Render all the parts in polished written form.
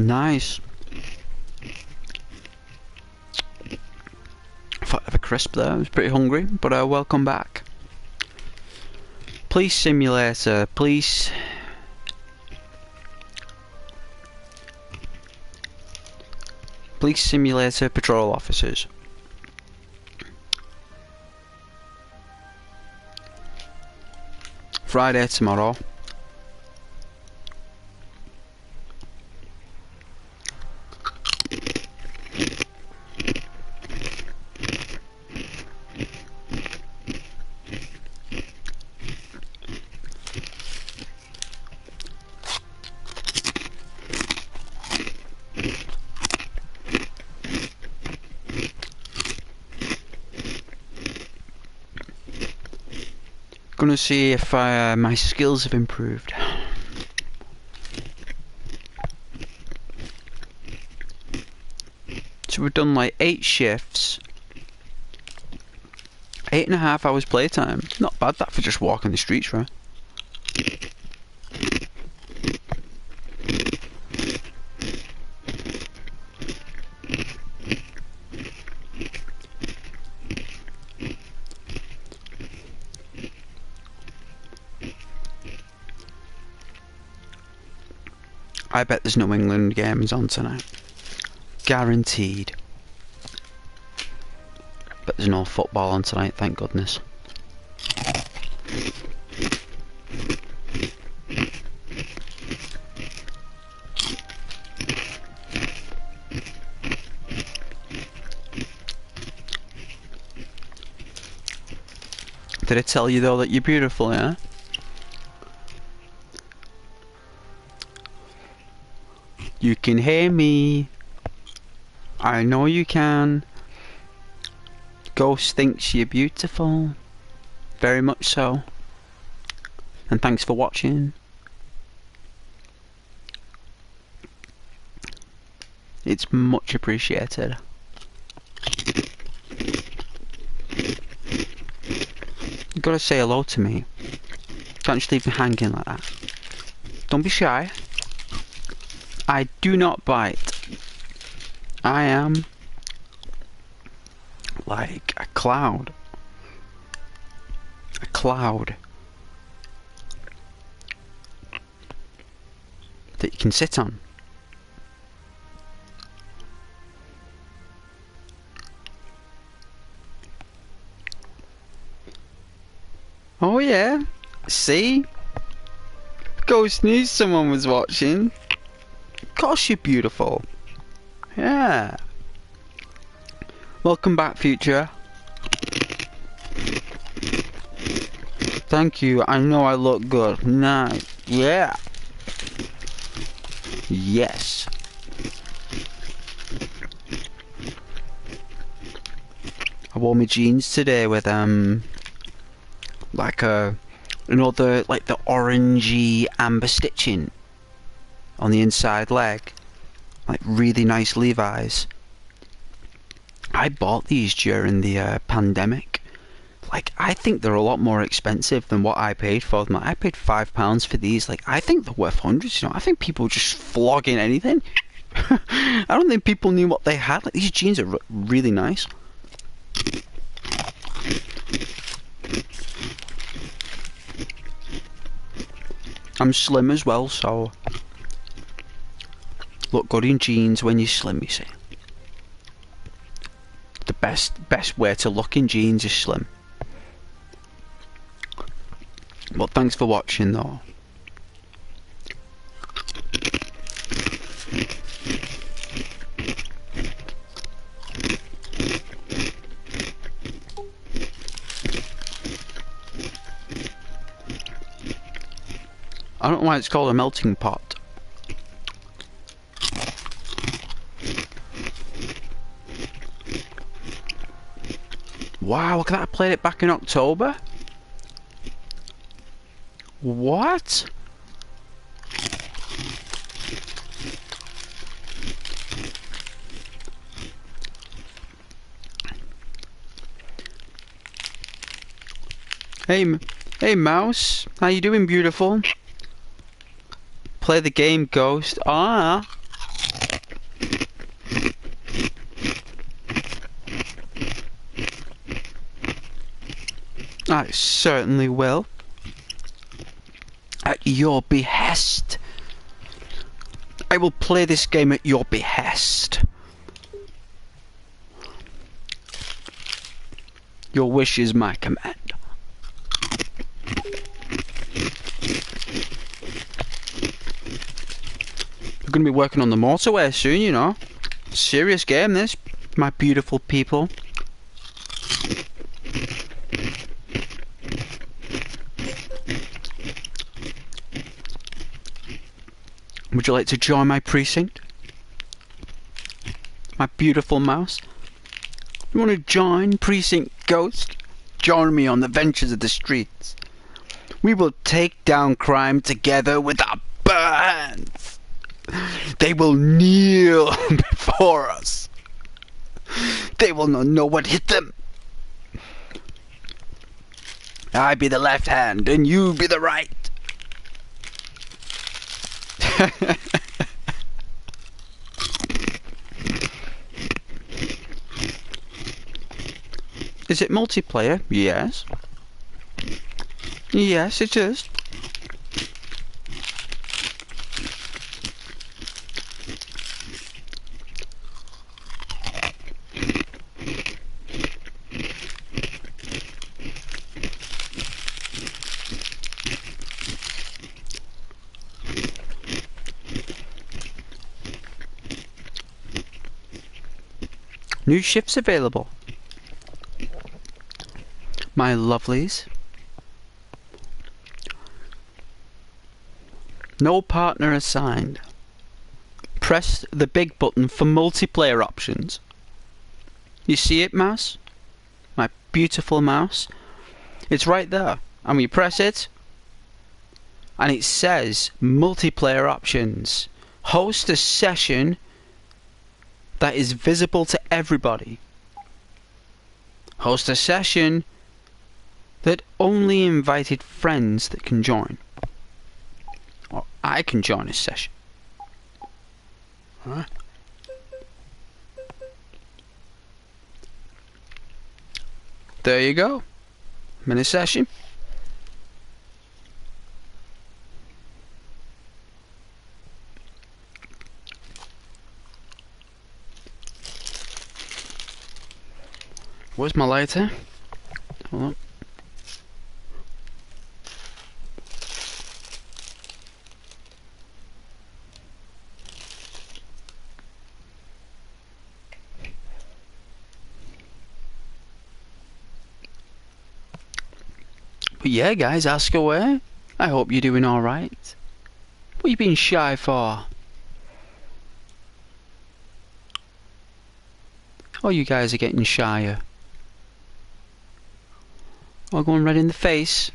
Nice. Thought of a crisp there. I was pretty hungry, but welcome back. Police simulator, police. Police simulator patrol officers. Friday tomorrow. Gonna see if my skills have improved. So we've done like 8 shifts, 8.5 hours playtime. Not bad that for just walking the streets, right? I bet there's no England games on tonight. Guaranteed. But there's no football on tonight, thank goodness. Did I tell you though that you're beautiful, yeah? You can hear me. I know you can. Ghost thinks you're beautiful. Very much so. And thanks for watching. It's much appreciated. You gotta say hello to me. Don't just leave me hanging like that. Don't be shy. I do not bite. I am like a cloud. A cloud that you can sit on. Oh yeah, see? Ghost knew someone was watching. Of course you're beautiful. Yeah. Welcome back, future. Thank you. I know I look good. Nice. Yeah. Yes. I wore my jeans today with like the orangey amber stitching on the inside leg, like really nice Levi's. I bought these during the pandemic. Like, I think they're a lot more expensive than what I paid for them. Like, I paid £5 for these. Like, I think they're worth hundreds, you know. I think people were just flogging anything. I don't think people knew what they had. Like, these jeans are really nice. I'm slim as well, so look good in jeans when you're slim, you see. The best way to look in jeans is slim. Well, thanks for watching though. I don't know why it's called a melting pot. Wow, look at that, I played it back in October. What? Hey, mouse. How you doing, beautiful? Play the game, Ghost. Ah. I certainly will. At your behest. I will play this game at your behest. Your wish is my command. We're going to be working on the motorway soon, you know. Serious game, this, my beautiful people. Would you like to join my precinct? My beautiful mouse? You want to join Precinct Ghost? Join me on the ventures of the streets. We will take down crime together with our bare hands. They will kneel before us. They will not know what hit them. I be the left hand and you be the right. Is it multiplayer? Yes. Yes, it is. New shifts available. My lovelies. No partner assigned. Press the big button for multiplayer options. You see it, mouse? My beautiful mouse? It's right there. And we press it. And it says multiplayer options. Host a session that is visible to everybody. Host a session that only invited friends that can join. Or I can join a session. Huh? There you go. I'm in a session. Where's my lighter? Hold on. But yeah, guys, ask away. I hope you're doing alright. What are you being shy for? Oh, you guys are getting shyer. I'll go red in the face.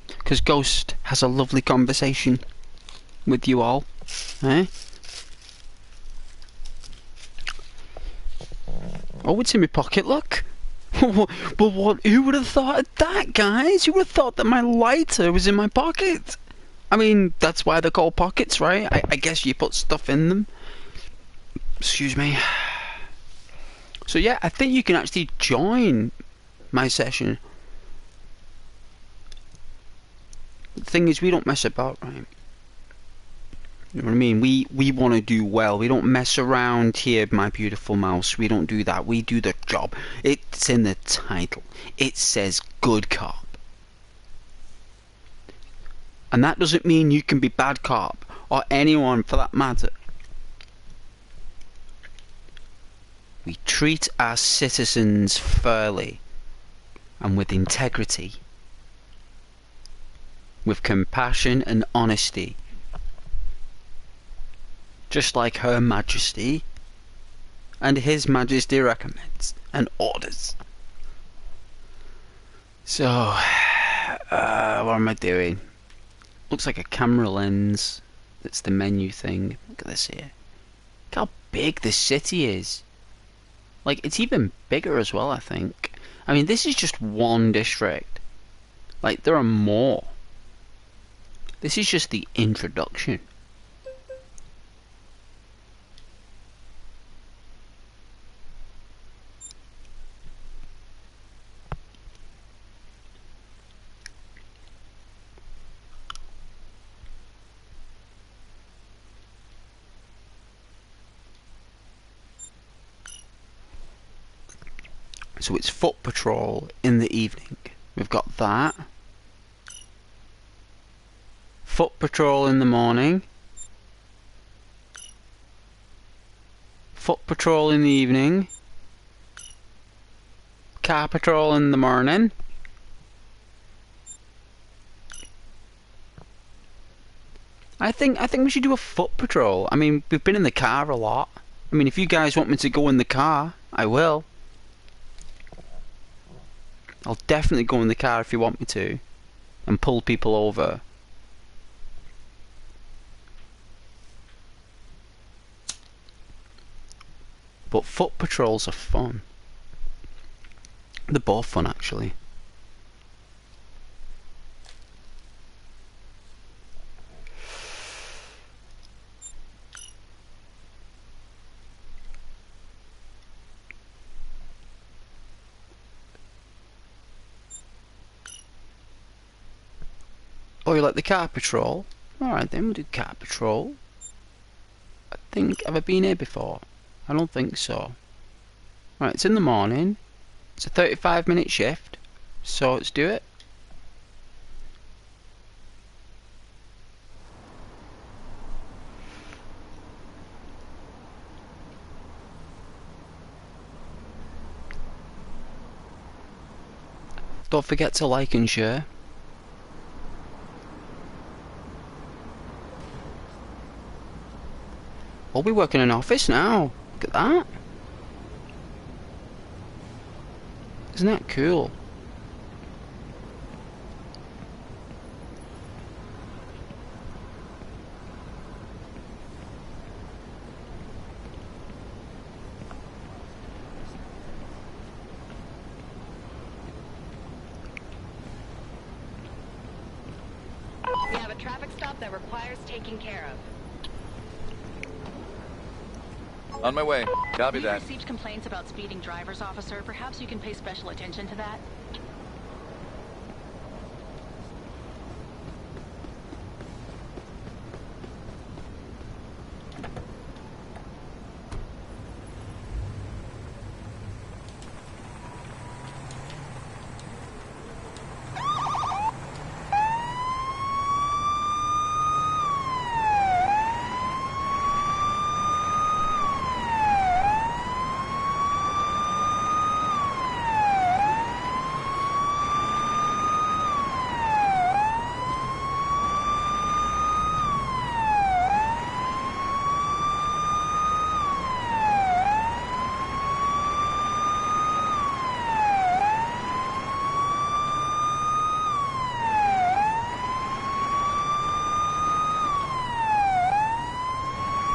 Because Ghost has a lovely conversation with you all. Eh? Oh, it's in my pocket, look. Well, what? Who would have thought of that, guys? Who would have thought that my lighter was in my pocket? I mean, that's why they're called pockets, right? I guess you put stuff in them. Excuse me. So yeah, I think you can actually join my session. The thing is, we don't mess about, right? You know what I mean? We want to do well. We don't mess around here, my beautiful mouse. We don't do that. We do the job. It's in the title. It says good cop. And that doesn't mean you can be bad cop, or anyone for that matter. We treat our citizens fairly and with integrity, with compassion and honesty. Just like Her Majesty and His Majesty recommends and orders. So, what am I doing? Looks like a camera lens. That's the menu thing. Look at this here. Look how big this city is. Like, it's even bigger as well, I think. I mean, this is just one district. Like, there are more. This is just the introduction. So it's foot patrol in the evening. We've got that. Foot patrol in the morning. Foot patrol in the evening. Car patrol in the morning. I think we should do a foot patrol. I mean, we've been in the car a lot. I mean, if you guys want me to go in the car, I will. I'll definitely go in the car if you want me to. And pull people over. But foot patrols are fun. They're both fun, actually. Oh, you like the car patrol? Alright then, we'll do car patrol. I think, have I been here before? I don't think so. Right, it's in the morning. It's a 35-minute shift. So let's do it. Don't forget to like and share. Oh, we work in an office now. Look at that. Isn't that cool? We have a traffic stop that requires taking care of. On my way. Copy that. We received complaints about speeding drivers, officer. Perhaps you can pay special attention to that.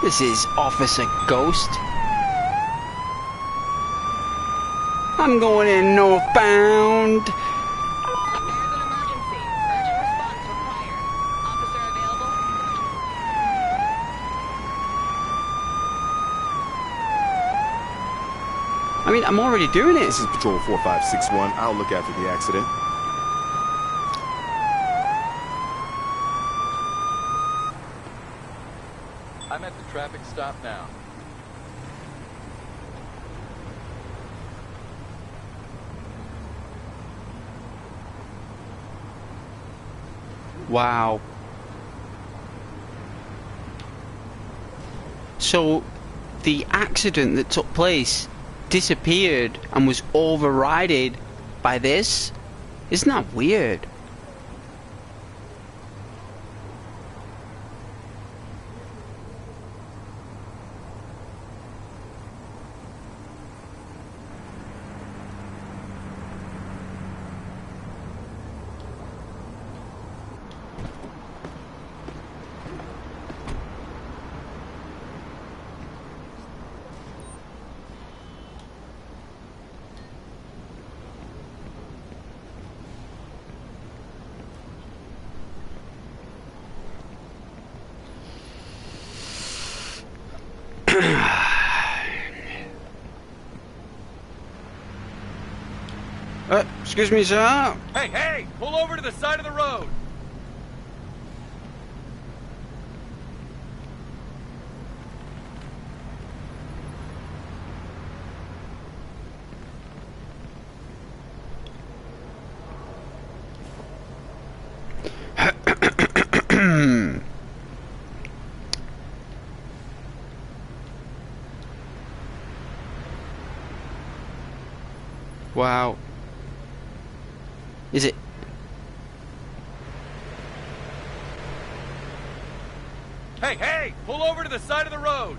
This is Officer Ghost. I'm going in northbound. There's an emergency. Urgent response required. Officer available? I mean, I'm already doing it. This is Patrol 4561. I'll look after the accident. I'm at the traffic stop now. Wow. So, the accident that took place disappeared and was overridden by this? Isn't that weird? Excuse me, sir. Hey, hey! Pull over to the side of the road! Wow. Is it? Hey, hey! Pull over to the side of the road!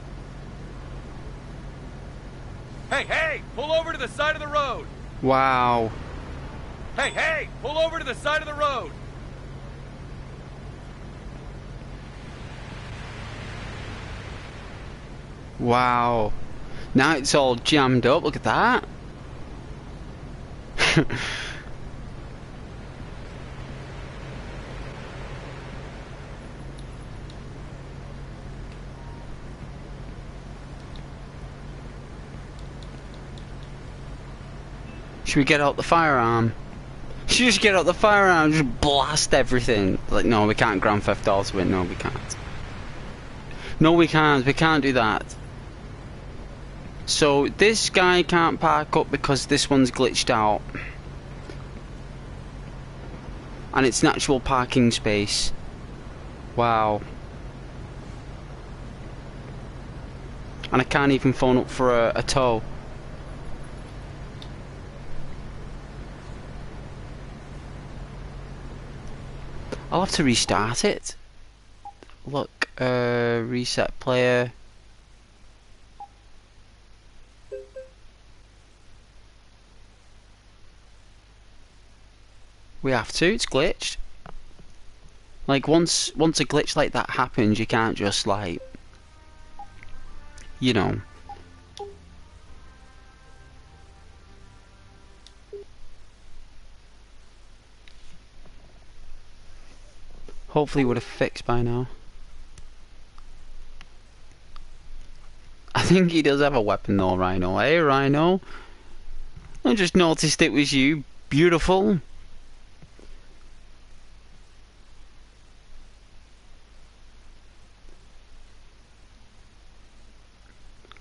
Hey, hey! Pull over to the side of the road! Wow. Hey, hey! Pull over to the side of the road! Wow. Now it's all jammed up. Look at that. Should we get out the firearm? Should we just get out the firearm and just blast everything? Like, no, we can't Grand Theft Auto it. No, we can't. No, we can't. We can't do that. So, this guy can't park up because this one's glitched out. And it's an actual parking space. Wow. And I can't even phone up for a tow. I'll have to restart it. Look, reset player. We have to, it's glitched. Like once a glitch like that happens, you can't just like, you know. Hopefully it would have fixed by now. I think he does have a weapon though, Rhino. Hey, Rhino. I just noticed it was you. Beautiful.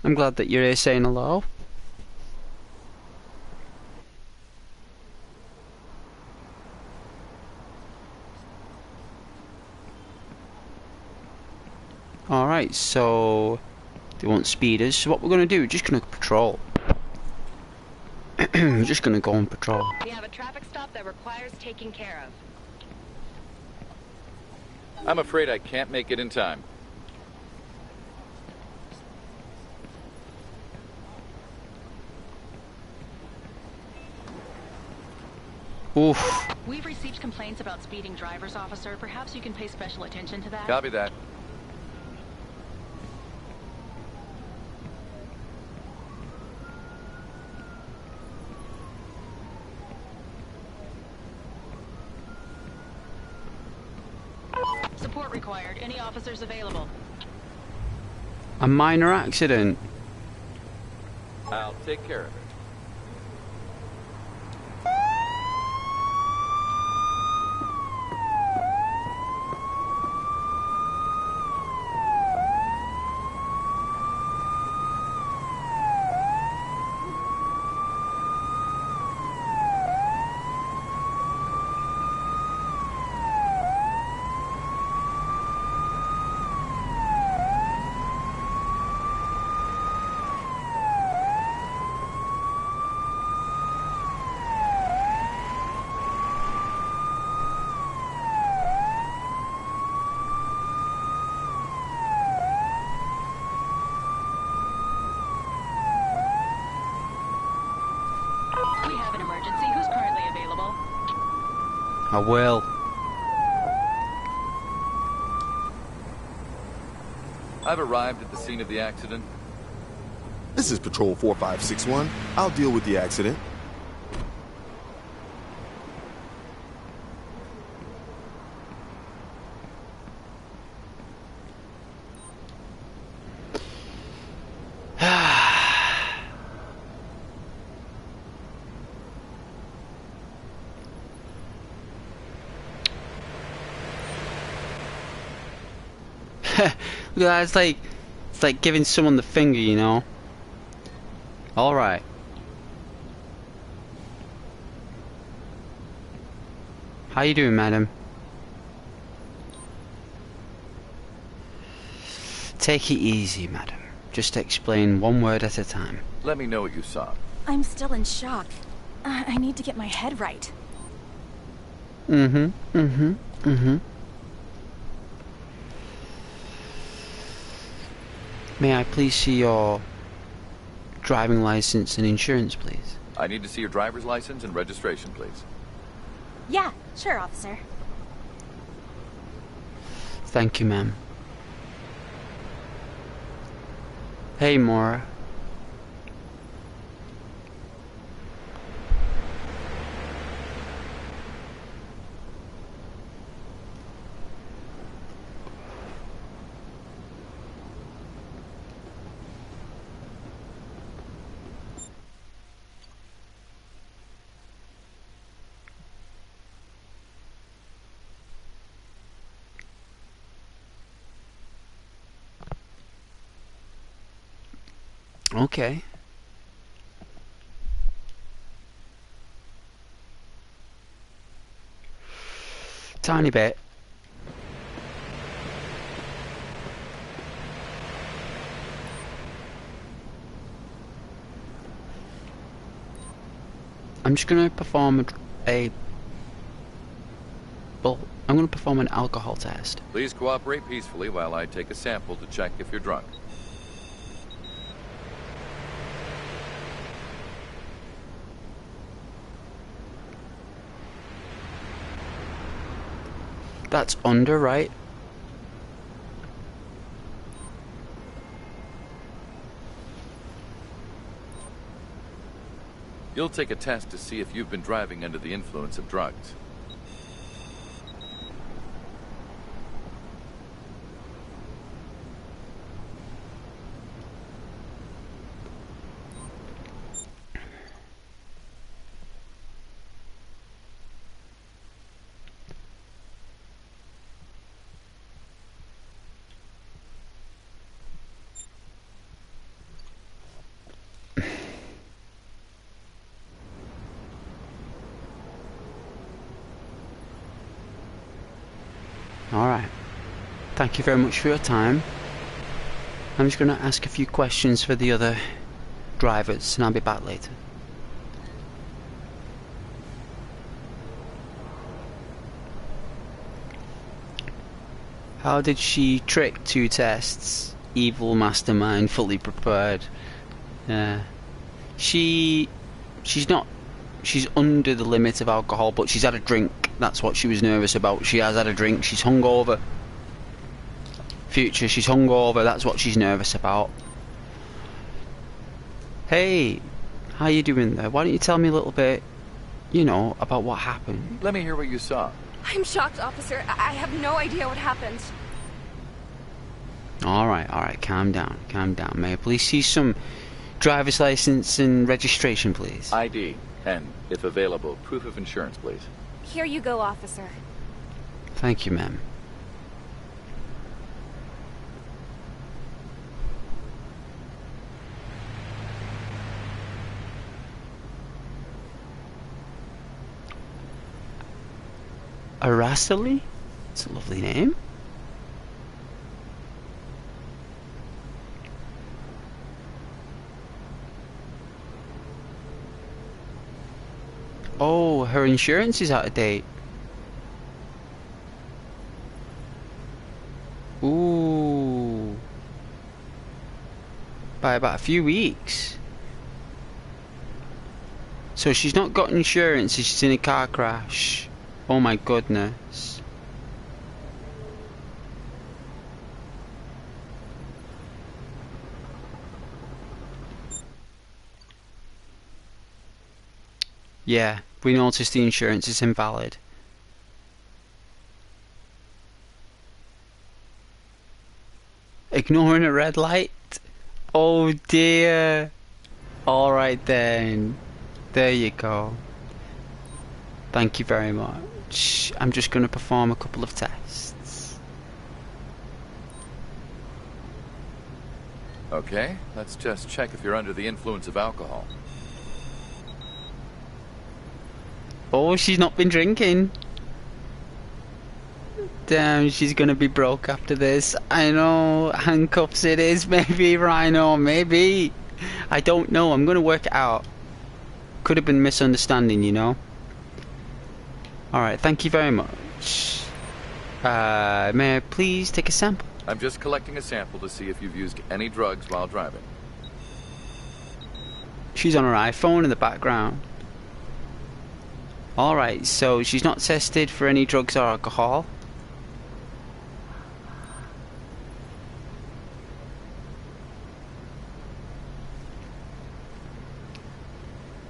I'm glad that you're here saying hello. Alright, so they want speeders. So what we're going to do, we're just going to patrol. We're just going to go on patrol. We have a traffic stop that requires taking care of. I'm afraid I can't make it in time. Oof. We've received complaints about speeding drivers, officer. Perhaps you can pay special attention to that. Copy that. Support required. Any officers available? A minor accident. I'll take care of it. We have an emergency. Who's currently available? I will. I've arrived at the scene of the accident. This is Patrol 4561. I'll deal with the accident. Look at that, it's like giving someone the finger, you know. Alright. How you doing, madam? Take it easy, madam. Just explain one word at a time. Let me know what you saw. I'm still in shock. I need to get my head right. Mm-hmm. May I please see your driving license and insurance, please? I need to see your driver's license and registration, please. Yeah, sure, officer. Thank you, ma'am. Hey, Maura. Okay. Tiny bit. I'm just gonna perform I'm gonna perform an alcohol test. Please cooperate peacefully while I take a sample to check if you're drunk. That's under, right? You'll take a test to see if you've been driving under the influence of drugs. Alright. Thank you very much for your time. I'm just gonna ask a few questions for the other drivers and I'll be back later. How did she trick 2 tests? Evil mastermind, fully prepared. She's under the limit of alcohol, but she's had a drink. That's what she was nervous about. She has had a drink. She's hungover. Future, she's hungover. That's what she's nervous about. Hey, how you doing there? Why don't you tell me a little bit, you know, about what happened? Let me hear what you saw. I'm shocked, officer. I have no idea what happened. Alright, calm down. May I please see some driver's license and registration, please? ID, and, if available, proof of insurance, please. Here you go, officer. Thank you, ma'am. Araceli? It's a lovely name. Oh, her insurance is out of date. Ooh. By about a few weeks. So she's not got insurance, she's in a car crash. Oh my goodness. Yeah, we noticed the insurance is invalid. Ignoring a red light? Oh dear. Alright then. There you go. Thank you very much. I'm just going to perform a couple of tests. Okay, let's just check if you're under the influence of alcohol. Oh, she's not been drinking. Damn, she's gonna be broke after this. I know, handcuffs it is, maybe, Rhino, maybe. I don't know, I'm gonna work it out. Could have been misunderstanding, you know. Alright, thank you very much. May I please take a sample? I'm just collecting a sample to see if you've used any drugs while driving. She's on her iPhone in the background. Alright, so she's not tested for any drugs or alcohol.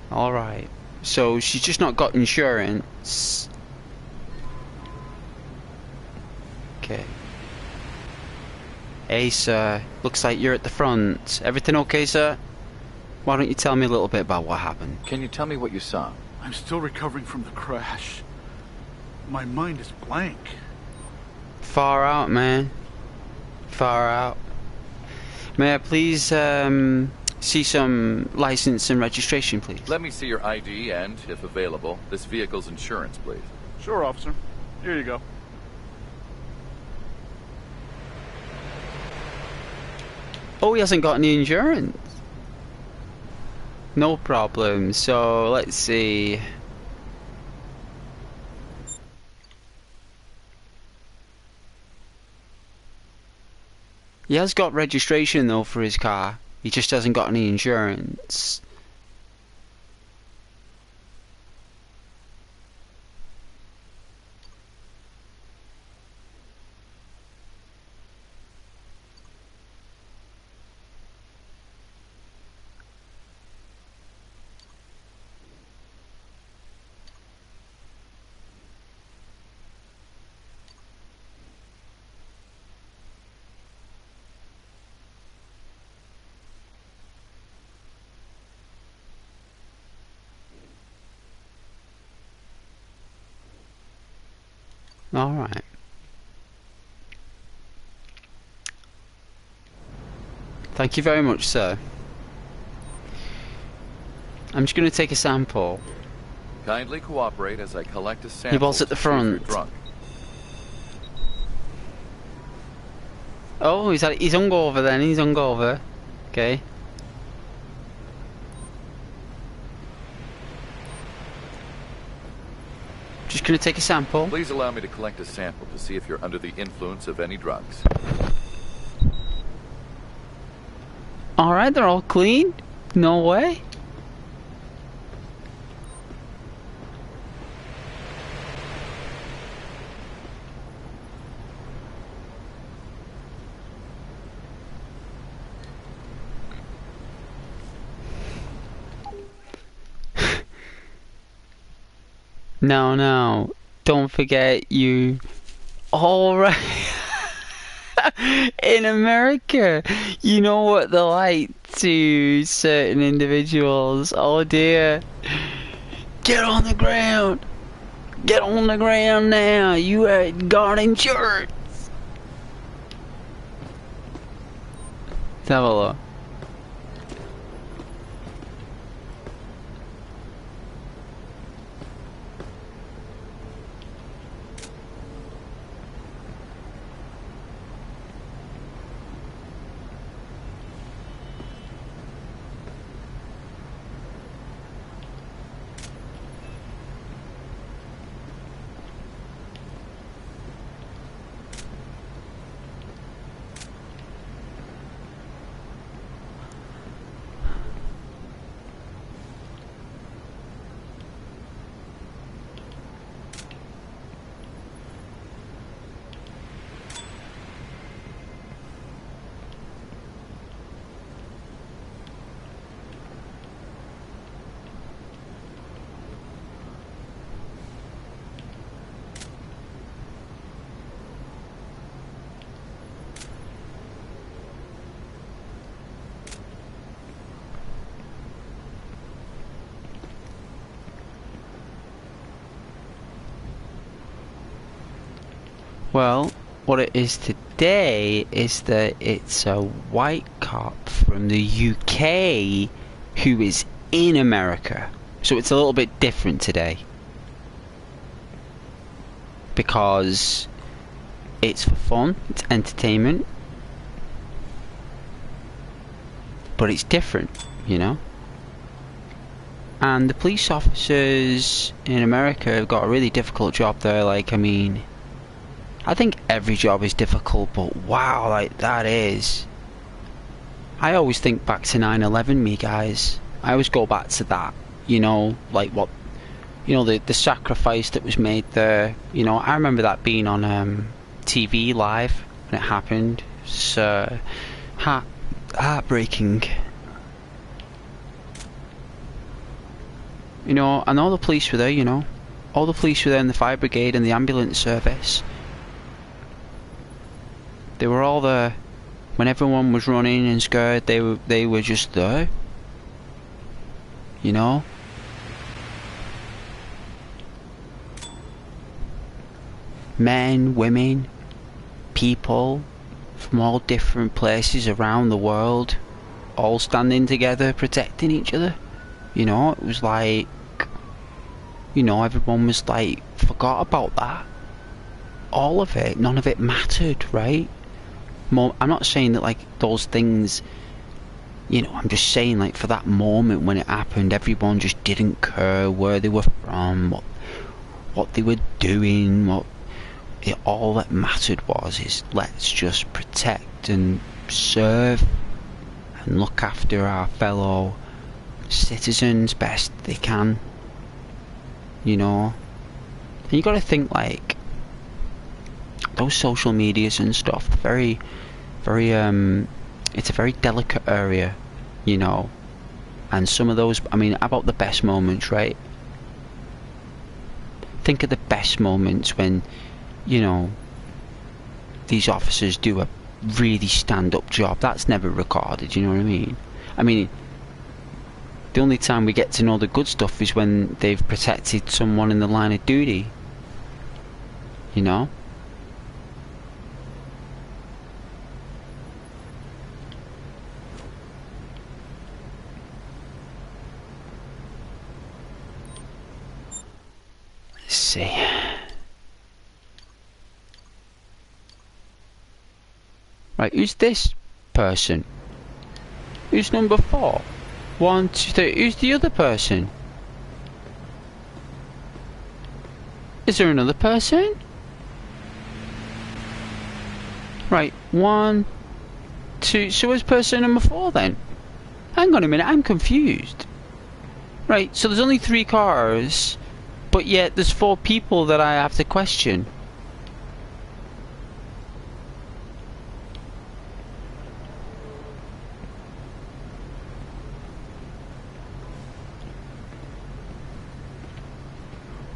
Alright, so she's just not got insurance. Okay. Hey sir, looks like you're at the front. Everything okay, sir? Why don't you tell me a little bit about what happened? Can you tell me what you saw? I'm still recovering from the crash. My mind is blank. Far out, man. Far out. May I please see some license and registration, please? Let me see your ID and, if available, this vehicle's insurance, please. Sure, officer. Here you go. Oh, he hasn't got any insurance. No problem. So, let's see. He has got registration though for his car. He just hasn't got any insurance. Alright. Thank you very much, sir. I'm just going to take a sample. Kindly cooperate as I collect a sample. Your ball's at the to see if you're front. drunk. Oh, he's hungover then. He's hungover. Okay. Just going to take a sample. Please allow me to collect a sample to see if you're under the influence of any drugs. Alright, they're all clean. No way. No, no. Don't forget you. Alright. In America, you know what they're like to certain individuals. Oh dear. Get on the ground. Get on the ground now. You ain't got insurance. Let's have a look. Well, what it is today is that it's a white car. cop from the UK who is in America. So it's a little bit different today. Because it's for fun, it's entertainment. But it's different, you know? And the police officers in America have got a really difficult job there. Like, I mean, I think every job is difficult, but wow, like, that is. I always think back to 9/11, me guys. I always go back to that, you know, like what, you know, the sacrifice that was made there. You know, I remember that being on TV live when it happened. It's heartbreaking. You know, and all the police were there, you know. All the police were there in the fire brigade and the ambulance service. They were all there. When everyone was running and scared, they were just there. You know? Men, women, people from all different places around the world, all standing together, protecting each other. You know, it was like, you know, everyone was like, forgot about that. All of it, none of it mattered, right? I'm not saying that like those things, you know, I'm just saying like for that moment when it happened, everyone just didn't care where they were from, what they were doing, all that mattered is let's just protect and serve and look after our fellow citizens best they can, you know. And you got to think like those social medias and stuff, very it's a very delicate area, you know. And some of those, I mean, about the best moments, right? Think of the best moments when, you know, these officers do a really stand-up job. That's never recorded, you know what I mean? I mean, the only time we get to know the good stuff is when they've protected someone in the line of duty. You know? Let's see. Right, who's this person? Who's number 4? 1, 2, 3. Who's the other person? Is there another person? Right, 1, 2. So where's person number 4 then? Hang on a minute, I'm confused. Right, so there's only 3 cars, but yet there's 4 people that I have to question.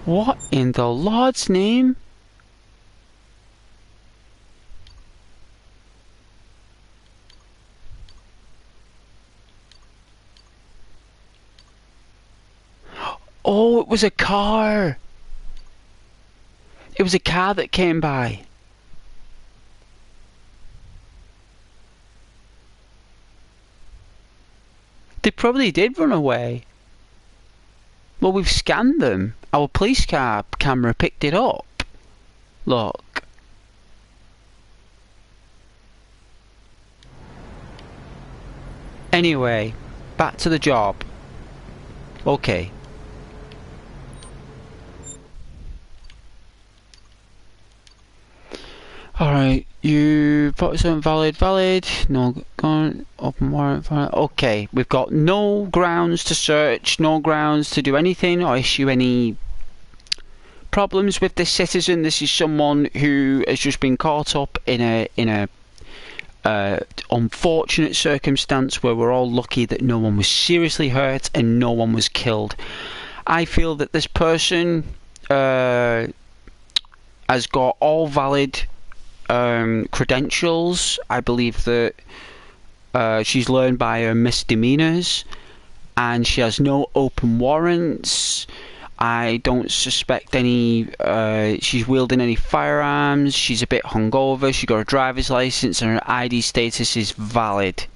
What in the Lord's name? Oh, it was a car. It was a car that came by. They probably did run away. Well, we've scanned them. Our police car camera picked it up. Look. Anyway, back to the job. Okay. Alright, you put something valid, no, gone, open warrant, valid. Okay, we've got no grounds to search, no grounds to do anything or issue any problems with this citizen. This is someone who has just been caught up in a unfortunate circumstance where we're all lucky that no one was seriously hurt and no one was killed. I feel that this person has got all valid credentials. I believe that she's learned by her misdemeanors and she has no open warrants. I don't suspect any she's wielding any firearms. She's a bit hungover. She got a driver's license and her ID status is valid.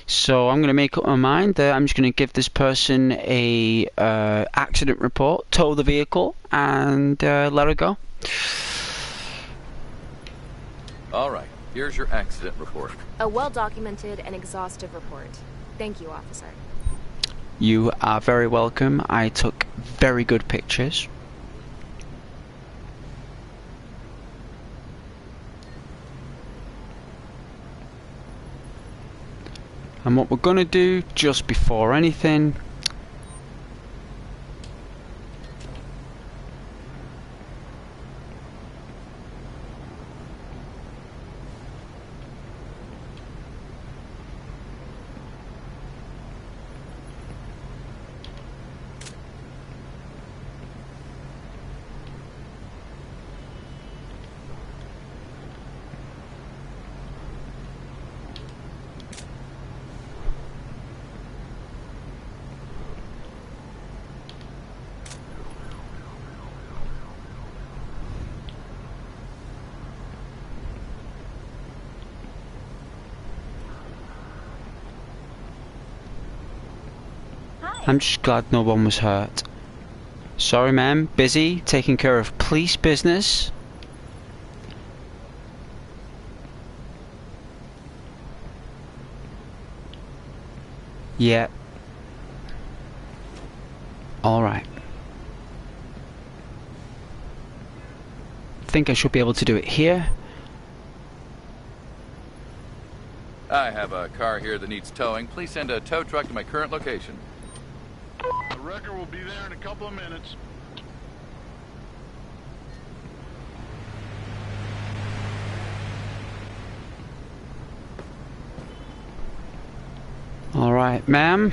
So I'm going to make up my mind that I'm just going to give this person a accident report, tow the vehicle, and let her go. All right, here's your accident report. A well-documented and exhaustive report. Thank you, officer. You are very welcome. I took very good pictures. And what we're going to do just before anything, I'm just glad no one was hurt. Sorry, ma'am. Busy taking care of police business. Yeah. Alright. Think I should be able to do it here. I have a car here that needs towing. Please send a tow truck to my current location. The wrecker will be there in a couple of minutes. Alright, ma'am.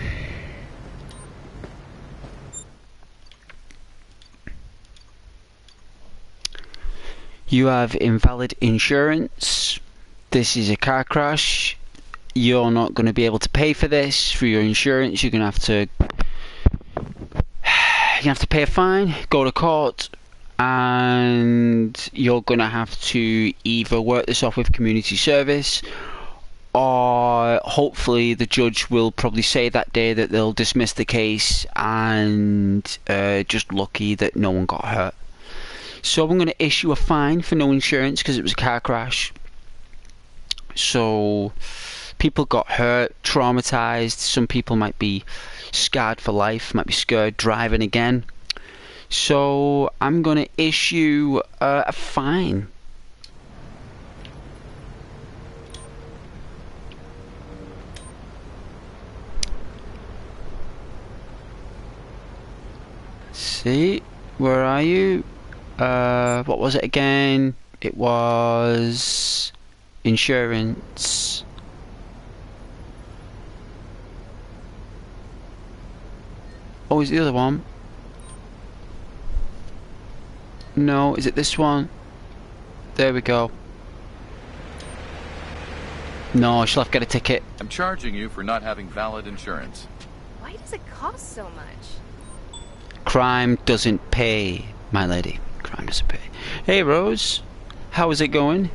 You have invalid insurance. This is a car crash. You're not going to be able to pay for this through your insurance. You're going to pay a fine, go to court, and you're going to have to either work this off with community service, or hopefully the judge will probably say that day that they'll dismiss the case, and just lucky that no one got hurt. So I'm going to issue a fine for no insurance because it was a car crash. So people got hurt, traumatized. Some people might be scarred for life, might be scared driving again. So I'm going to issue a fine. See, where are you? What was it again? It was insurance. Oh, is the other one? No, is it this one? There we go. No, she'll have to get a ticket. I'm charging you for not having valid insurance. Why does it cost so much? Crime doesn't pay, my lady. Crime doesn't pay. Hey, Rose. How is it going?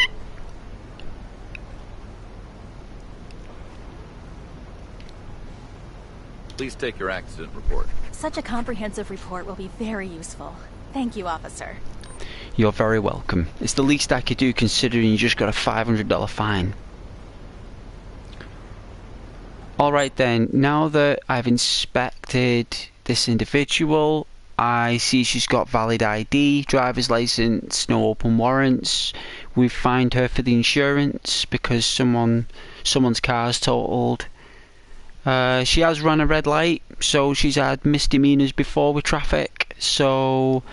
Please take your accident report. Such a comprehensive report will be very useful. Thank you, officer. You're very welcome. It's the least I could do considering you just got a $500 fine. Alright then, now that I've inspected this individual, I see she's got valid ID, driver's license, no open warrants. We fined her for the insurance because someone's car's totaled. She has run a red light, so she's had misdemeanors before with traffic. So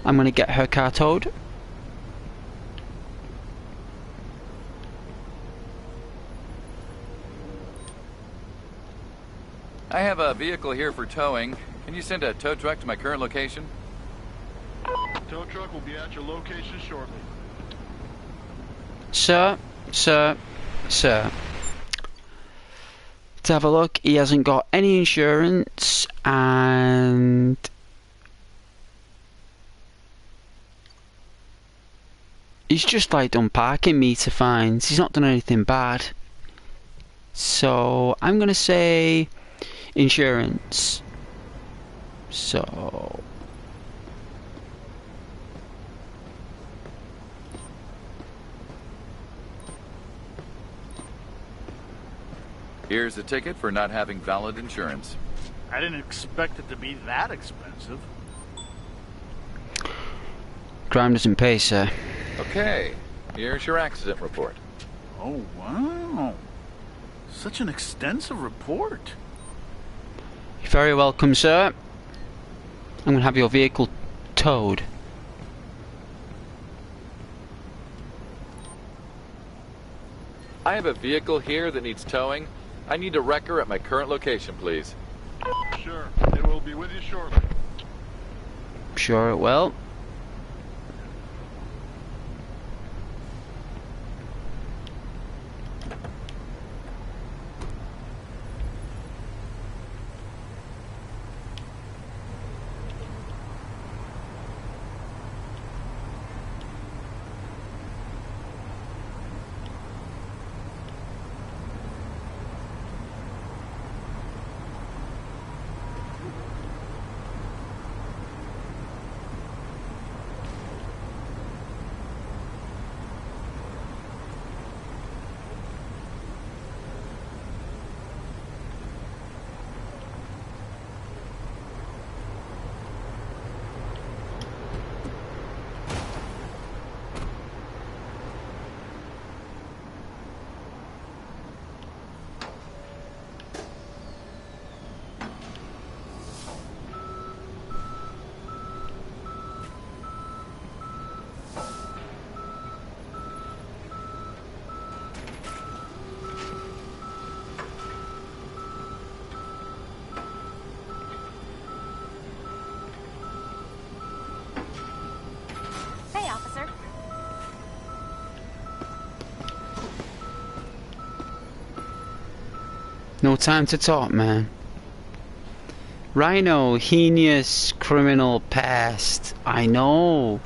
I'm going to get her car towed. I have a vehicle here for towing. Can you send a tow truck to my current location? Tow truck will be at your location shortly. Sir. To have a look, he hasn't got any insurance, and he's just like done parking meter fines. He's not done anything bad. So I'm gonna say insurance. So Here's a ticket for not having valid insurance. I didn't expect it to be that expensive. crime doesn't pay, sir. Okay, here's your accident report. Oh, wow. Such an extensive report. You're very welcome, sir. I'm gonna have your vehicle towed. I have a vehicle here that needs towing. I need a wrecker at my current location, please. Sure, it will be with you shortly. Sure it will. Hey, officer. No time to talk, man. Rhino, heinous criminal past. I know.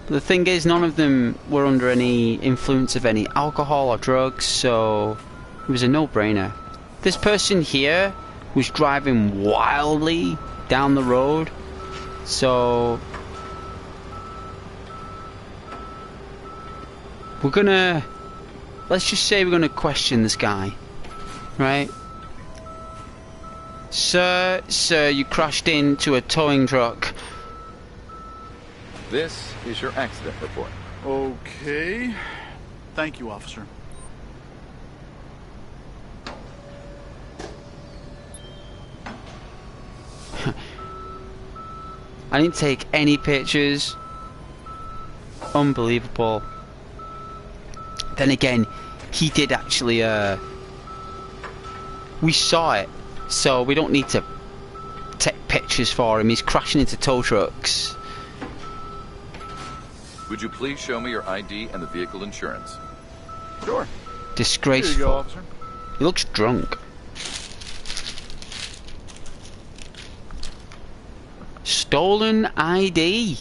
The thing is, none of them were under any influence of any alcohol or drugs, so it was a no-brainer. This person here was driving wildly down the road, so we're gonna, let's just say we're gonna question this guy, right? Sir, you crashed into a towing truck. This is your accident report. Okay. Thank you, officer. I didn't take any pictures. Unbelievable. Then again, he did actually, we saw it, so we don't need to take pictures for him. He's crashing into tow trucks. Would you please show me your ID and the vehicle insurance? Sure. Here Disgraceful. you go, officer. He looks drunk. Stolen ID.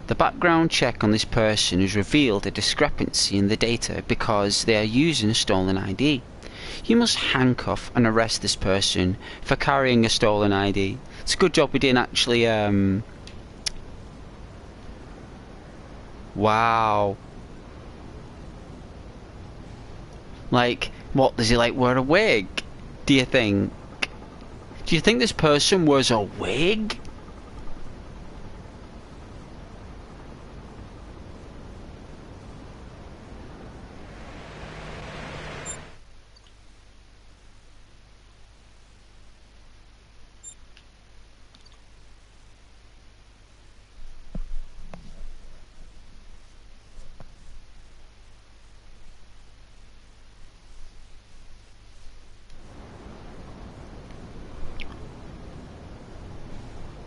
The background check on this person has revealed a discrepancy in the data because they are using a stolen ID. You must handcuff and arrest this person for carrying a stolen ID. It's a good job we didn't actually, wow. Like, what, does he like wear a wig? Do you think? Do you think this person wears a wig?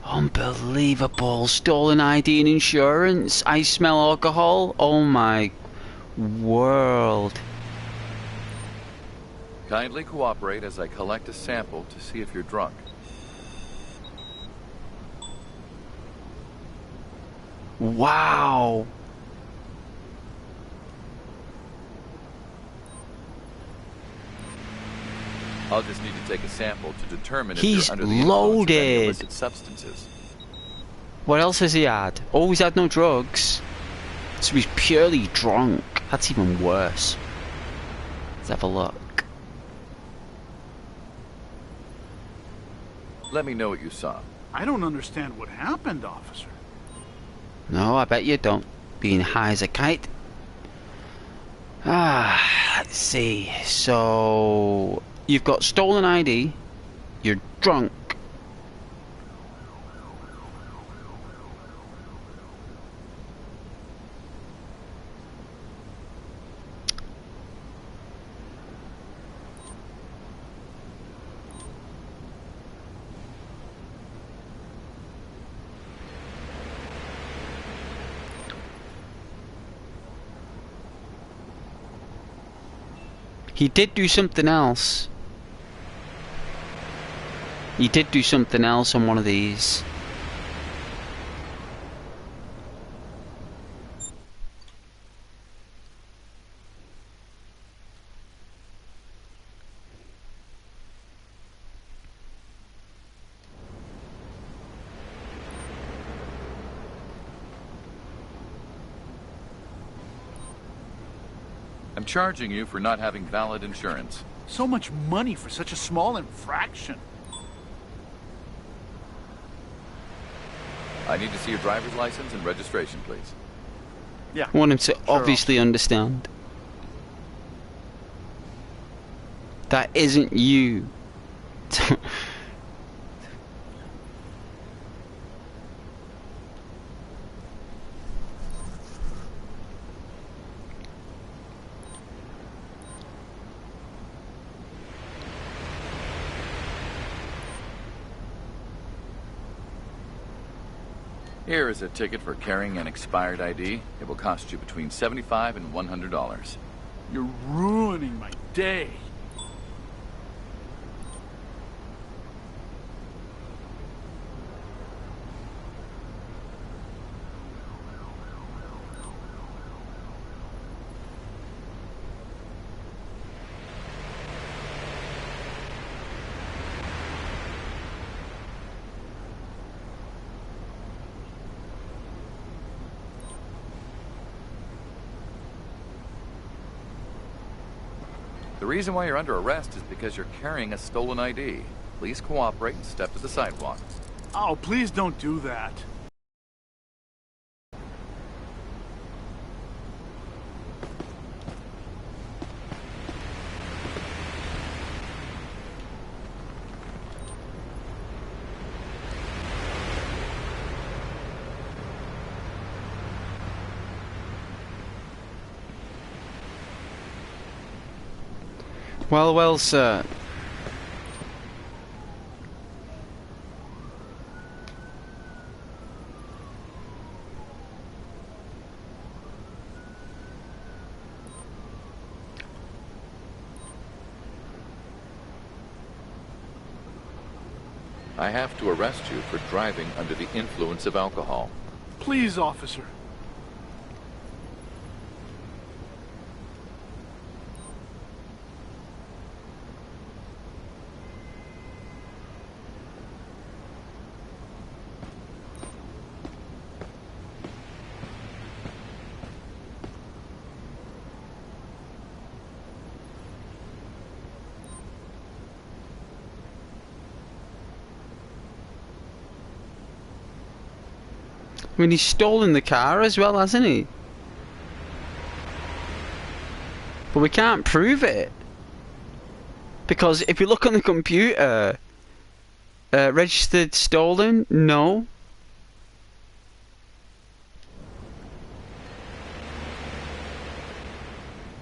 Unbelievable. Stolen ID and insurance. I smell alcohol. Oh my world. Kindly cooperate as I collect a sample to see if you're drunk. Wow. I'll just need to take a sample to determine if He's you're under the influence of any loaded. illicit substances. What else has he had? Oh, he's had no drugs. So he's purely drunk. That's even worse. Let's have a look. Let me know what you saw. I don't understand what happened, officer. No, I bet you don't. Being high as a kite. Let's see. So, you've got stolen ID. You're drunk. He did do something else. He did do something else on one of these. I'm charging you for not having valid insurance. So much money for such a small infraction. I need to see your driver's license and registration, please. Yeah. I want him to Sure. obviously understand. That isn't you. Here is a ticket for carrying an expired ID. It will cost you between $75 and $100. You're ruining my day. The reason why you're under arrest is because you're carrying a stolen ID. Please cooperate and step to the sidewalk. Oh, please don't do that. Well, well, sir. I have to arrest you for driving under the influence of alcohol. Please, officer. I mean, he's stolen the car as well, hasn't he? But we can't prove it. Because if you look on the computer, registered stolen, no.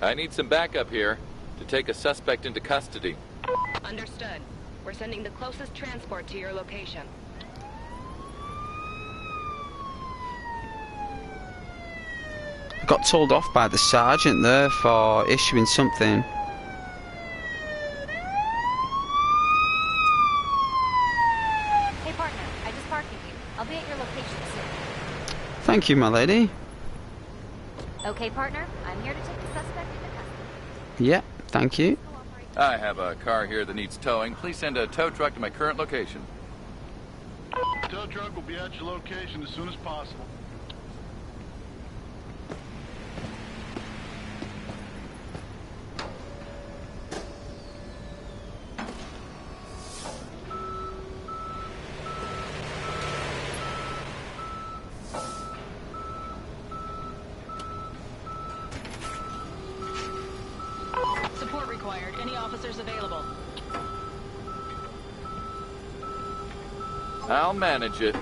I need some backup here to take a suspect into custody. Understood. We're sending the closest transport to your location. I got told off by the sergeant there for issuing something. Hey partner, I just parked with you. I'll be at your location soon. Thank you, my lady. Okay partner, I'm here to take the suspect into custody. Yeah, thank you. Cooperate. I have a car here that needs towing. Please send a tow truck to my current location. Tow truck will be at your location as soon as possible. Support required. Any officers available? I'll manage it.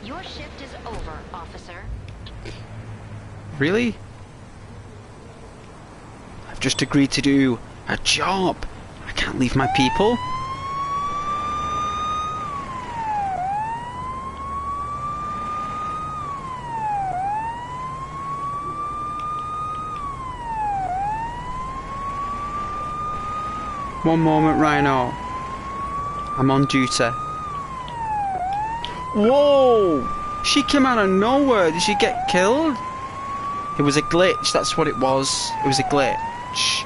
Your shift is over, officer. Really? I've just agreed to do a job. I can't leave my people. One moment, Rhino. I'm on duty. Whoa! She came out of nowhere. Did she get killed? It was a glitch. That's what it was. It was a glitch.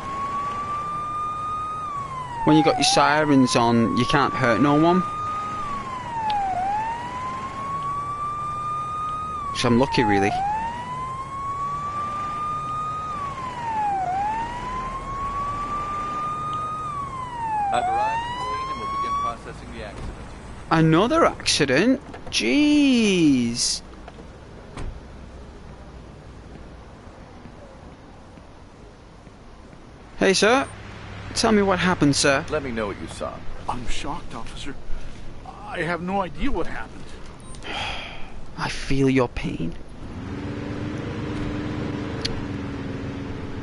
When you got your sirens on, you can't hurt no one. So I'm lucky, really. I've arrived at the scene and will begin processing the accident. Another accident? Jeez. Hey, sir. Tell me what happened, sir. Let me know what you saw. I'm shocked, officer. I have no idea what happened. I feel your pain.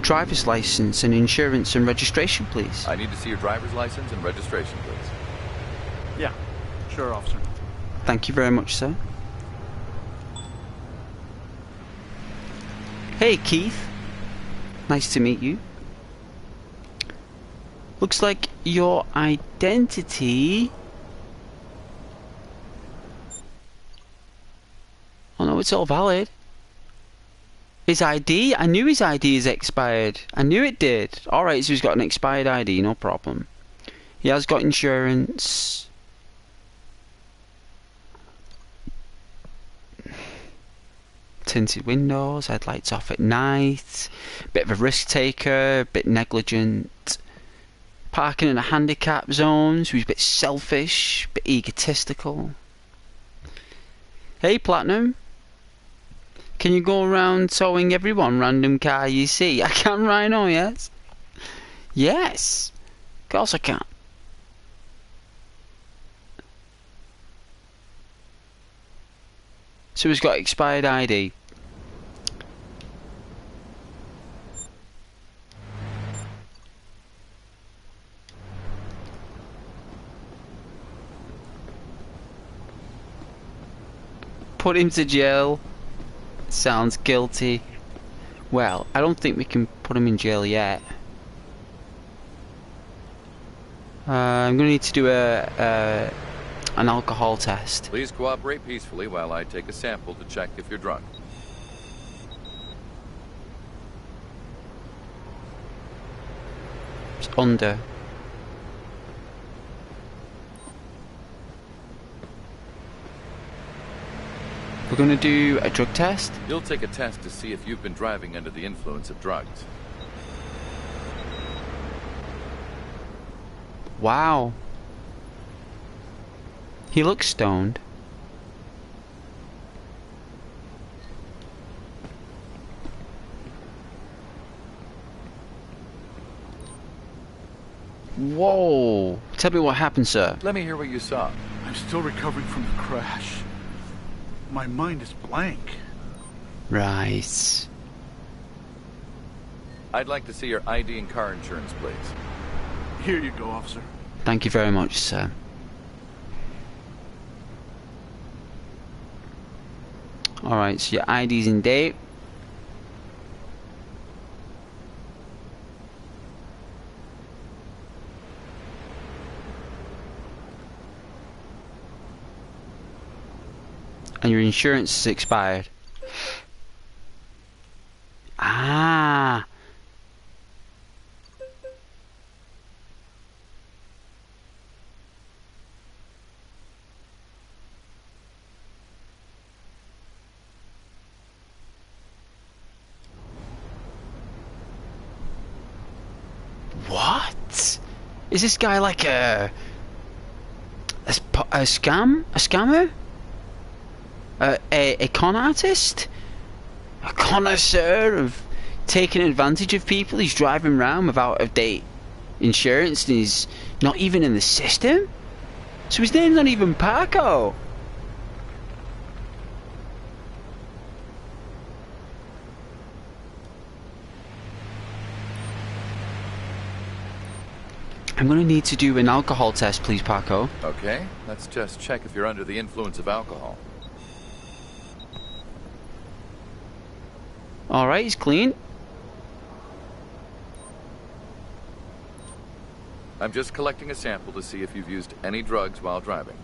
Driver's license and insurance and registration, please. I need to see your driver's license and registration, please. Yeah, sure, officer. Thank you very much, sir. Hey, Keith. Nice to meet you. Looks like your identity... Oh no, it's all valid. His ID? I knew his ID is expired. I knew it did. Alright, so he's got an expired ID, no problem. He has got insurance. Tinted windows, headlights off at night. Bit of a risk taker, bit negligent. Parking in a handicap zone, so he's a bit selfish, a bit egotistical. Hey, Platinum. Can you go around towing everyone random car you see? I can, Rhino, yes? Yes. Of course I can. So he's got expired ID. Put him to jail. Sounds guilty. Well, I don't think we can put him in jail yet. I'm going to need to do an alcohol test. Please cooperate peacefully while I take a sample to check if you're drunk. It's under. We're going to do a drug test. You'll take a test to see if you've been driving under the influence of drugs. Wow. He looks stoned. Whoa. Tell me what happened, sir. Let me hear what you saw. I'm still recovering from the crash. My mind is blank. Right. I'd like to see your ID and car insurance, please. Here you go, officer. Thank you very much, sir. Alright, so your ID's in date. And your insurance is expired. Ah. What? Is this guy like a scammer? A con artist? A connoisseur of taking advantage of people? He's driving around with out-of-date insurance and he's not even in the system? So his name's not even Paco. I'm gonna need to do an alcohol test, please, Paco. Okay, let's just check if you're under the influence of alcohol. Alright, he's clean. I'm just collecting a sample to see if you've used any drugs while driving.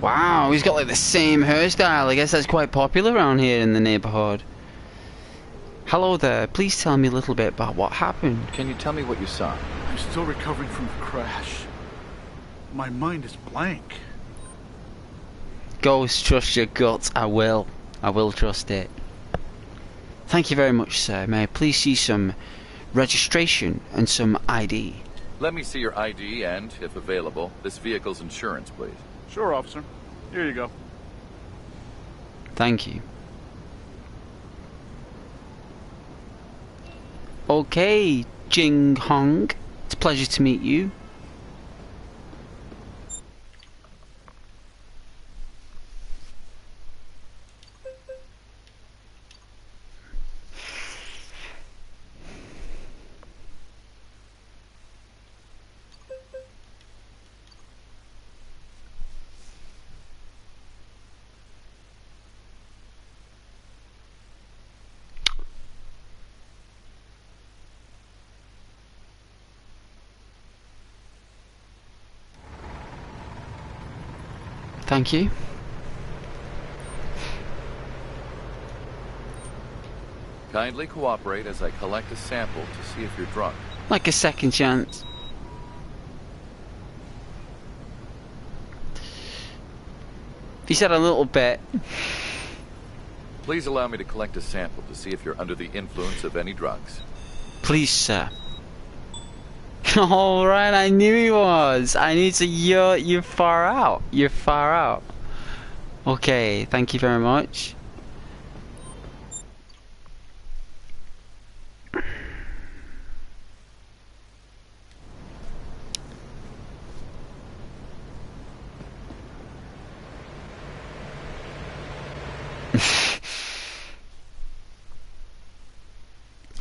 Wow, he's got like the same hairstyle. I guess that's quite popular around here in the neighborhood. Hello there, please tell me a little bit about what happened. Can you tell me what you saw? I'm still recovering from the crash. My mind is blank. Ghost, trust your gut. I will trust it. Thank you very much, sir. May I please see some registration and some ID? Let me see your ID and, if available, this vehicle's insurance, please. Sure, officer. Here you go. Thank you. Okay, Jing Hong. It's a pleasure to meet you. Thank you. Kindly cooperate as I collect a sample to see if you're drunk. Like a second chance. He said a little bit. Please allow me to collect a sample to see if you're under the influence of any drugs. Please, sir. Alright, I knew he was. I need to. You're far out. You're far out. Okay, thank you very much.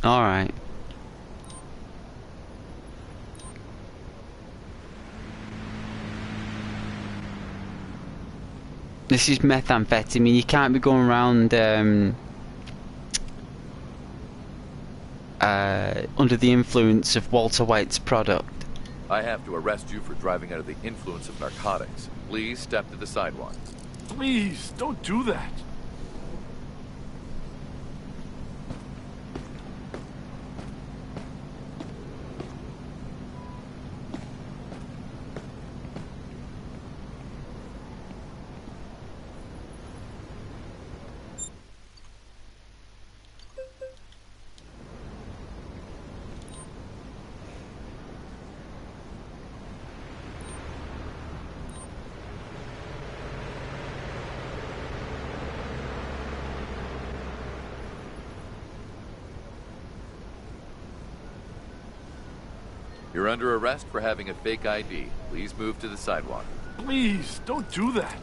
Alright. This is methamphetamine. You can't be going around under the influence of Walter White's product. I have to arrest you for driving under the influence of narcotics. Please step to the sidewalk. Please, don't do that. You're under arrest for having a fake ID. Please move to the sidewalk. Please, don't do that.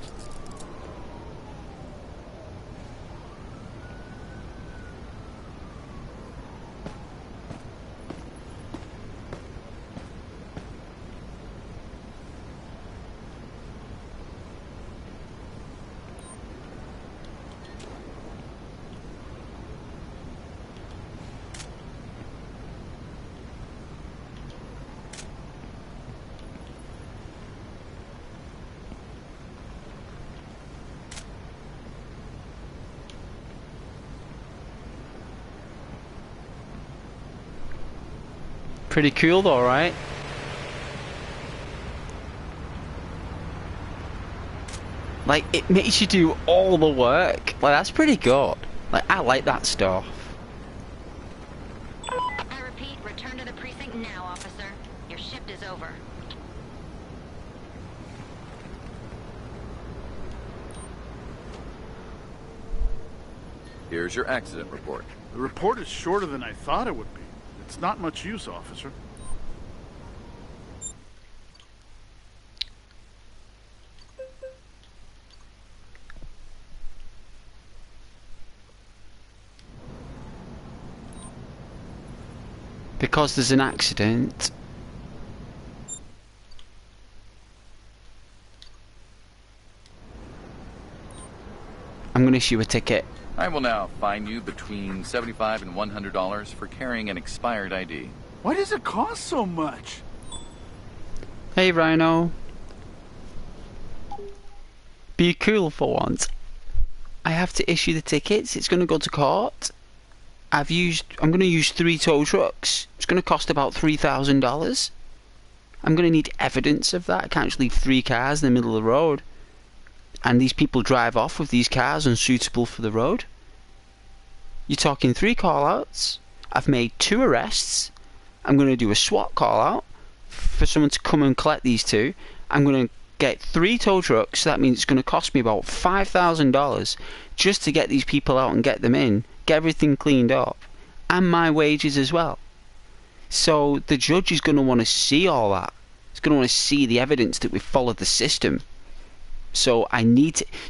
Pretty cool though, right? Like, it makes you do all the work. Like, that's pretty good. Like, I like that stuff. I repeat, return to the precinct now, officer. Your shift is over. Here's your accident report. The report is shorter than I thought it would be. It's not much use, officer. Because there's an accident. I'm going to issue a ticket. I will now fine you between $75 and $100 for carrying an expired ID. Why does it cost so much? Hey, Rhino. Be cool for once. I have to issue the tickets. It's going to go to court. I'm going to use 3 tow trucks. It's going to cost about $3,000. I'm going to need evidence of that. I can't just leave 3 cars in the middle of the road. And these people drive off with these cars unsuitable for the road. You're talking 3 call-outs. I've made 2 arrests. I'm going to do a SWAT call-out for someone to come and collect these 2. I'm going to get 3 tow trucks. So that means it's going to cost me about $5,000 just to get these people out and get them in. Get everything cleaned up. And my wages as well. So the judge is going to want to see all that. He's going to want to see the evidence that we followed the system. So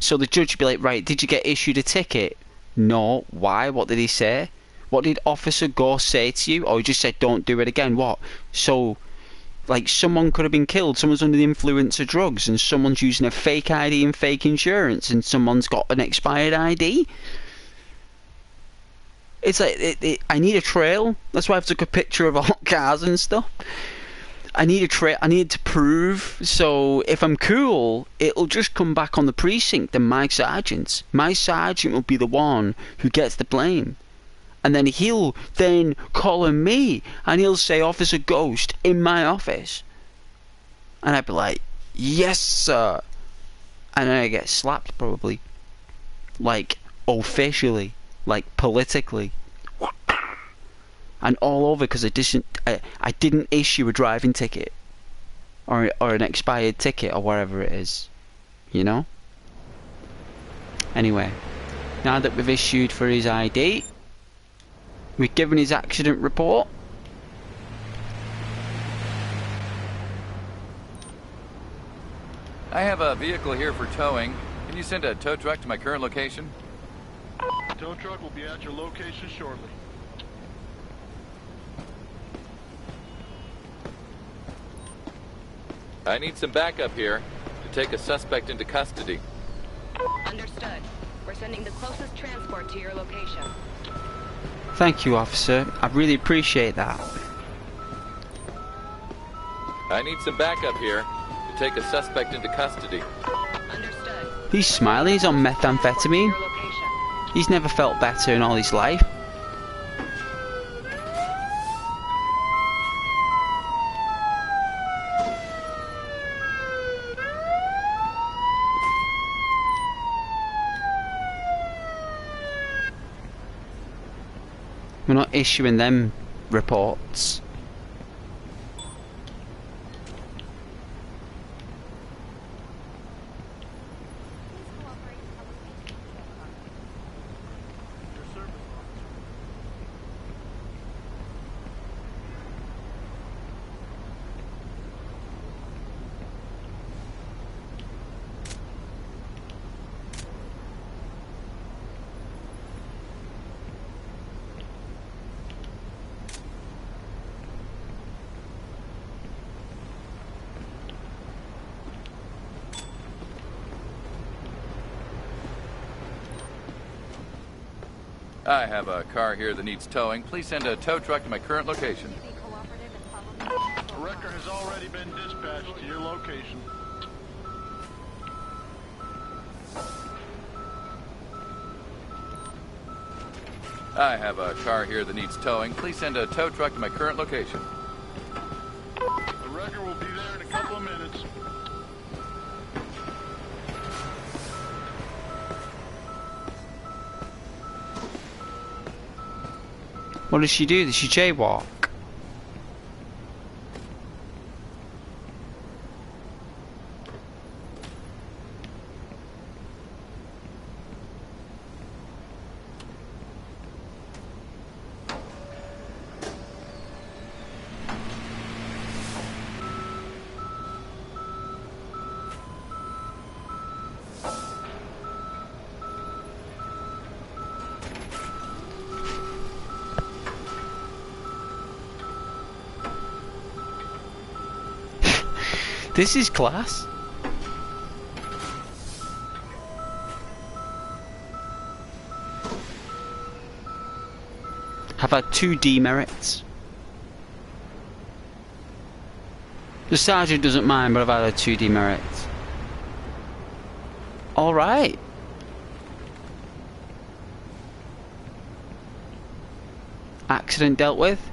so the judge would be like, right, did you get issued a ticket? No. Why? What did he say? What did Officer Gore say to you? Or he just said, don't do it again. What? So, like, someone could have been killed. Someone's under the influence of drugs, and someone's using a fake ID and fake insurance, and someone's got an expired ID. It's like, I need a trail. That's why I took a picture of all cars and stuff. I need a trail. I need to prove. So if I'm cool, it'll just come back on the precinct and my sergeant. My sergeant will be the one who gets the blame. And then he'll then call on me and he'll say, Officer Ghost, in my office. And I'd be like, yes, sir. And then I get slapped probably. Like, officially. Like, politically. And all over because I didn't issue a driving ticket or an expired ticket or whatever it is, you know. Anyway, now that we've issued for his ID, we've given his accident report. I have a vehicle here for towing. Can you send a tow truck to my current location? The tow truck will be at your location shortly. I need some backup here to take a suspect into custody. Understood. We're sending the closest transport to your location. Thank you, officer. I really appreciate that. I need some backup here to take a suspect into custody. Understood. He's smiling. He's on methamphetamine. Your location. He's never felt better in all his life. We're not issuing them reports. I have a car here that needs towing. Please send a tow truck to my current location. A wrecker has already been dispatched to your location. I have a car here that needs towing. Please send a tow truck to my current location. What does she do? Does she jaywalk? This is class. Have had 2 demerits. The sergeant doesn't mind, but I've had 2 demerits. Alright. Accident dealt with.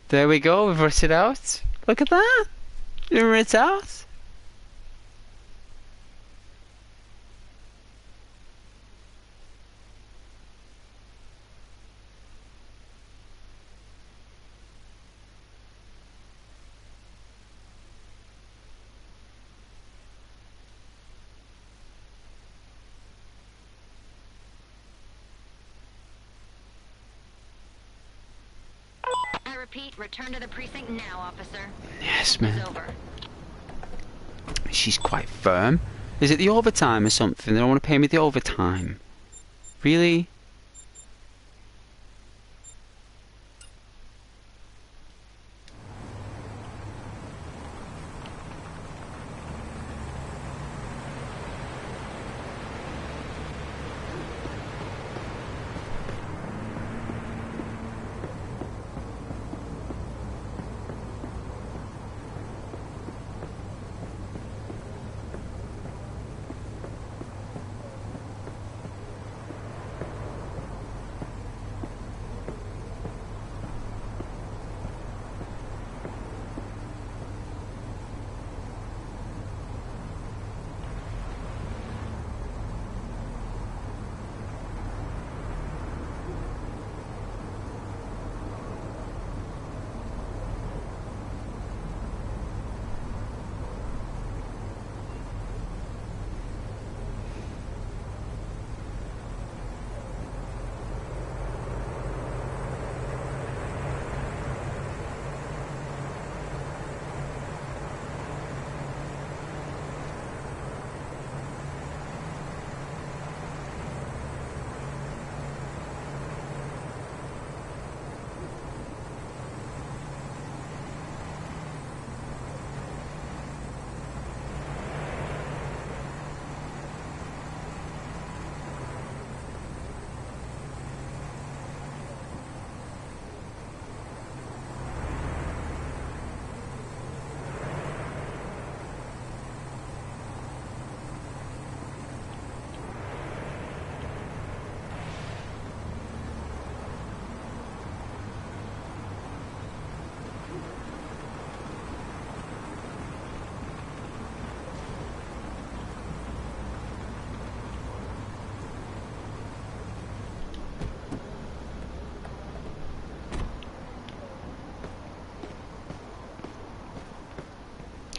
There we go, we've written it out. Look at that. We've written it out. I repeat, return to the precinct now, officer. Yes, Shift is man. over. She's quite firm. Is it the overtime or something? They don't want to pay me the overtime. Really?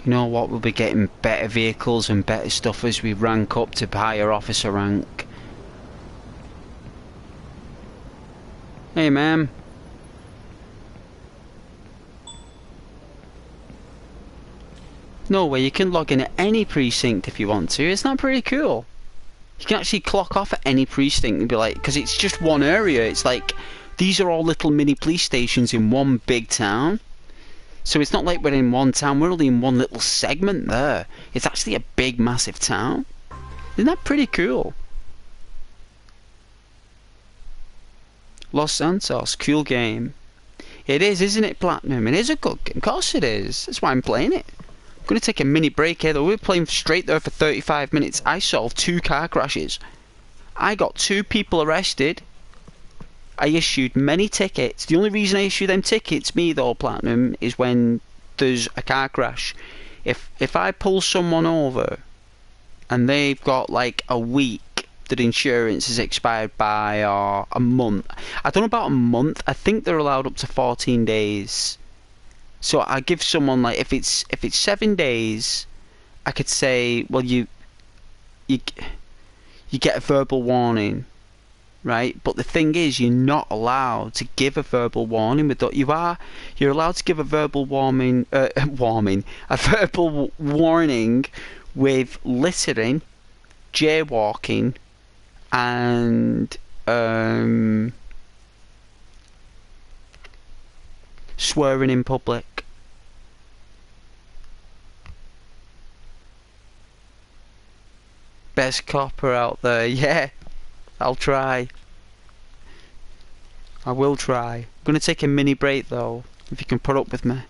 You know what, we'll be getting better vehicles and better stuff as we rank up to higher officer rank. Hey, ma'am. No way, you can log in at any precinct if you want to. Isn't that pretty cool? You can actually clock off at any precinct and be like, because it's just one area. It's like, these are all little mini police stations in one big town. So it's not like we're in one town, we're only in one little segment there. It's actually a big, massive town. Isn't that pretty cool? Los Santos, cool game. It is, isn't it, Platinum? It is a good game. Of course it is. That's why I'm playing it. I'm going to take a mini break here, though. We're playing straight there for 35 minutes. I solved 2 car crashes. I got 2 people arrested. I issued many tickets. The only reason I issue them tickets, me though, Platinum, is when there's a car crash. If I pull someone over and they've got like a week that insurance is expired by, or a month. I don't know about a month. I think they're allowed up to 14 days. So I give someone, like, if it's 7 days, I could say, well, you get a verbal warning, right? But the thing is, you're not allowed to give a verbal warning with that. You're allowed to give a verbal a verbal warning with littering, jaywalking, and swearing in public. Best copper out there. Yeah, I'll try. I will try. I'm gonna take a mini break though, if you can put up with me.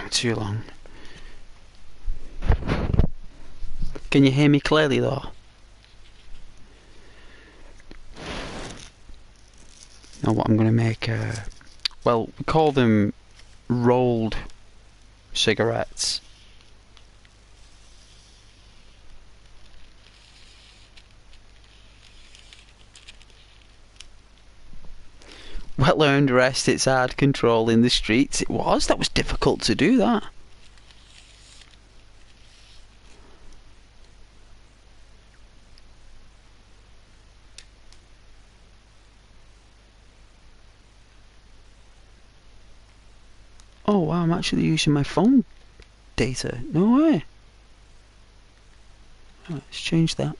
Too long. Can you hear me clearly though? Now what I'm going to make, well, we call them rolled cigarettes. Well earned rest, it's hard controlling the streets. That was difficult to do that. Oh wow, I'm actually using my phone data. No way. Oh, let's change that.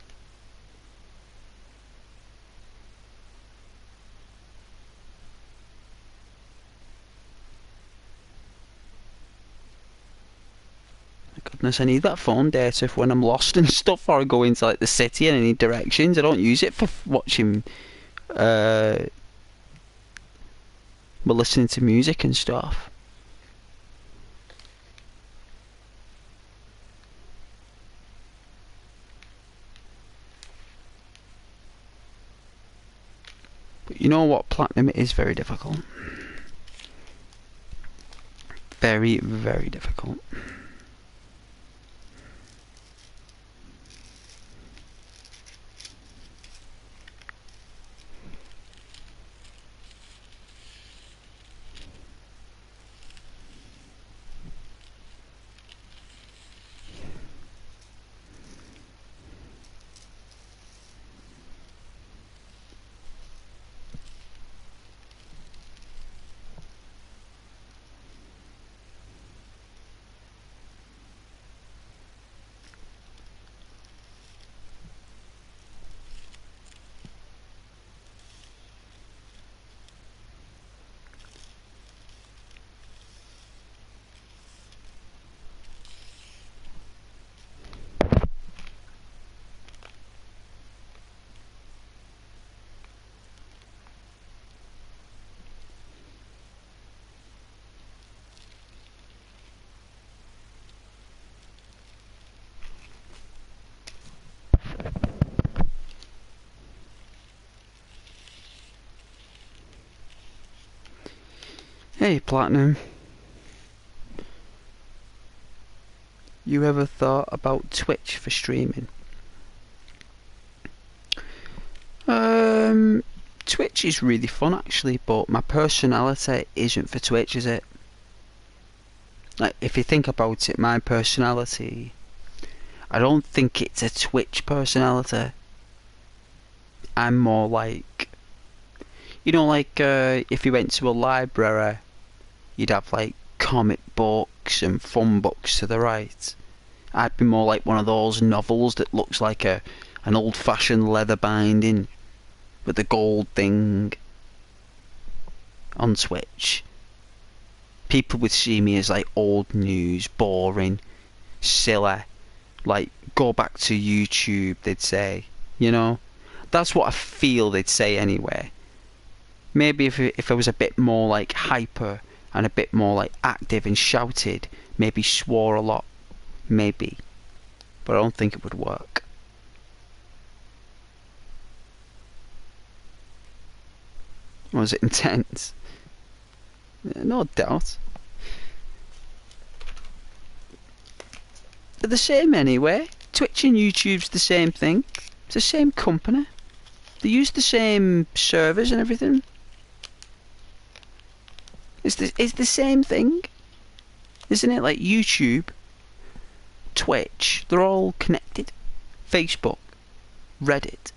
Goodness, I need that phone data for when I'm lost and stuff, or I go into like the city and I need directions. I don't use it for watching, well, listening to music and stuff. But you know what, Platinum, it is very difficult. Very, very difficult. Hey, Platinum. You ever thought about Twitch for streaming? Twitch is really fun actually, but my personality isn't for Twitch, is it? Like, if you think about it, my personality, I don't think it's a Twitch personality. I'm more like, you know, like if you went to a library, you'd have like comic books and fun books to the right, I'd be more like one of those novels that looks like an old-fashioned leather binding with the gold thing on Twitch. People would see me as like old news, boring, silly. Like, go back to YouTube, they'd say. You know? That's what I feel they'd say anyway. Maybe if I was a bit more like hyper and a bit more like active and shouted, maybe swore a lot. Maybe. But I don't think it would work. Was it intense? No doubt. They're the same anyway. Twitch and YouTube's the same thing. It's the same company. They use the same servers and everything. It's the same thing. Isn't it? Like YouTube, Twitch, they're all connected. Facebook, Reddit,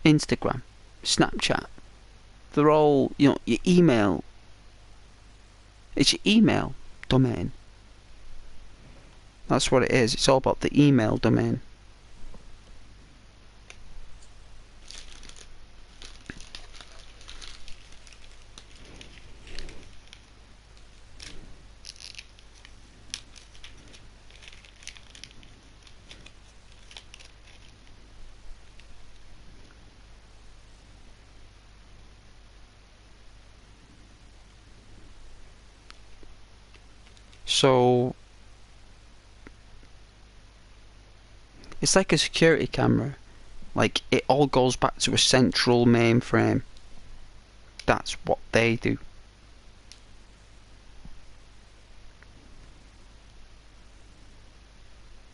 Instagram, Snapchat. They're all, you know, your email. It's your email domain. That's what it is. It's all about the email domain. So it's like a security camera. Like, it all goes back to a central mainframe. That's what they do.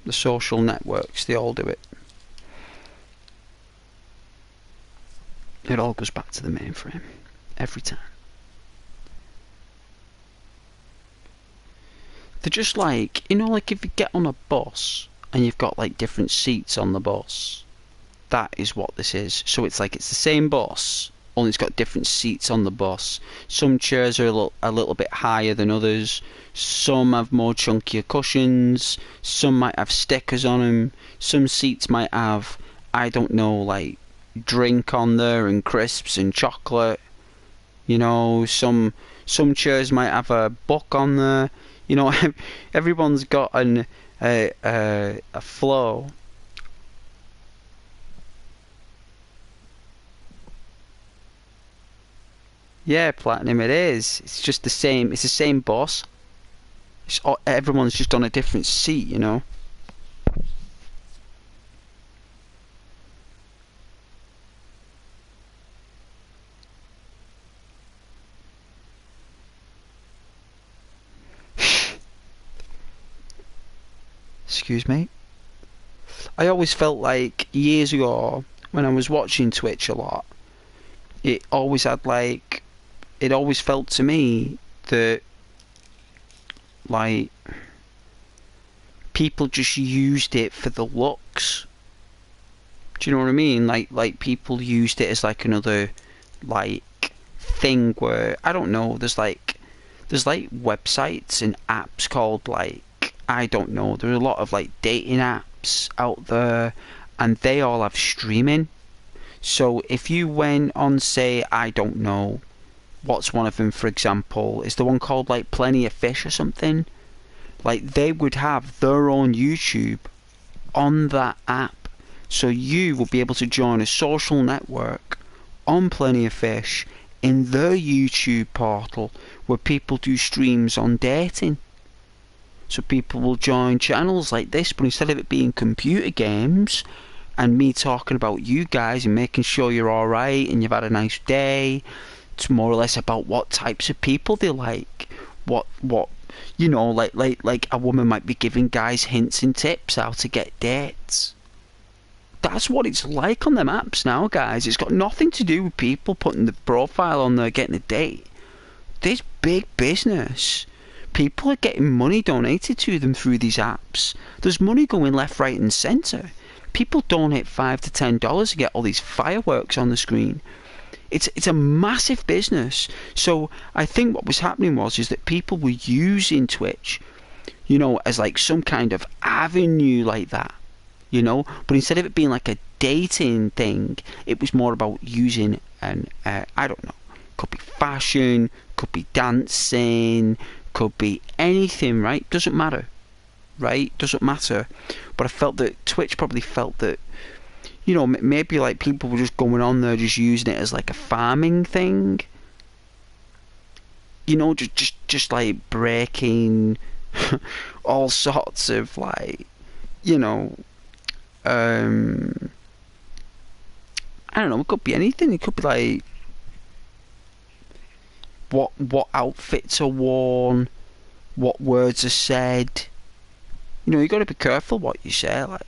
The social networks, they all do it. It all goes back to the mainframe. Every time. They're just like, you know, like if you get on a bus and you've got like different seats on the bus. That is what this is. So it's like it's the same bus, only it's got different seats on the bus. Some chairs are a little bit higher than others. Some have more chunkier cushions. Some might have stickers on them. Some seats might have, I don't know, like drink on there and crisps and chocolate. You know, some chairs might have a book on there. You know, everyone's got a flow. Yeah, Platinum, it is. It's just the same. It's the same boss. Everyone's just on a different seat, you know. Excuse me. I always felt like years ago when I was watching Twitch a lot, it always had like, it always felt to me that like people just used it for the looks. Do you know what I mean? Like people used it as like another like thing where, I don't know, there's like websites and apps called like, I don't know, there are a lot of like dating apps out there and they all have streaming. So if you went on, say, I don't know, what's one of them, for example, is the one called like Plenty of Fish or something? Like they would have their own YouTube on that app. So you will be able to join a social network on Plenty of Fish in their YouTube portal where people do streams on dating. So people will join channels like this, but instead of it being computer games and me talking about you guys and making sure you're alright and you've had a nice day, it's more or less about what types of people they like. What you know, like a woman might be giving guys hints and tips how to get dates. That's what it's like on them apps now, guys. It's got nothing to do with people putting the profile on there getting a date. This big business. People are getting money donated to them through these apps. There's money going left, right and centre. People donate $5 to $10 to get all these fireworks on the screen. It's a massive business. So I think what was happening is that people were using Twitch you know, as like some kind of avenue like that, you know. But instead of it being like a dating thing, it was more about using an I don't know, could be fashion, could be dancing, could be anything, right? Doesn't matter, right? Doesn't matter. But I felt that Twitch probably felt that, you know, maybe like people were just going on there just using it as like a farming thing, you know, just like breaking all sorts of like, you know, I don't know, it could be anything. It could be like what outfits are worn, what words are said. You know, you got to be careful what you say, like.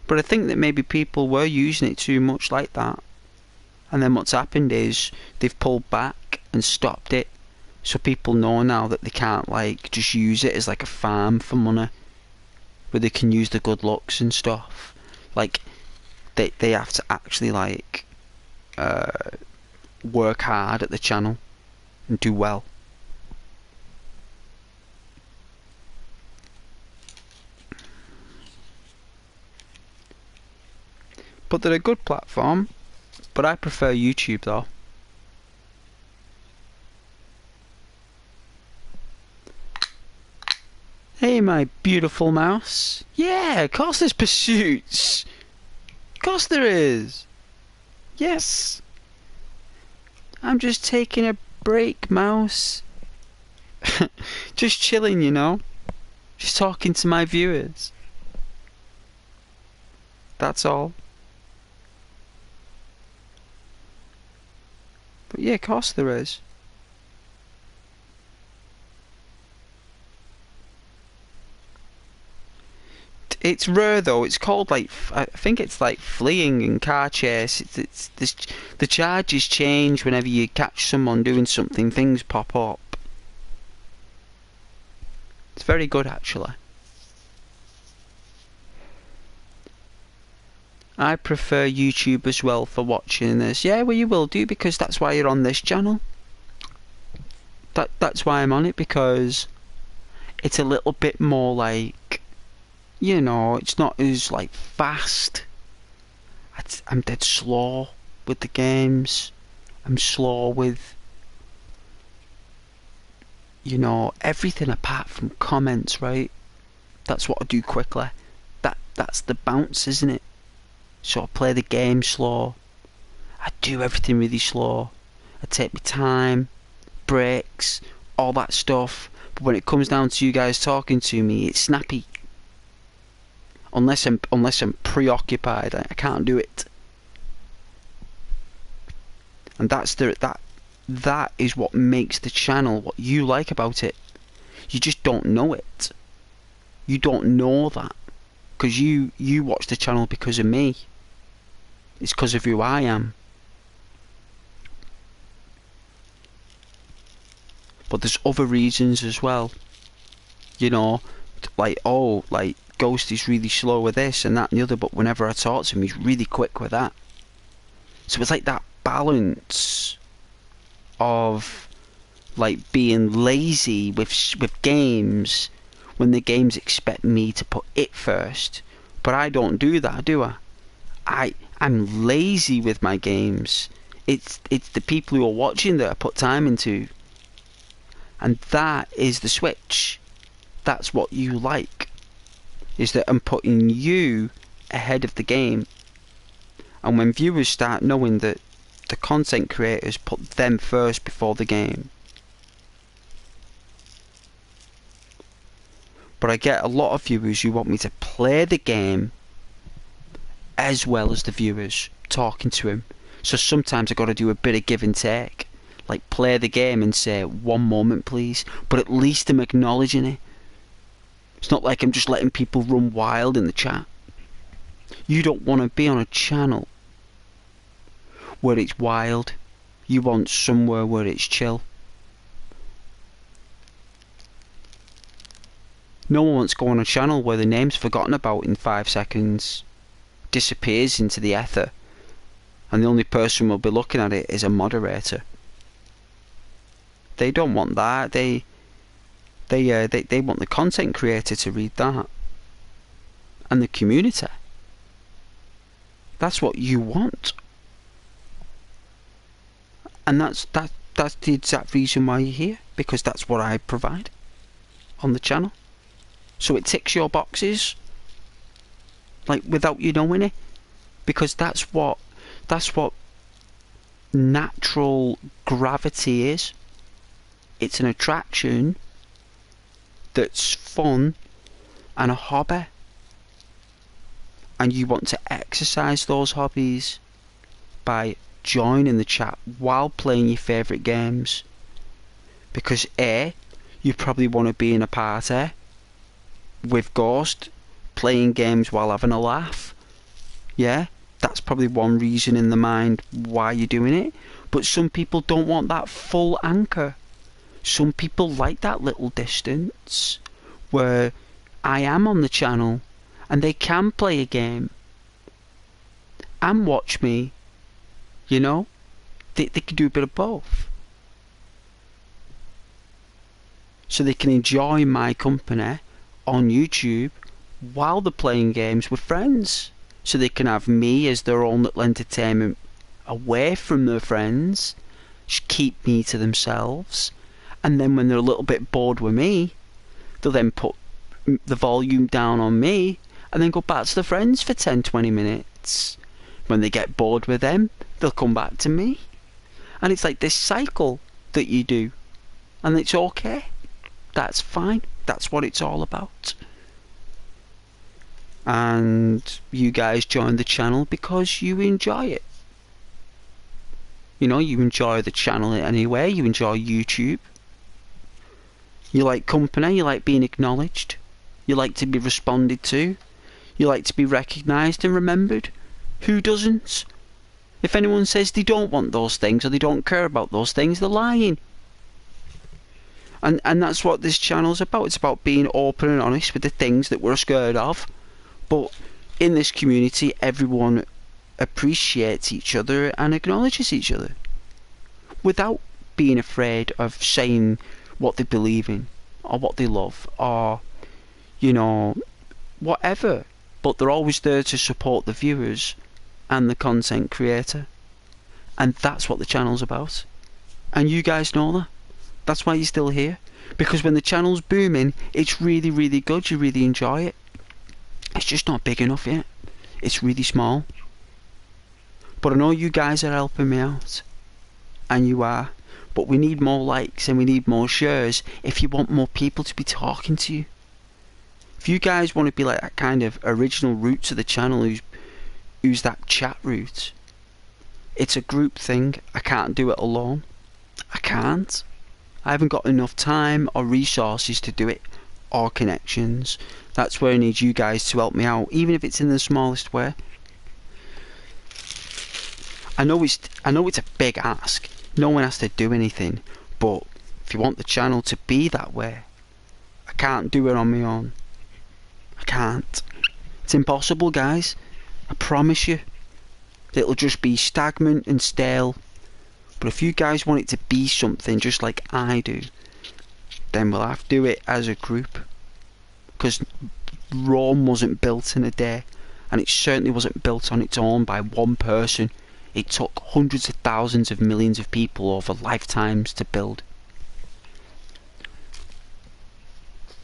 But I think that maybe people were using it too much like that, and then what's happened is they've pulled back and stopped it, so people know now that they can't like just use it as like a farm for money, where they can use the good looks and stuff. Like they have to actually like work hard at the channel and do well. But they're a good platform, but I prefer YouTube though. Hey, my beautiful mouse. Yeah, of course there's pursuits. Of course there is. Yes. I'm just taking a break, mouse. Just chilling, you know. Just talking to my viewers. That's all. But yeah, of course there is. It's rare though. It's called like I think it's like fleeing and car chase. It's this, the charges change whenever you catch someone doing something. Things pop up. It's very good actually. I prefer YouTube as well for watching this. Yeah, well you will do, because that's why you're on this channel. That's why I'm on it, because it's a little bit more like, you know, it's not as like fast. I'm dead slow with the games. I'm slow with, you know, everything apart from comments, right? That's what I do quickly. That's the bounce, isn't it? So I play the game slow. I do everything really slow. I take my time, breaks, all that stuff. But when it comes down to you guys talking to me, it's snappy. Unless I'm preoccupied, I can't do it. And that is what makes the channel what you like about it. You just don't know it. You don't know that, because you watch the channel because of me. It's because of who I am. But there's other reasons as well. You know, like, oh, like Ghost is really slow with this and that and the other, but whenever I talk to him, he's really quick with that. So it's like that balance of like being lazy with games, when the games expect me to put it first, but I don't do that, do I? I'm lazy with my games. It's the people who are watching that I put time into, and that is the switch. That's what you like, is that I'm putting you ahead of the game. And when viewers start knowing that the content creators put them first before the game. But I get a lot of viewers who want me to play the game as well as the viewers, talking to him. So sometimes I got to do a bit of give and take, like play the game and say, one moment please, but at least I'm acknowledging it. It's not like I'm just letting people run wild in the chat. You don't want to be on a channel where it's wild. You want somewhere where it's chill. No one wants to go on a channel where the name's forgotten about in 5 seconds, disappears into the ether, and the only person who will be looking at it is a moderator. They don't want that. They They want the content creator to read that, and the community. That's what you want, and that's the exact reason why you're here, because that's what I provide on the channel. So it ticks your boxes, like, without you knowing it, because that's what natural gravity is. It's an attraction that's fun and a hobby, and you want to exercise those hobbies by joining the chat while playing your favourite games, because you probably want to be in a party with Ghost playing games while having a laugh. Yeah, that's probably one reason in the mind why you're doing it. But some people don't want that full anchor. Some people like that little distance where I am on the channel and they can play a game and watch me. You know, they can do a bit of both. So they can enjoy my company on YouTube while they're playing games with friends. So they can have me as their own little entertainment away from their friends, just keep me to themselves, and then when they're a little bit bored with me, they'll then put the volume down on me and then go back to their friends for 10-20 minutes. When they get bored with them, they'll come back to me, and it's like this cycle that you do, and it's okay. That's fine. That's what it's all about. And you guys join the channel because you enjoy it. You know, you enjoy the channel anyway. You enjoy YouTube. You like company. You like being acknowledged. You like to be responded to. You like to be recognised and remembered. Who doesn't? If anyone says they don't want those things or they don't care about those things, they're lying. And that's what this channel's about. It's about being open and honest with the things that we're scared of. But in this community, everyone appreciates each other and acknowledges each other without being afraid of saying what they believe in or what they love or, you know, whatever. But they're always there to support the viewers and the content creator. And that's what the channel's about. And you guys know that. That's why you're still here. Because when the channel's booming, it's really, really good. You really enjoy it. It's just not big enough yet. It's really small. But I know you guys are helping me out. And you are. But we need more likes and we need more shares if you want more people to be talking to you. If you guys want to be like that kind of original root to the channel who's that chat route, it's a group thing. I can't do it alone. I can't. I haven't got enough time or resources to do it, or connections. That's where I need you guys to help me out, even if it's in the smallest way. I know it's a big ask. No one has to do anything, but if you want the channel to be that way, I can't do it on my own. I can't. It's impossible, guys. I promise you. It'll just be stagnant and stale. But if you guys want it to be something just like I do, then we'll have to do it as a group. Because Rome wasn't built in a day, and it certainly wasn't built on its own by one person. It took hundreds of thousands of millions of people over lifetimes to build.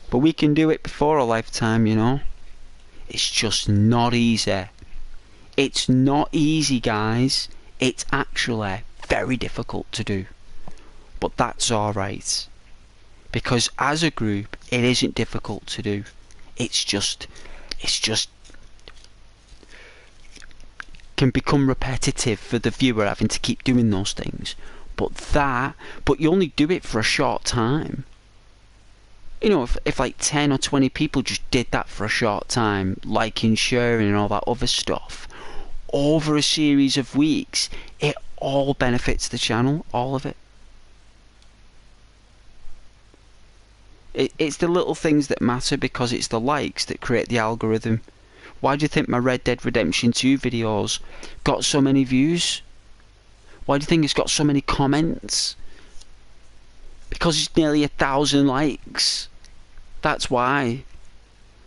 But we can do it before a lifetime, you know. It's just not easy. It's not easy, guys. It's actually very difficult to do. But that's alright. Because as a group, it isn't difficult to do. It's just can become repetitive for the viewer having to keep doing those things. But you only do it for a short time. You know, if like 10 or 20 people just did that for a short time, liking, sharing and all that other stuff, over a series of weeks, it all benefits the channel, all of it. It's the little things that matter, because it's the likes that create the algorithm. Why do you think my Red Dead Redemption 2 videos got so many views? Why do you think it's got so many comments? Because it's nearly 1,000 likes. That's why.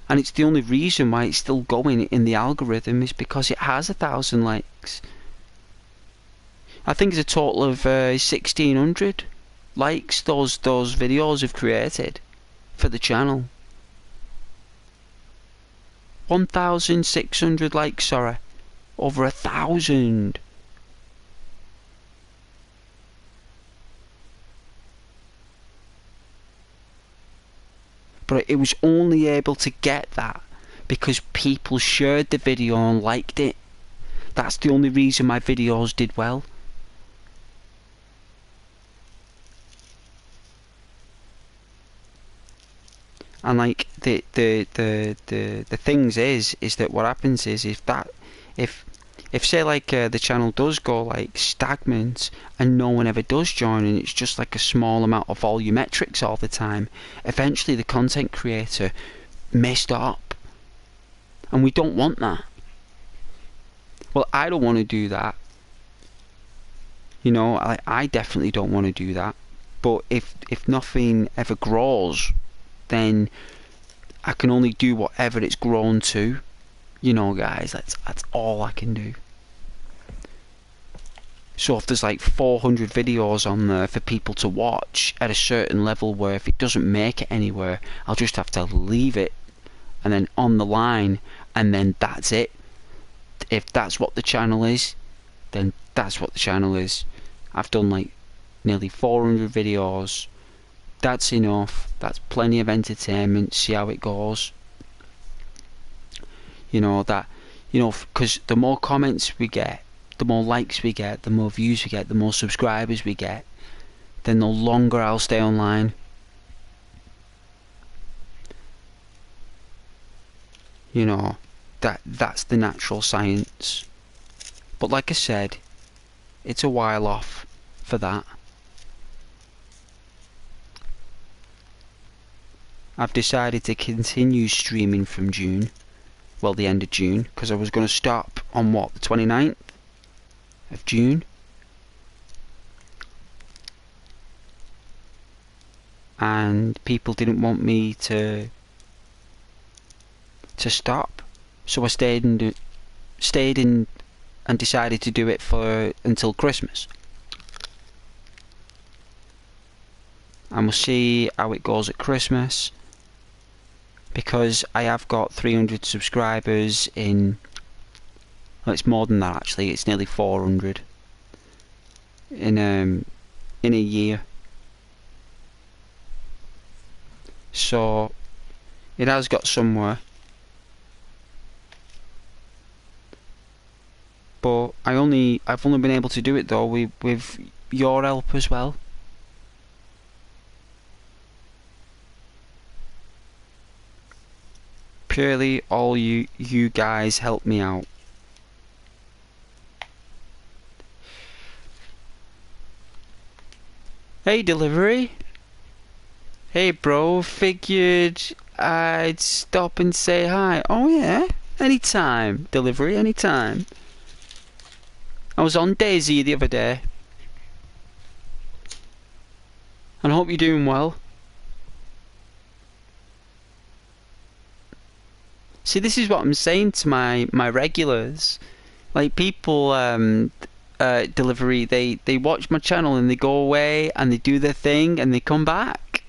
And it's the only reason why it's still going in the algorithm is because it has 1,000 likes. I think it's a total of 1,600 likes those videos have created for the channel. 1,600 likes, sorry. Over 1,000. But it was only able to get that because people shared the video and liked it. That's the only reason my videos did well. And like the things is that what happens is if say like the channel does go like stagnant and no one ever does join and it's just like a small amount of volumetrics all the time, eventually the content creator may stop, and we don't want that. Well, I don't want to do that. You know, I definitely don't want to do that. But if nothing ever grows, then I can only do whatever it's grown to. You know, guys, that's all I can do. So if there's like 400 videos on there for people to watch at a certain level where if it doesn't make it anywhere, I'll just have to leave it and then on the line, and then that's it. If that's what the channel is, then that's what the channel is. I've done like nearly 400 videos. That's enough. That's plenty of entertainment. See how it goes. You know that, you know, because the more comments we get, the more likes we get, the more views we get, the more subscribers we get, then the longer I'll stay online. You know, that's the natural science. But like I said, it's a while off for that. I've decided to continue streaming from June. Well, the end of June, because I was going to stop on what, the 29th of June? And people didn't want me to stop, so I stayed in and decided to do it for until Christmas. And we'll see how it goes at Christmas, because I have got 300 subscribers in, well, it's more than that actually, it's nearly 400 in a year. So it has got somewhere. But I've only been able to do it though with your help as well. Purely all you guys help me out. Hey delivery. Hey bro, figured I'd stop and say hi. Oh yeah, anytime delivery, anytime. I was on Daisy the other day. And I hope you're doing well. See, this is what I'm saying to my regulars. Like people delivery, they watch my channel and they go away and they do their thing and they come back.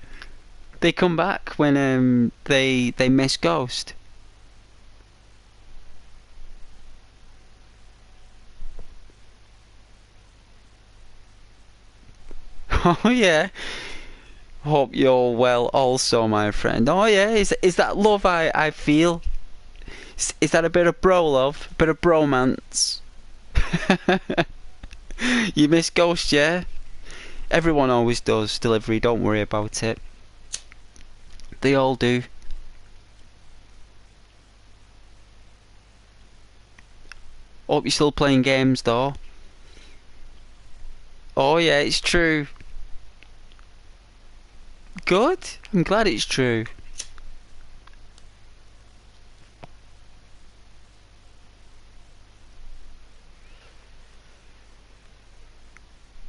They come back when they miss Ghost. Oh yeah. Hope you're well also, my friend. Oh yeah, is that love I feel? Is that a bit of bro love? A bit of bromance? You miss Ghost, yeah? Everyone always does, delivery, don't worry about it. They all do. Hope you're still playing games though. Oh yeah, it's true. Good. I'm glad it's true.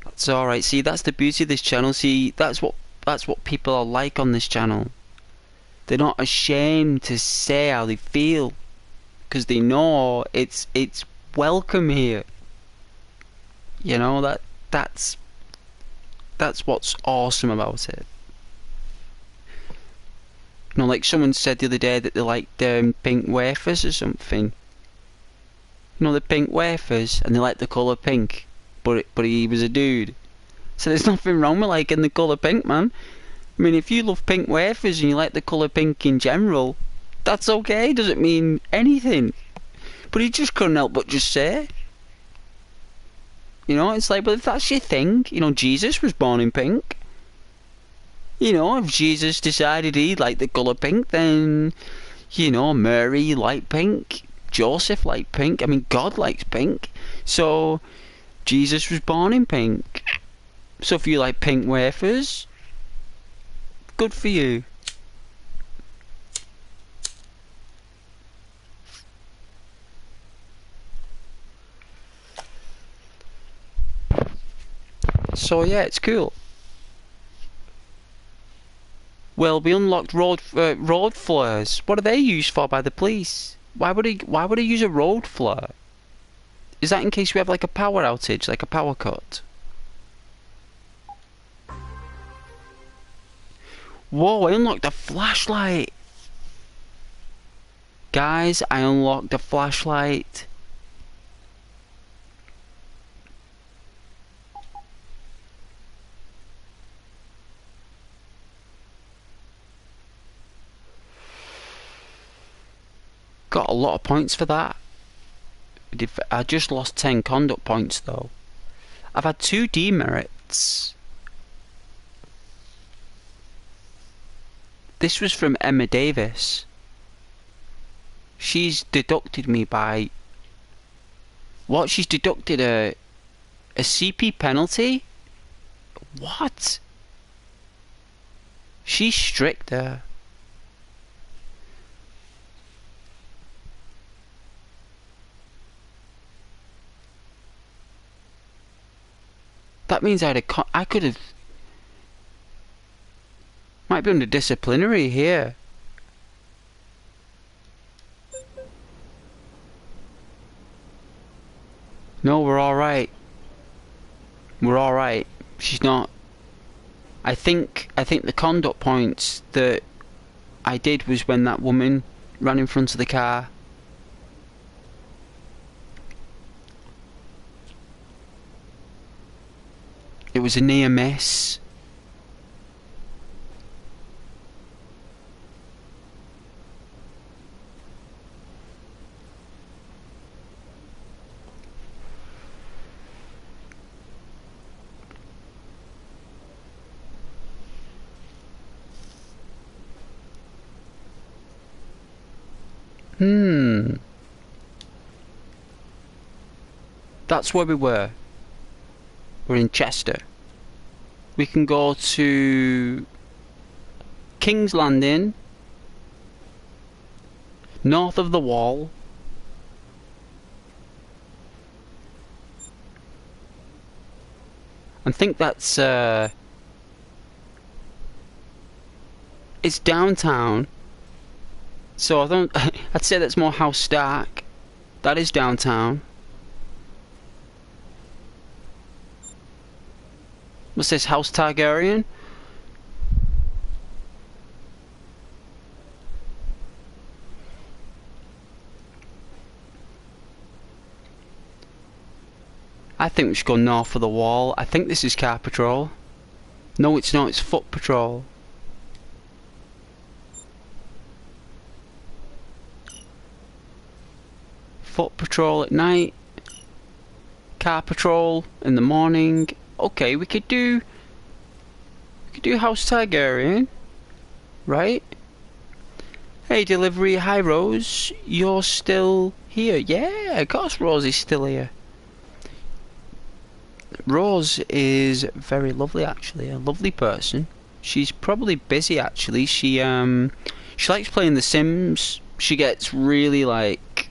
That's alright. See, that's the beauty of this channel. See, that's what people are like on this channel. They're not ashamed to say how they feel, because they know it's welcome here. You know, that's what's awesome about it. You know, like someone said the other day that they liked pink wafers or something. You know, the pink wafers, and they like the colour pink, but he was a dude. So there's nothing wrong with liking the colour pink, man. I mean, if you love pink wafers and you like the colour pink in general, that's okay, doesn't mean anything. But he just couldn't help but just say. You know, it's like, but if that's your thing, you know, Jesus was born in pink. You know, if Jesus decided he liked the colour pink, then, you know, Mary liked pink, Joseph liked pink, I mean, God likes pink. So, Jesus was born in pink. So if you like pink wafers, good for you. So yeah, it's cool. Well, we unlocked road flares. What are they used for by the police? Why would he use a road flare? Is that in case we have like a power outage, like a power cut? Whoa, I unlocked a flashlight! Guys, I unlocked a flashlight. Got a lot of points for that. I just lost 10 conduct points though. I've had 2 demerits. This was from Emma Davis. She's deducted me by... What? She's deducted a CP penalty? What? She's strict there. That means I could have... Might be under disciplinary here. No, we're alright. We're alright. She's not... I think the conduct points that I did was when that woman ran in front of the car. It was a near miss. That's where we were. We're in Chester. We can go to King's Landing, north of the wall. I think that's it's downtown. So I don't I'd say that's more House Stark. That is downtown. What's this, House Targaryen? I think we should go north of the wall. I think this is Car Patrol. No, it's not, it's Foot Patrol. Foot Patrol at night. Car Patrol in the morning. Okay, we could do House Targaryen, right? Hey, delivery. Hi, Rose. You're still here? Yeah, of course, Rose is still here. Rose is very lovely, actually. A lovely person. She's probably busy, actually. She likes playing The Sims. She gets really like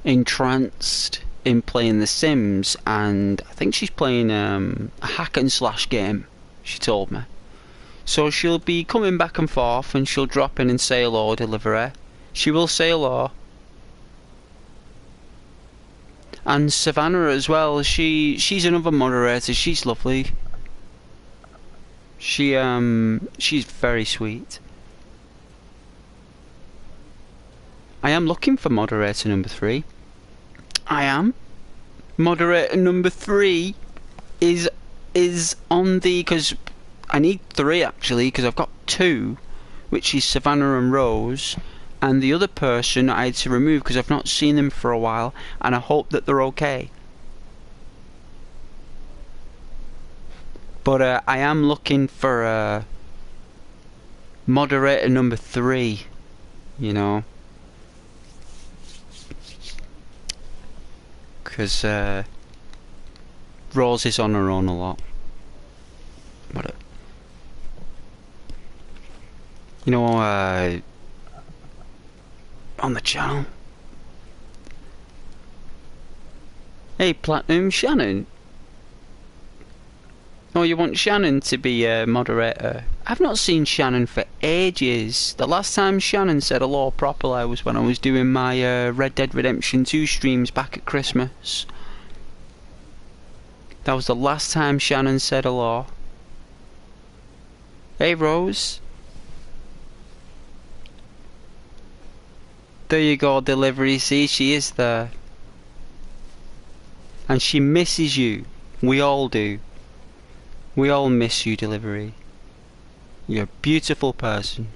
entranced in playing The Sims, and I think she's playing a hack and slash game, she told me. So she'll be coming back and forth, and she'll drop in and say hello, delivery. She will say hello. And Savannah as well. She's another moderator. She's lovely. She's very sweet. I am looking for moderator number 3. I am. Moderator number 3 is on the, because I need 3 actually, because I've got 2, which is Savannah and Rose, and the other person I had to remove because I've not seen them for a while, and I hope that they're okay. But I am looking for moderator number 3, you know, because Rose is on her own a lot. But you know, on the channel. Hey, Platinum Shannon. Oh, you want Shannon to be a moderator? I've not seen Shannon for ages. The last time Shannon said hello properly was when I was doing my Red Dead Redemption 2 streams back at Christmas. That was the last time Shannon said hello. Hey, Rose. There you go, delivery. See, she is there. And she misses you. We all do. We all miss you, delivery. You're a beautiful person.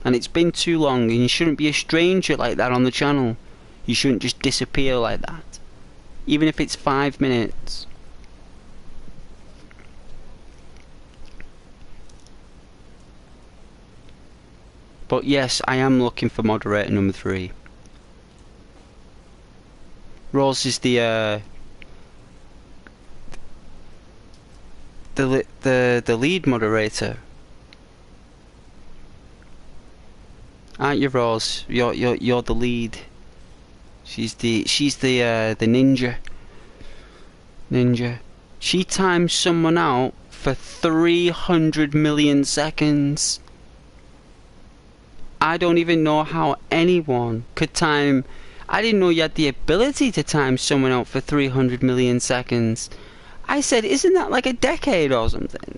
And it's been too long, and you shouldn't be a stranger like that on the channel. You shouldn't just disappear like that. Even if it's 5 minutes. But yes, I am looking for moderator number 3. Rose is the lead moderator, aren't you, Rose? You're the lead. She's the ninja. She times someone out for 300 million seconds. I don't even know how anyone could time. I didn't know you had the ability to time someone out for 300 million seconds. I said, isn't that like a decade or something?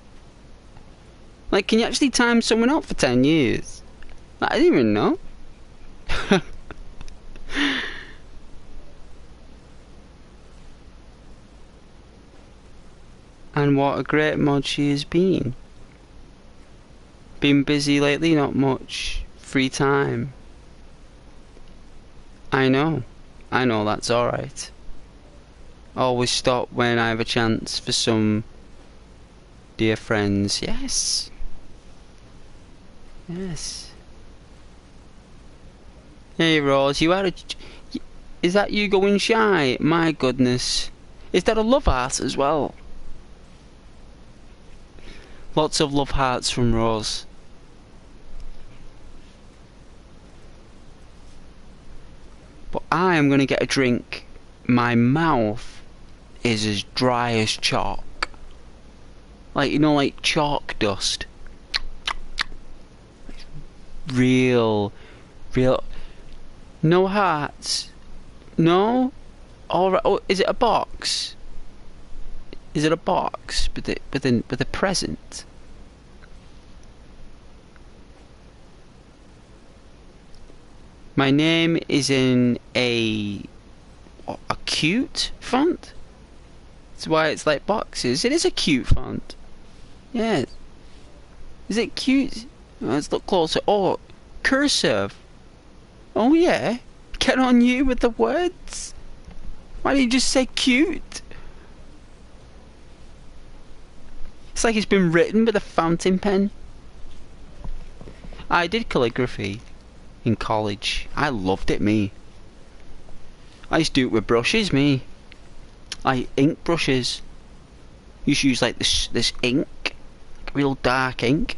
Like, can you actually time someone out for 10 years? I didn't even know. And what a great mod she has been. Been busy lately, not much free time. I know, that's alright. Always stop when I have a chance for some dear friends. Yes. Hey, Rose, you had a... Is that you going shy? My goodness. Is that a love heart as well? Lots of love hearts from Rose. But I am going to get a drink. My mouth is as dry as chalk. Like, you know, like chalk dust. Real. No hearts. No? Alright. Oh, is it a box? Is it a box with a present? My name is in a cute font. That's why it's like boxes. It is a cute font. Yes. Is it cute? Let's look closer. Oh, cursive. Oh yeah. Get on you with the words. Why don't you just say cute? It's like it's been written with a fountain pen. I did calligraphy in college. I loved it, me. I used to do it with brushes, me. Like ink brushes. Used to use like this ink, real dark ink.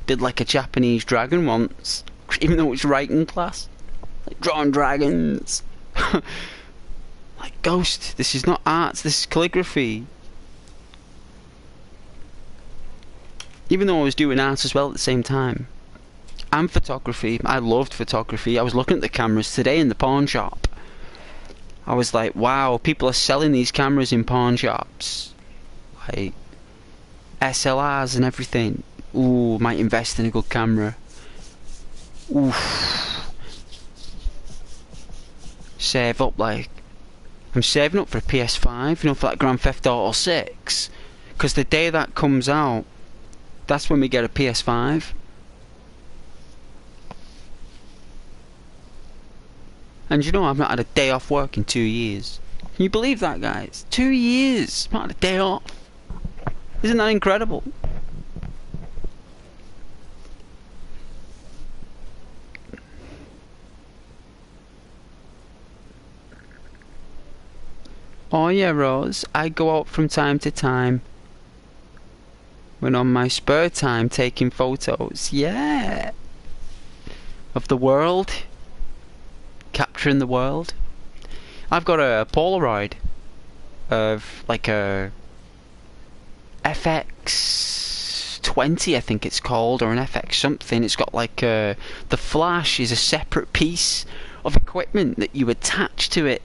Did like a Japanese dragon once, even though it's writing class. Like drawing dragons. Like Ghost. This is not arts. This is calligraphy. Even though I was doing art as well at the same time. And photography. I loved photography. I was looking at the cameras today in the pawn shop. I was like, wow, people are selling these cameras in pawn shops. Like, SLRs and everything. Ooh, might invest in a good camera. Oof. Save up, like... I'm saving up for a PS5, you know, for like Grand Theft Auto 6. Because the day that comes out, that's when we get a PS5. And you know, I've not had a day off work in 2 years. Can you believe that, guys? 2 years! I've not had a day off. Isn't that incredible? Oh yeah, Rose, I go out from time to time. When on my spare time taking photos. Yeah! Of the world. Capturing the world. I've got a Polaroid of like a FX20, I think it's called, or an FX something. It's got like the flash is a separate piece of equipment that you attach to it.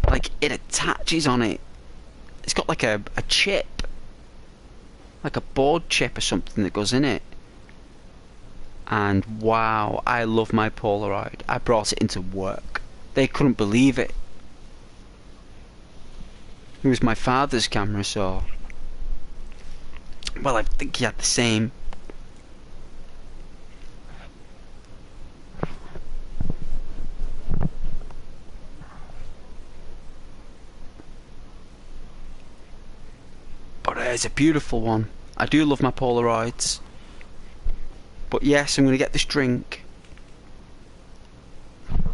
Like it attaches on it. It's got like a chip, like a board chip or something that goes in it. And wow, I love my Polaroid. I brought it into work. They couldn't believe it. It was my father's camera, so... Well, I think he had the same. But it's a beautiful one. I do love my Polaroids. But yes, I'm going to get this drink.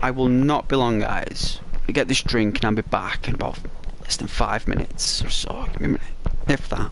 I will not be long, guys. I get this drink and I'll be back in about less than 5 minutes or so. Give me a minute, if that.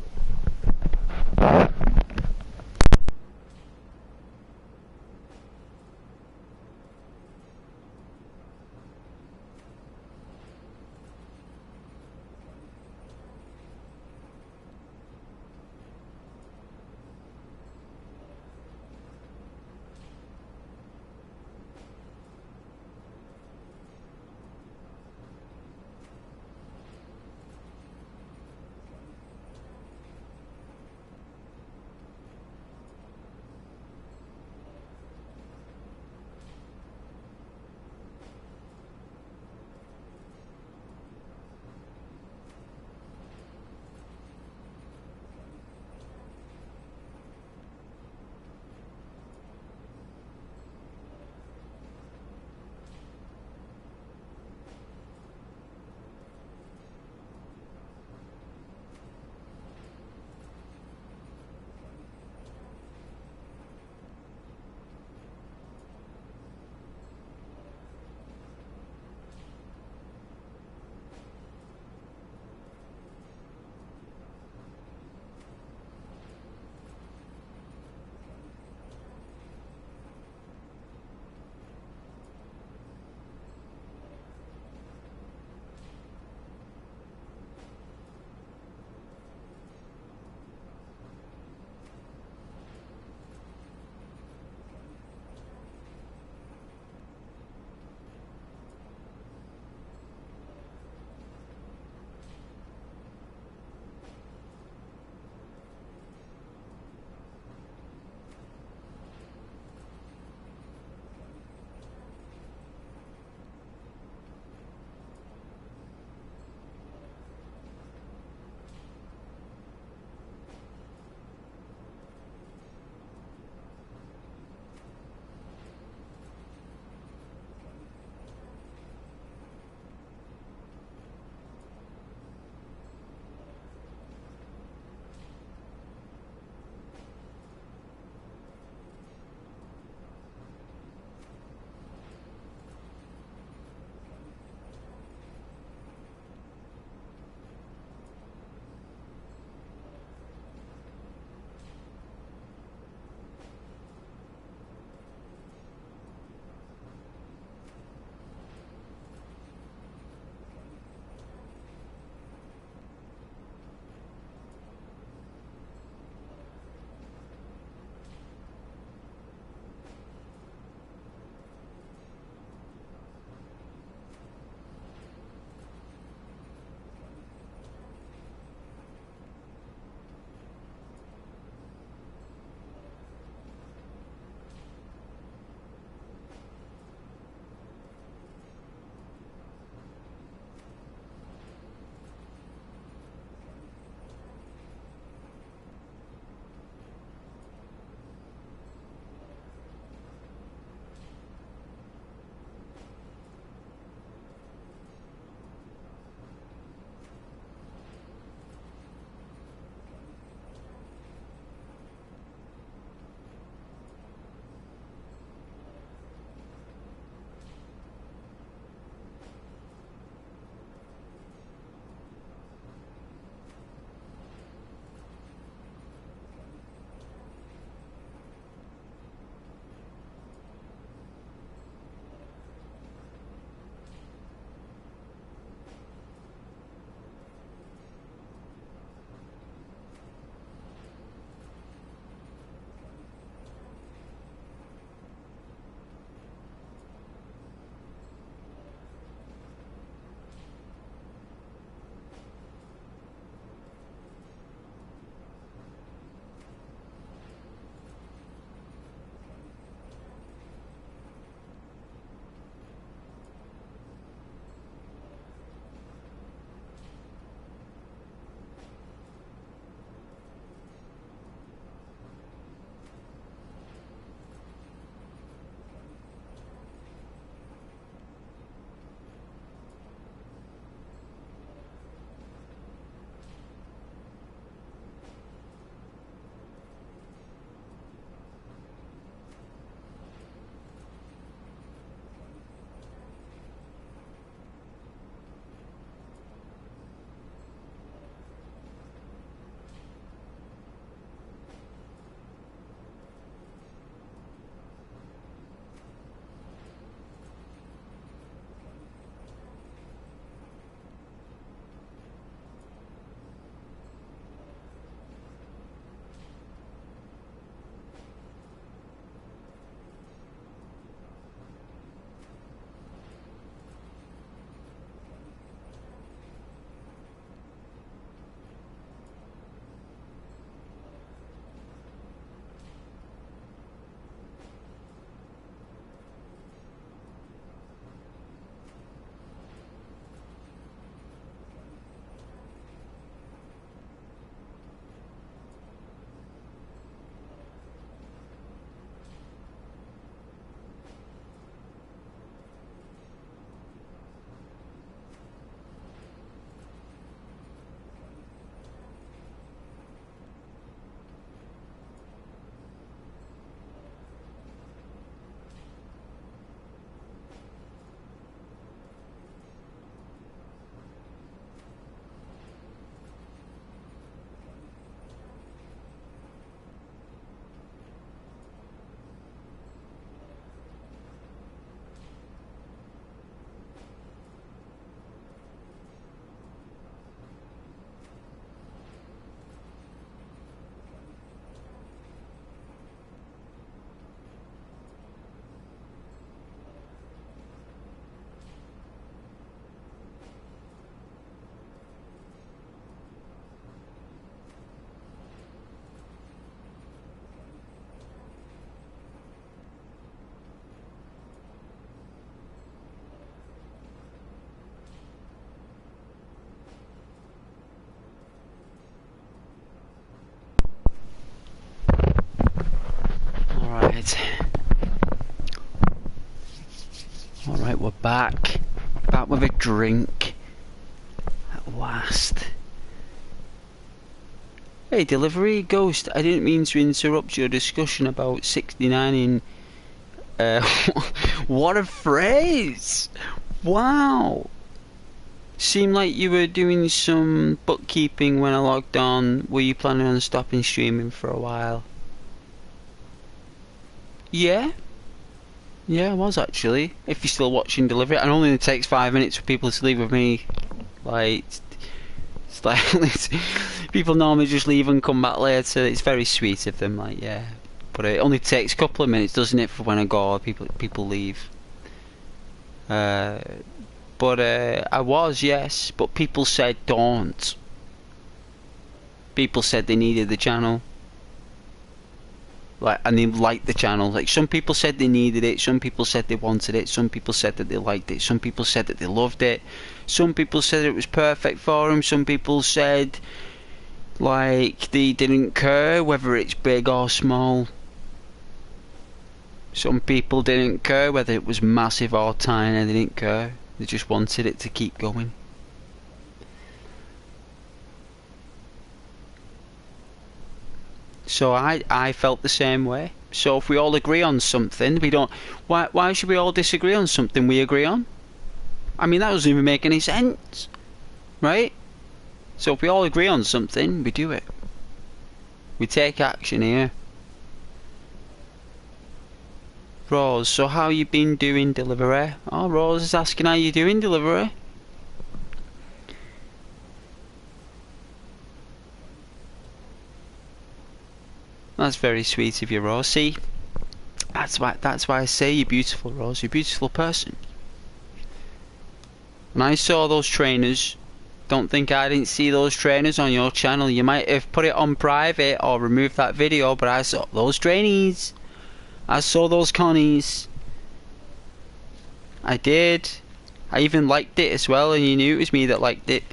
Alright. Alright, we're back. Back with a drink. At last. Hey, delivery ghost. I didn't mean to interrupt your discussion about 69 in... what a phrase! Wow! Seemed like you were doing some bookkeeping when I logged on. Were you planning on stopping streaming for a while? Yeah? Yeah, I was actually. If you're still watching delivery, and only it takes 5 minutes for people to leave with me. Like, it's like people normally just leave and come back later. It's very sweet of them, like, yeah. But it only takes a couple of minutes, doesn't it, for when I go, people leave. But I was, yes. But people said don't. People said they needed the channel. Like, and they liked the channel. Like, some people said they needed it, some people said they wanted it, some people said that they liked it, some people said that they loved it, some people said it was perfect for them, some people said like they didn't care whether it's big or small. Some people didn't care whether it was massive or tiny, they didn't care, they just wanted it to keep going. So I felt the same way. So if we all agree on something, we don't... Why should we all disagree on something we agree on? I mean, that doesn't even make any sense. Right? So if we all agree on something, we do it. We take action here. Rose, so how you been doing, delivery? Oh, Rose is asking how you doing, delivery. That's very sweet of you, Rose. See, that's why I say you're beautiful, Rose. You're a beautiful person. When I saw those trainers, don't think I didn't see those trainers on your channel. You might have put it on private or removed that video, but I saw those trainees. I saw those connies. I did. I even liked it as well, and you knew it was me that liked it.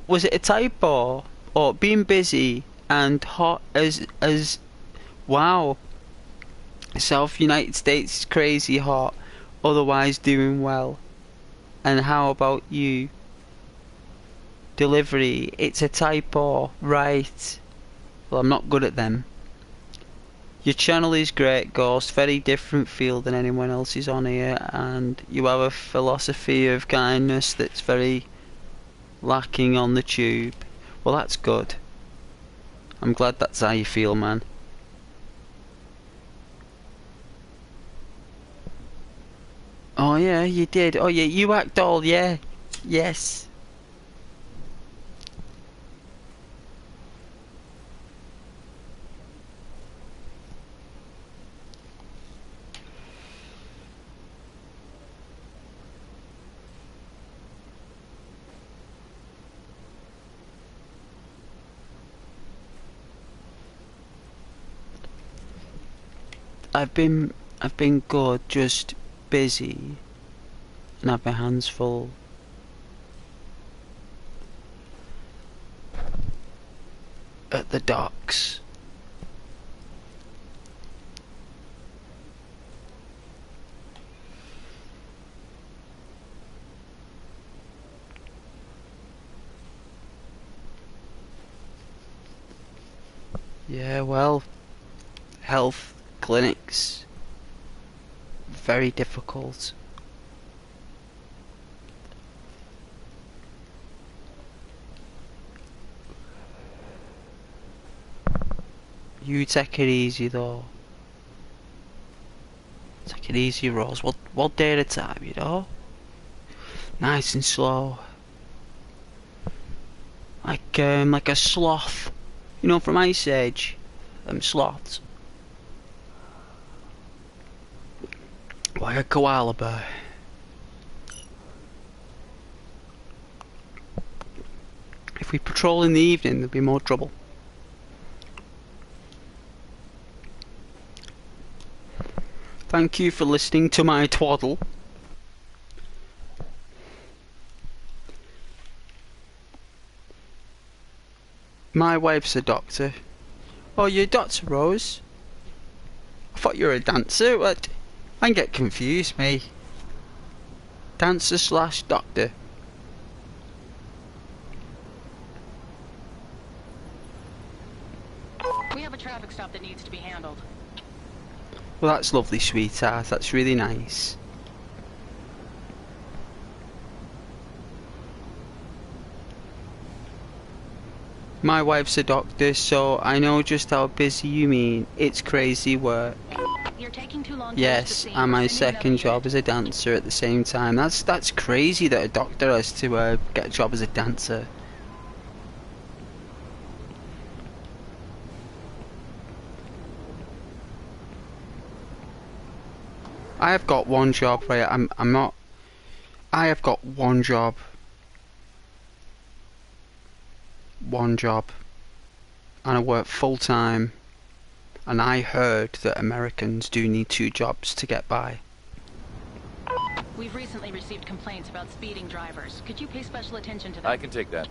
Was it a typo? Or being busy and hot as wow. South United States is crazy hot, otherwise doing well. And how about you? Delivery, it's a typo, right? Well, I'm not good at them. Your channel is great, Ghost, very different feel than anyone else's on here, and you have a philosophy of kindness that's very lacking on the tube. Well, that's good. I'm glad that's how you feel, man. Oh yeah, you did. Oh yeah, you act all, yeah. Yes. I've been good, just busy and have my hands full. At the docks. Yeah, well, health clinics, very difficult. You take it easy though. Take it easy, Rose. One day at a time, you know? Nice and slow. Like a sloth. You know, from Ice Age. Sloths. Like a koala bear. If we patrol in the evening, there'll be more trouble. Thank you for listening to my twaddle. My wife's a doctor. Oh, you're Dr. Rose? I thought you were a dancer. What? I get confused, me. Dancer slash doctor. We have a traffic stop that needs to be handled. Well, that's lovely, sweetheart. That's really nice. My wife's a doctor, so I know just how busy you mean. It's crazy work. You're taking too long to reach the Yes, scene. and We're my sending second another job unit. as a dancer at the same time. That's crazy that a doctor has to get a job as a dancer. I have got one job, right? I'm not. I have got one job. One job. And I work full time. And I heard that Americans do need 2 jobs to get by. We've recently received complaints about speeding drivers. Could you pay special attention to them? I can take that.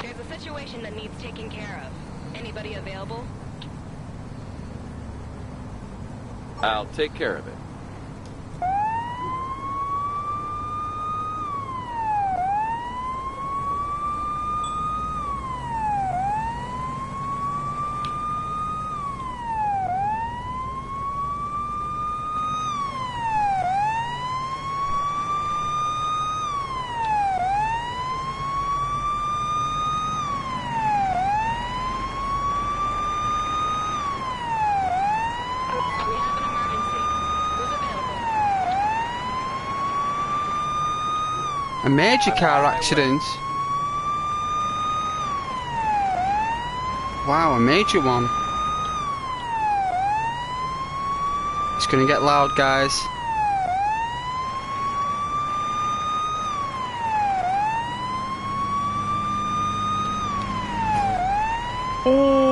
There's a situation that needs taken care of. Anybody available? I'll take care of it. We have an emergency. Who's available? A major car accident. Wow, a major one. It's gonna get loud, guys. Oh!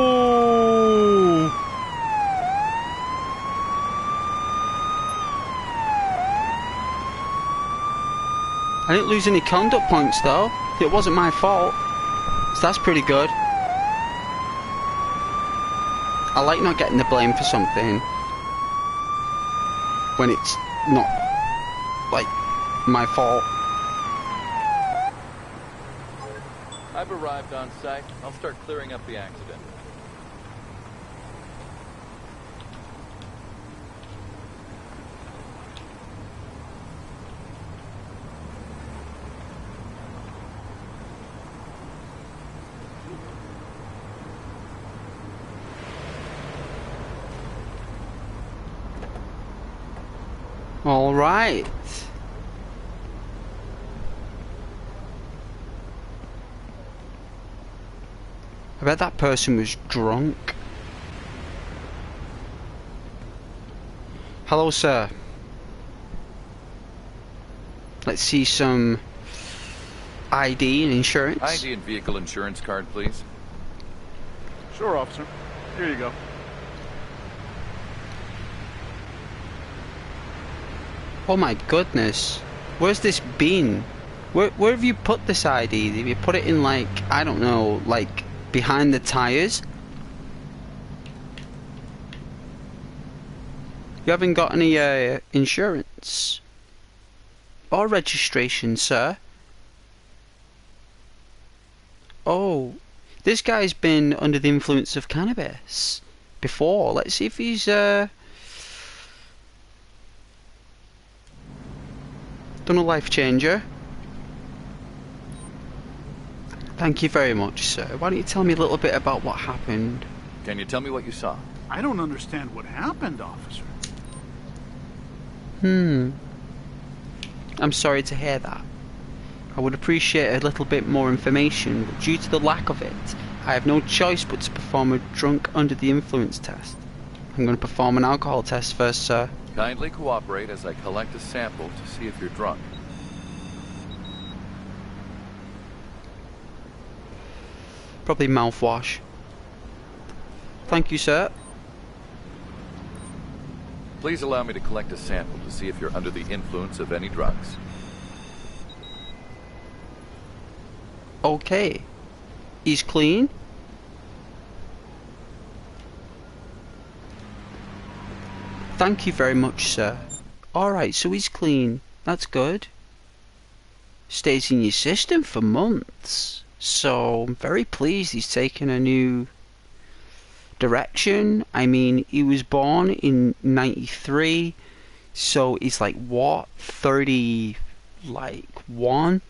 I didn't lose any conduct points though. It wasn't my fault. So that's pretty good. I like not getting the blame for something when it's not, like, my fault. I've arrived on site. I'll start clearing up the accident. All right. I bet that person was drunk. Hello, sir. Let's see some ID and insurance. ID and vehicle insurance card, please. Sure, officer. Here you go. Oh my goodness. Where's this been? Where have you put this ID? Have you put it in, like, I don't know, like behind the tires? You haven't got any insurance or registration, sir. Oh, this guy's been under the influence of cannabis before. Let's see if he's done a life changer. Thank you very much, sir. Why don't you tell me a little bit about what happened? Can you tell me what you saw? I don't understand what happened, officer. I'm sorry to hear that. I would appreciate a little bit more information, but due to the lack of it, I have no choice but to perform a drunk under the influence test. I'm going to perform an alcohol test first, sir. Kindly cooperate as I collect a sample to see if you're drunk. Probably mouthwash. Thank you, sir. Please allow me to collect a sample to see if you're under the influence of any drugs. Okay. He's clean. Thank you very much, sir. Alright, so he's clean. That's good. Stays in your system for months. So I'm very pleased he's taken a new direction. I mean, he was born in 93, so he's like what, 31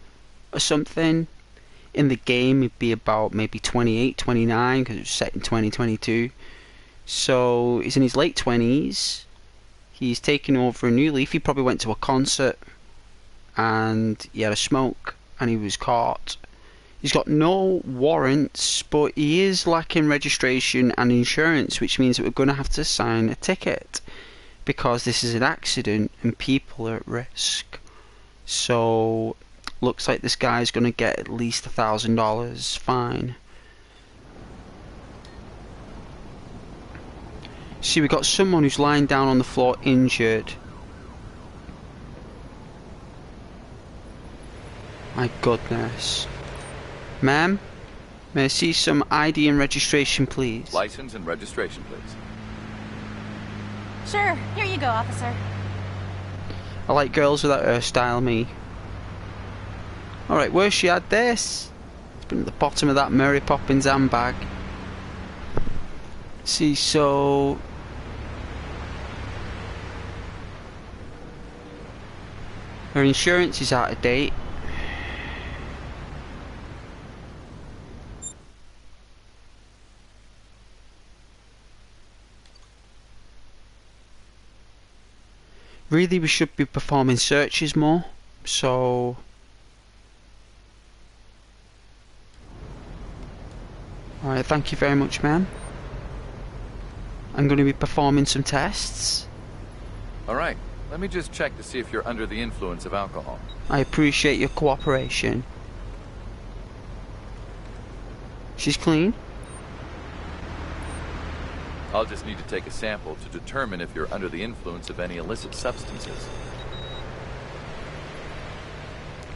or something. In the game it'd be about maybe 28, 29, because it was set in 2022. So he's in his late 20s. He's taken over a new leaf. He probably went to a concert and he had a smoke and he was caught. He's got no warrants, but he is lacking registration and insurance, which means that we're going to have to sign a ticket because this is an accident and people are at risk. So looks like this guy's going to get at least $1,000 fine. See, we got someone who's lying down on the floor injured. My goodness. Ma'am, may I see some ID and registration, please? License and registration, please. Sure, here you go, officer. I like girls with that hairstyle, me. Alright, where's she had this? It's been at the bottom of that Mary Poppins handbag. See, so her insurance is out of date. Really, we should be performing searches more, so alright, thank you very much, ma'am. I'm going to be performing some tests. Alright, let me just check to see if you're under the influence of alcohol. I appreciate your cooperation. She's clean? I'll just need to take a sample to determine if you're under the influence of any illicit substances.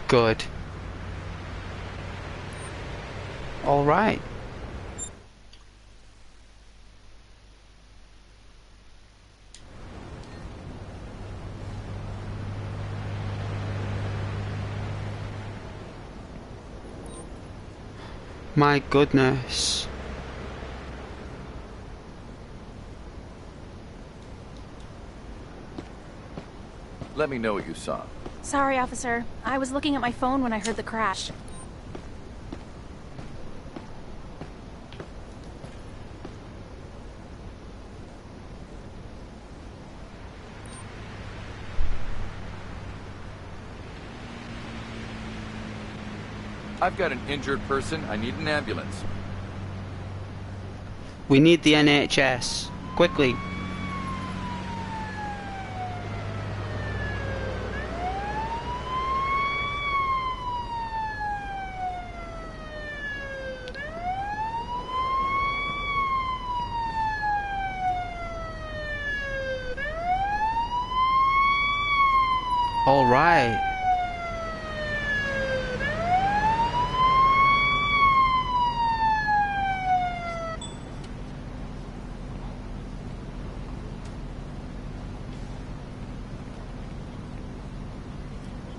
Good. Alright. My goodness. Let me know what you saw. Sorry, officer. I was looking at my phone when I heard the crash. I've got an injured person. I need an ambulance. We need the NHS. Quickly. All right.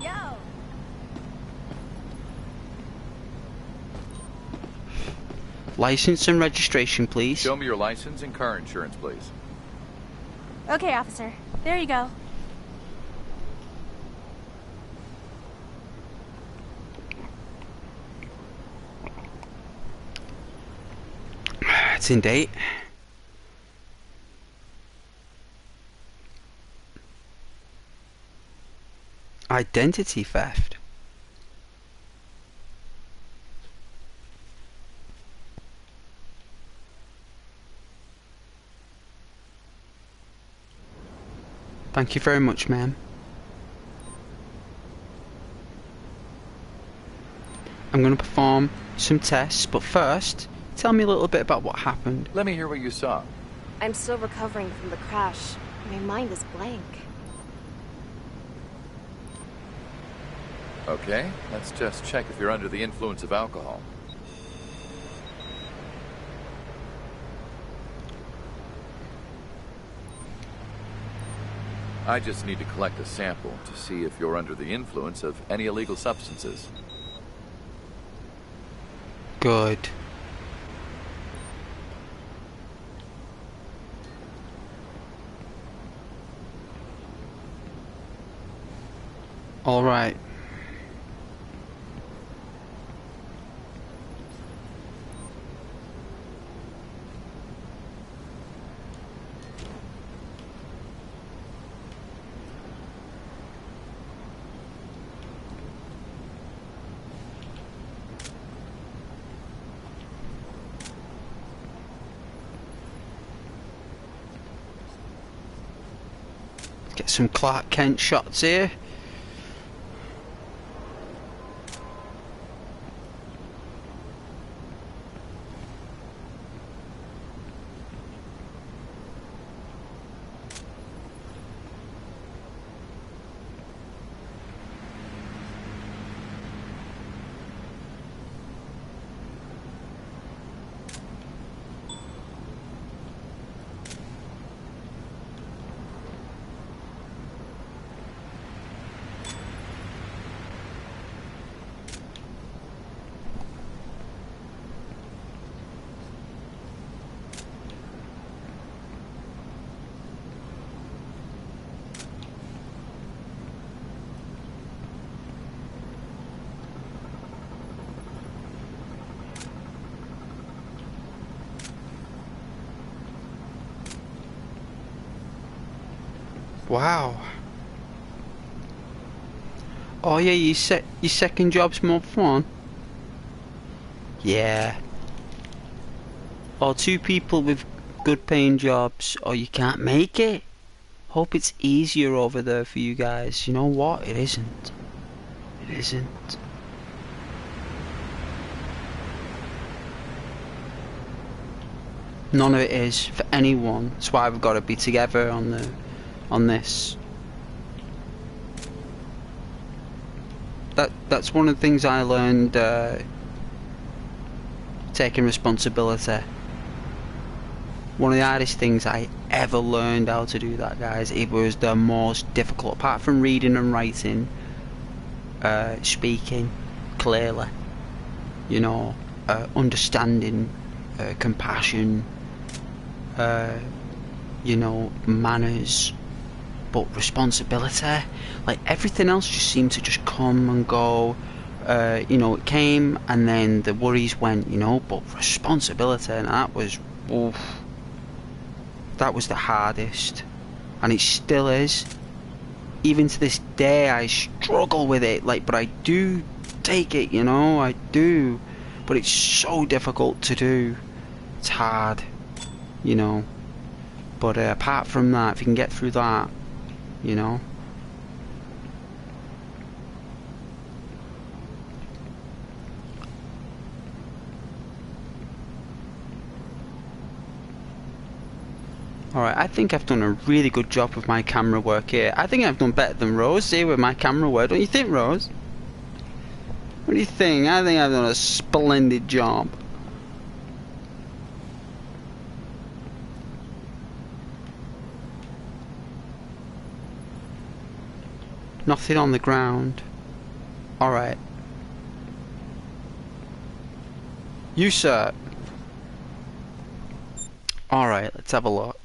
Yo! License and registration, please. Show me your license and car insurance, please. Okay, officer. There you go. It's in date. Identity theft. Thank you very much, ma'am. I'm going to perform some tests, but first, tell me a little bit about what happened. Let me hear what you saw. I'm still recovering from the crash. My mind is blank. Okay, let's just check if you're under the influence of alcohol. I just need to collect a sample to see if you're under the influence of any illegal substances. Good. All right. Get some Clark Kent shots here. Wow. Oh yeah, your second job's more fun. Yeah. Or two people with good paying jobs, or you can't make it. Hope it's easier over there for you guys. You know what? It isn't. It isn't. None of it is for anyone. That's why we've got to be together on this. That's one of the things I learned. Taking responsibility. One of the hardest things I ever learned how to do that, guys. It was the most difficult, apart from reading and writing, speaking clearly. You know, understanding, compassion. You know, manners. But responsibility, like everything else just seemed to just come and go. You know, it came and then the worries went, you know, but responsibility, and that was, oof, that was the hardest, and it still is. Even to this day I struggle with it, like, but I do take it, you know, I do, but it's so difficult to do. It's hard, you know, but apart from that, if you can get through that, you know. Alright, I think I've done a really good job with my camera work here. I think I've done better than Rose here with my camera work. Don't you think, Rose? What do you think? I think I've done a splendid job. Nothing on the ground. Alright. You, sir. Alright, let's have a look.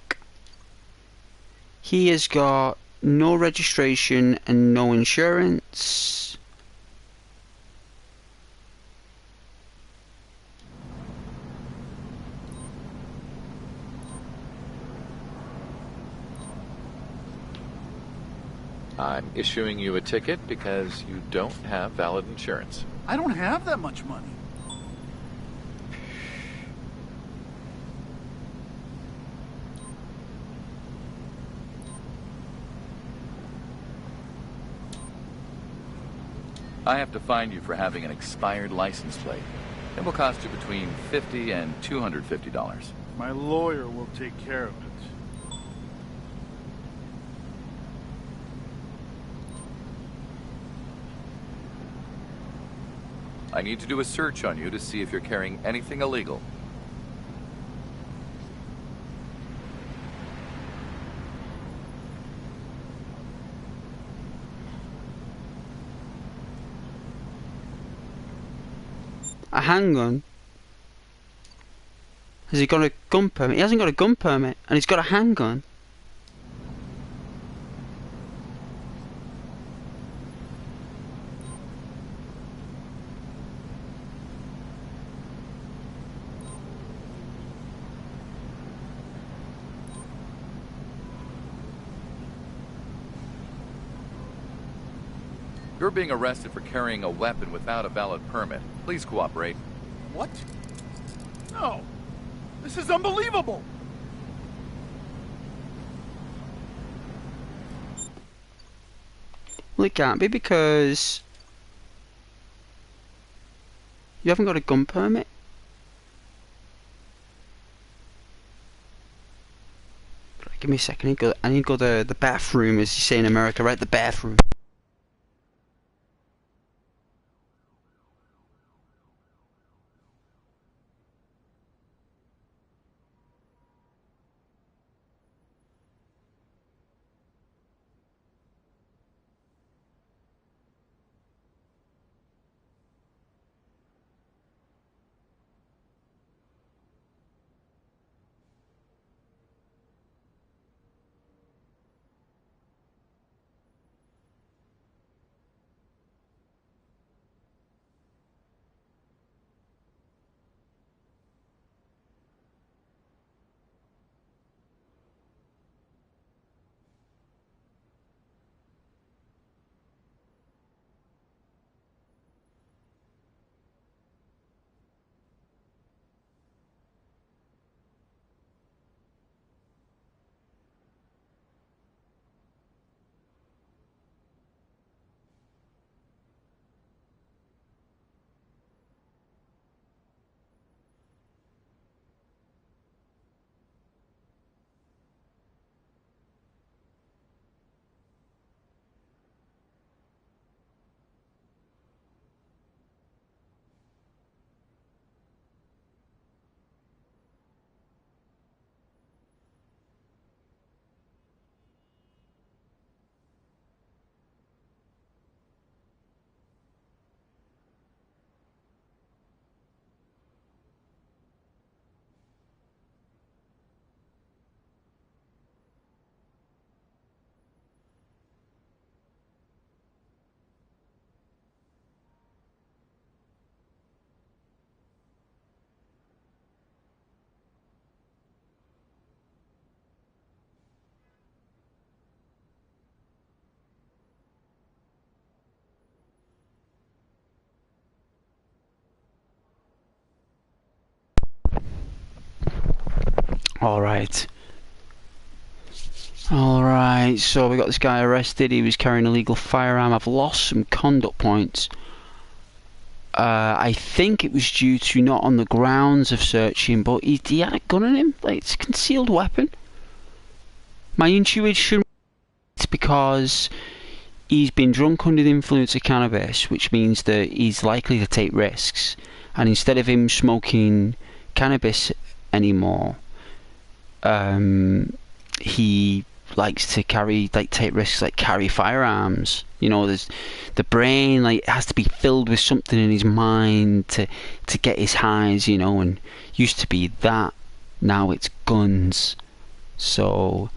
He has got no registration and no insurance. I'm issuing you a ticket because you don't have valid insurance. I don't have that much money. I have to fine you for having an expired license plate. It will cost you between $50 and $250. My lawyer will take care of it. I need to do a search on you to see if you're carrying anything illegal. A handgun? Has he got a gun permit? He hasn't got a gun permit, and he's got a handgun. You're being arrested for carrying a weapon without a valid permit. Please cooperate. What? No. This is unbelievable. Well, it can't be because you haven't got a gun permit. Give me a second. I need to go to the bathroom, as you say in America, right? The bathroom. Alright. Alright, so we got this guy arrested. He was carrying a illegal firearm. I've lost some conduct points. I think it was due to not on the grounds of searching, but he had a gun on him. Like, it's a concealed weapon. My intuition, it's because he's been drunk under the influence of cannabis, which means that he's likely to take risks. And instead of him smoking cannabis anymore, he likes to take risks, like carry firearms. You know, there's the brain, like, has to be filled with something in his mind to get his highs, you know, and used to be that, now it's guns. So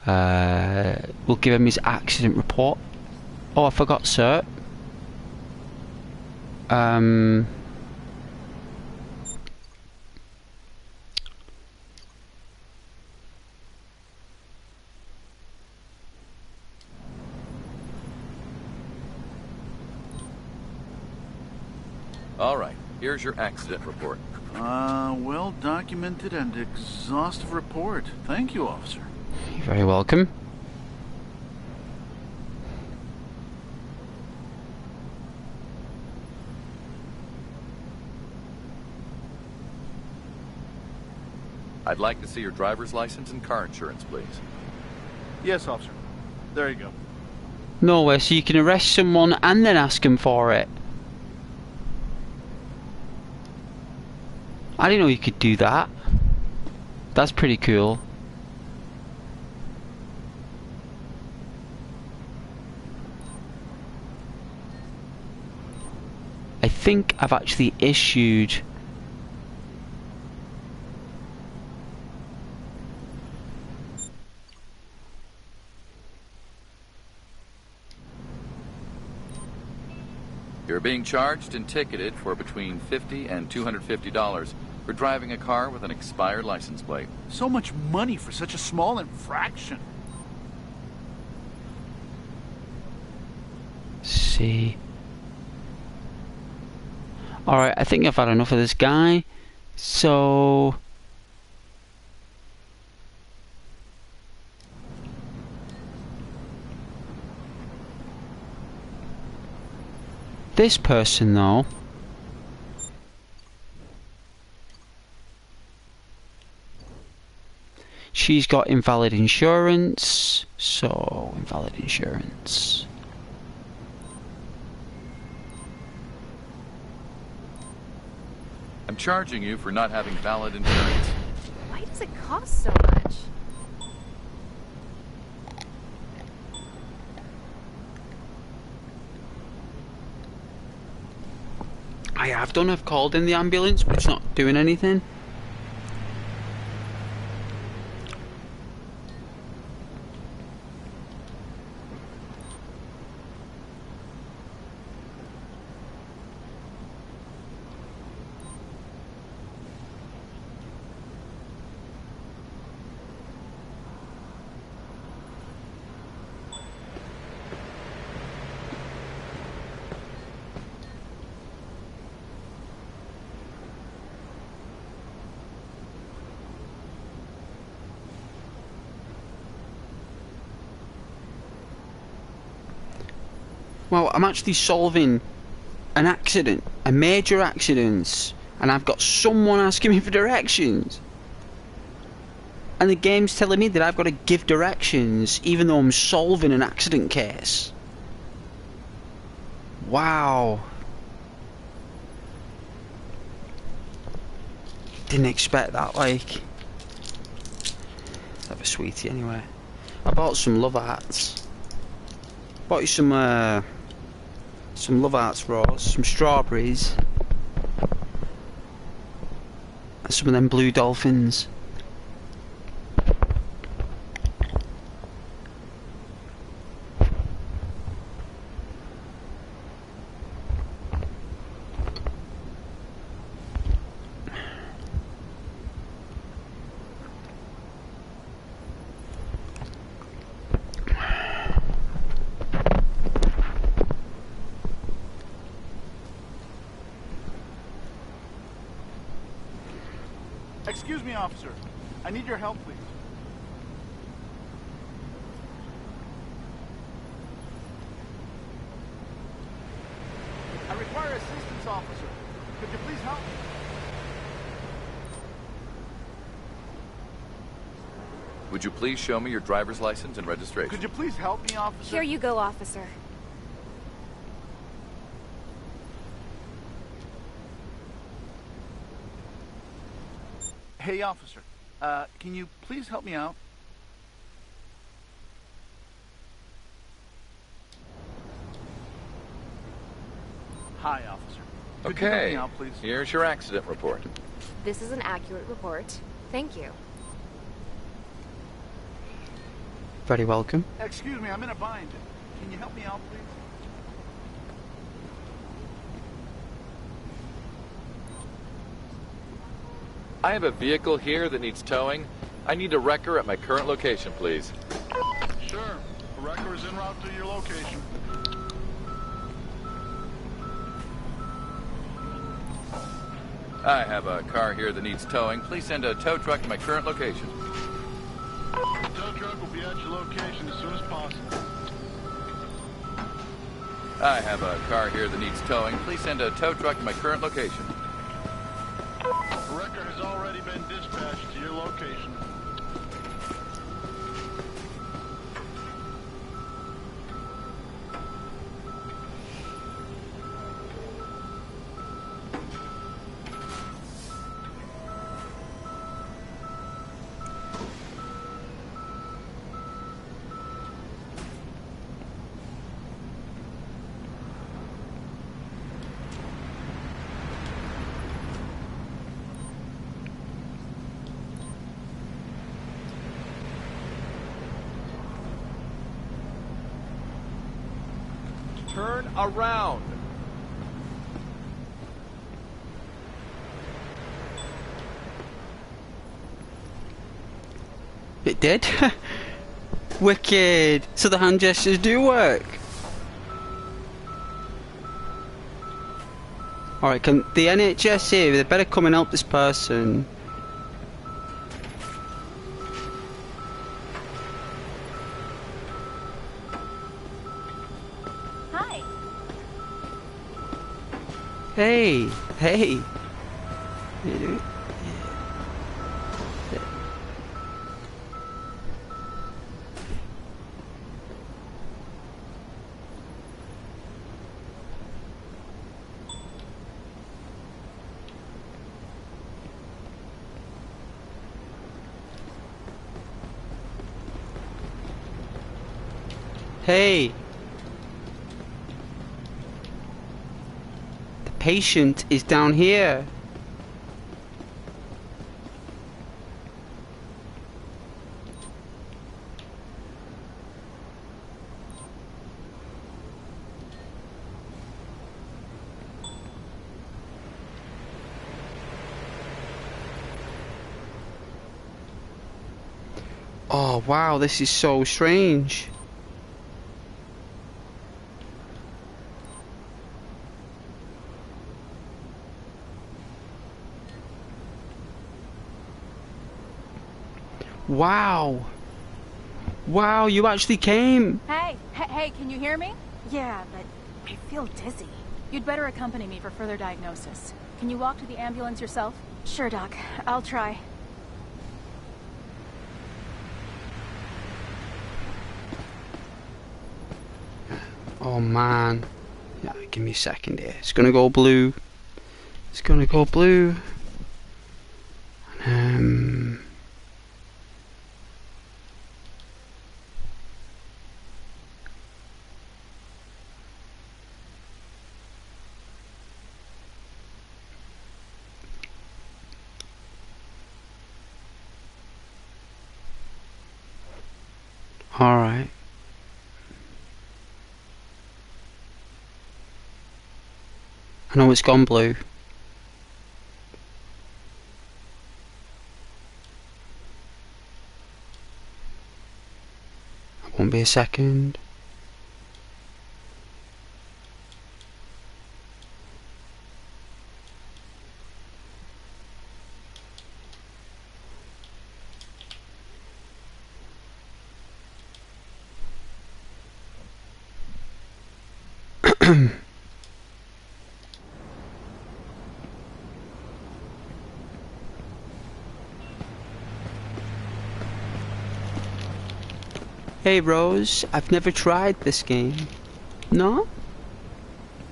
we'll give him his accident report. Oh, I forgot, sir. All right, here's your accident report. Well documented and exhaustive report. Thank you, officer. You're very welcome. I'd like to see your driver's license and car insurance, please. Yes, officer. There you go. No way, so you can arrest someone and then ask them for it. I didn't know you could do that. That's pretty cool. I think I've actually issued You're being charged and ticketed for between $50 and $250 for driving a car with an expired license plate. So much money for such a small infraction. see. Alright, I think I've had enough of this guy. So this person though, she's got invalid insurance, so invalid insurance. I'm charging you for not having valid insurance. Why does it cost so much? I have done, I've called in the ambulance, but it's not doing anything. Well, I'm actually solving an accident, a major accident, and I've got someone asking me for directions. And the game's telling me that I've got to give directions even though I'm solving an accident case. Wow. Didn't expect that, like. Let's have a sweetie anyway. I bought some love hearts. Bought you some love hearts raws, some strawberries, and some of them blue dolphins. Excuse me, officer. I need your help, please. I require assistance, officer. Could you please help me? Would you please show me your driver's license and registration? Could you please help me, officer? Here you go, officer. Hey, officer. Can you please help me out? Hi, officer. Could you help Okay, me out, please? here's your accident report. This is an accurate report. Thank you. Very welcome. Excuse me, I'm in a bind. Can you help me out, please? I have a vehicle here that needs towing. I need a wrecker at my current location, please. Sure. The wrecker is en route to your location. I have a car here that needs towing. Please send a tow truck to my current location. The tow truck will be at your location as soon as possible. I have a car here that needs towing. Please send a tow truck to my current location. The wrecker has already been dispatched to your location. Turn around. It did? Wicked! So the hand gestures do work! Alright, can the NHS here, they better come and help this person. Hi. Hey! Hey! How you doing? Hey! The patient is down here. Oh wow, this is so strange. Wow. Wow, you actually came. Hey, can you hear me? Yeah, but I feel dizzy. You'd better accompany me for further diagnosis. Can you walk to the ambulance yourself? Sure, Doc. I'll try. Oh man. Yeah, give me a second here. It's gonna go blue. It's gonna go blue. Alright. I know it's gone blue. It won't be a second. Hey Rose, I've never tried this game. No?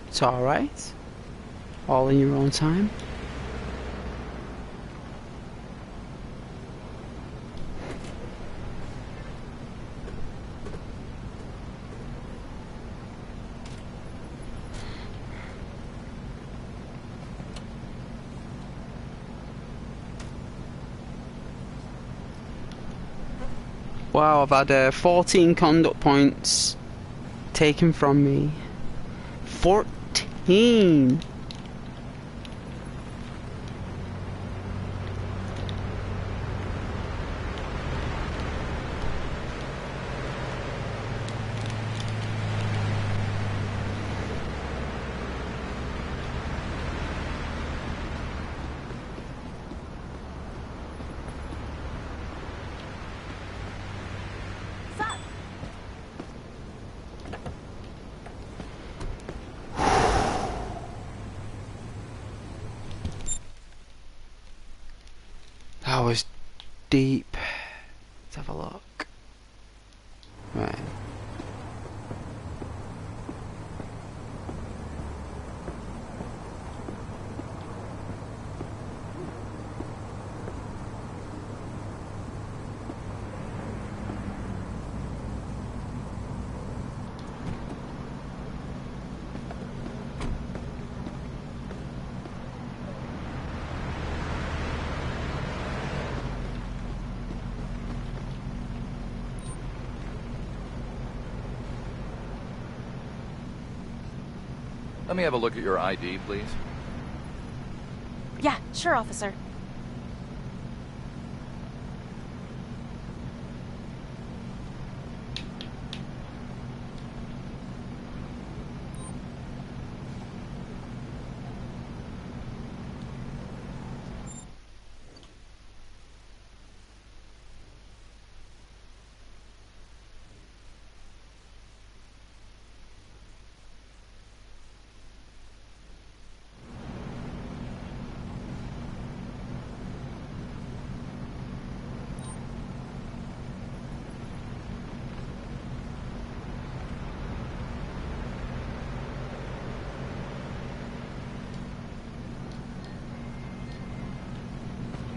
It's alright. All in your own time. Wow, I've had 14 conduct points taken from me. 14! That was deep. Let's have a look. Right. Let me have a look at your ID, please. Yeah, sure, officer.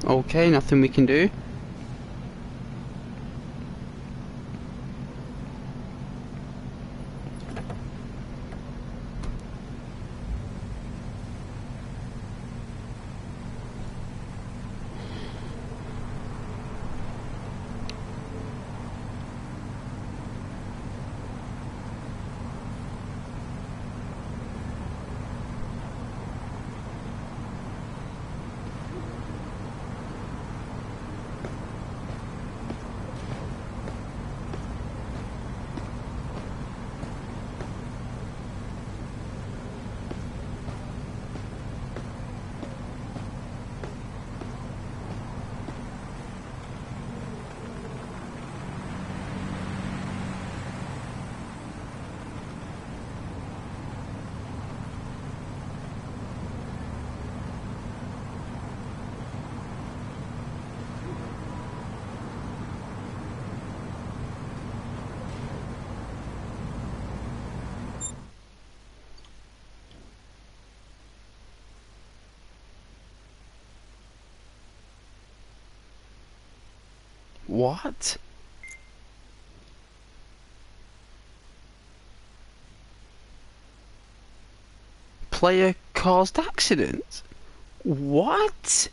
Okay, nothing we can do. What? Player caused accident? What?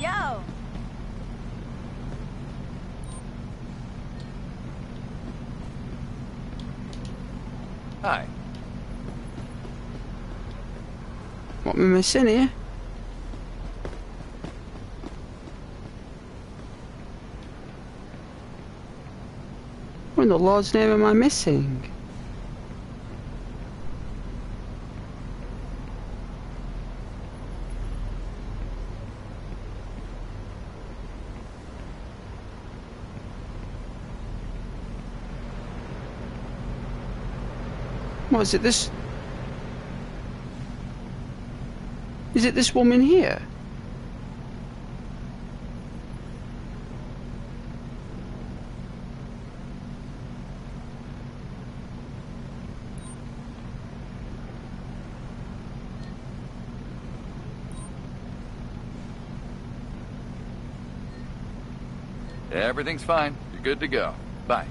Yo! Hi. What am I missing here? What in the Lord's name am I missing? What is it, this? Is it this woman here? Everything's fine. You're good to go. Bye.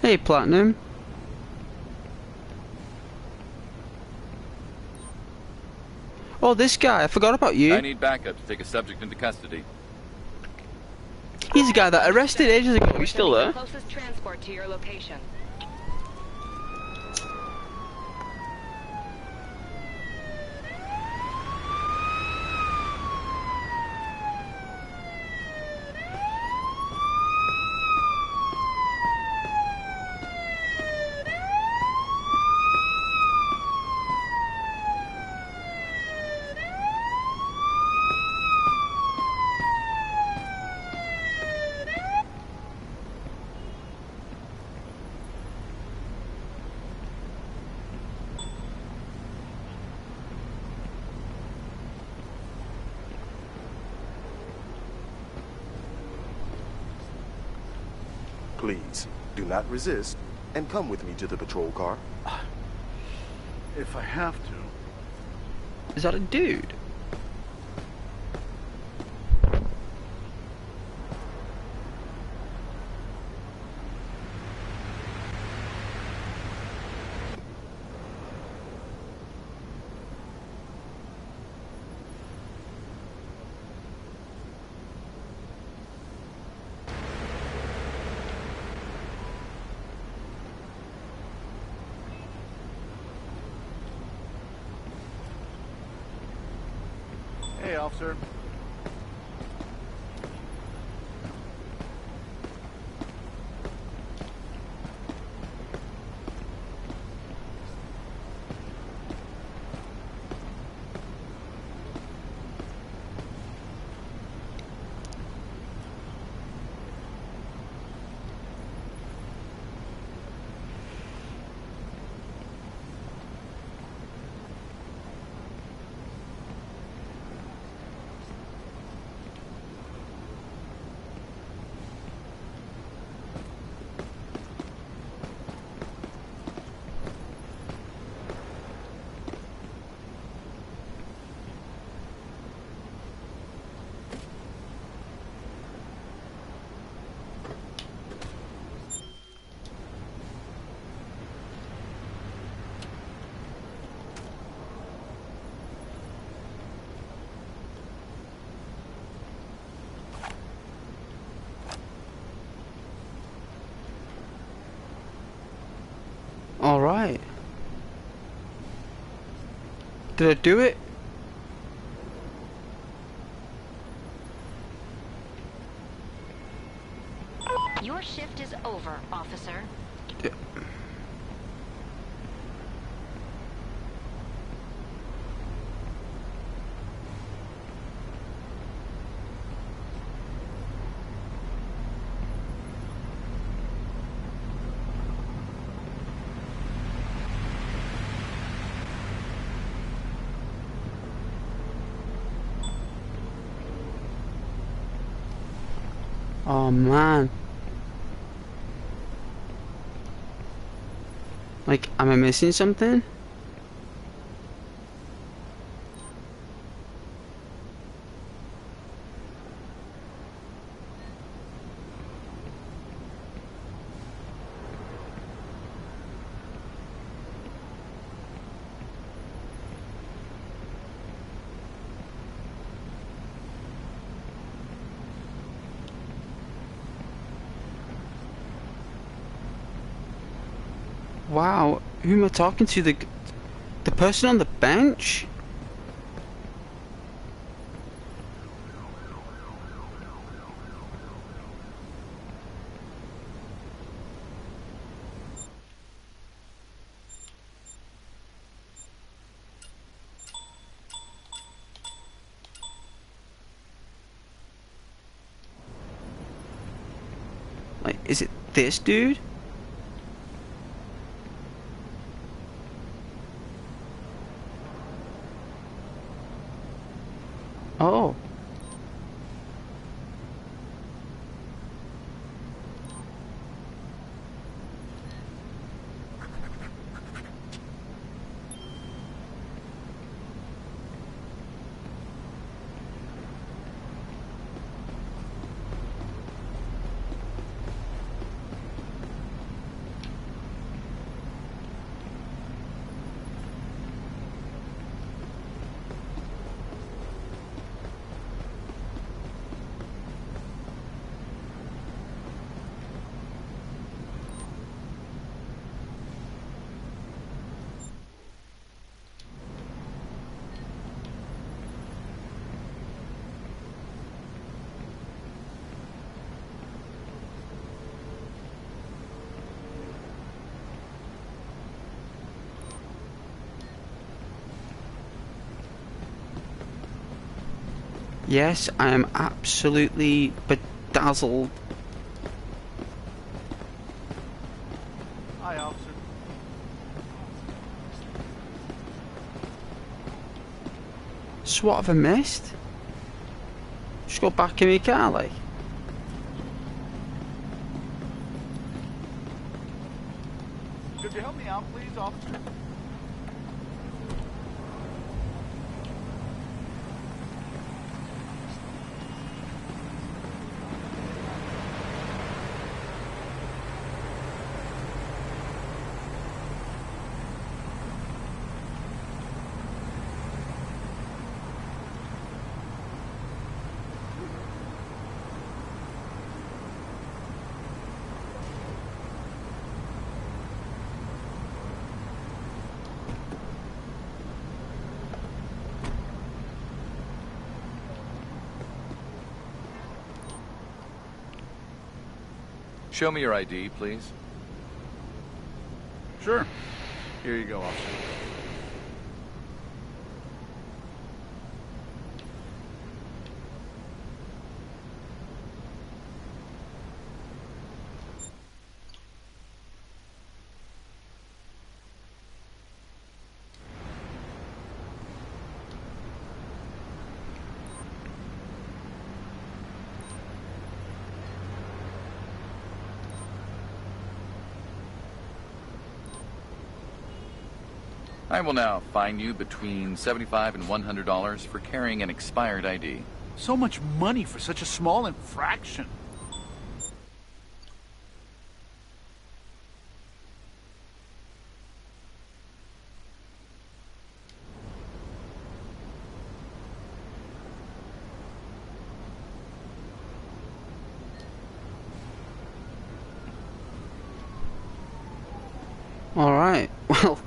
Hey, Platinum. Oh, this guy. I forgot about you. I need backup to take a subject into custody. He's the guy that arrested ages ago. He's still there. Closest transport to your location. Please, do not resist, and come with me to the patrol car. If I have to. Is that a dude? Hey, officer. Alright. Did I do it? Your shift is over, officer. Yeah. Oh man. Like, am I missing something? Wow, who am I talking to? The person on the bench? Like, is it this dude? Oh. Yes, I am absolutely bedazzled. Hi, officer. So what have I missed? Just go back in my car, like. Could you help me out, please, officer? Show me your ID, please. Sure. Here you go, officer. I will now fine you between $75 and $100 for carrying an expired ID. So much money for such a small infraction. All right. Well.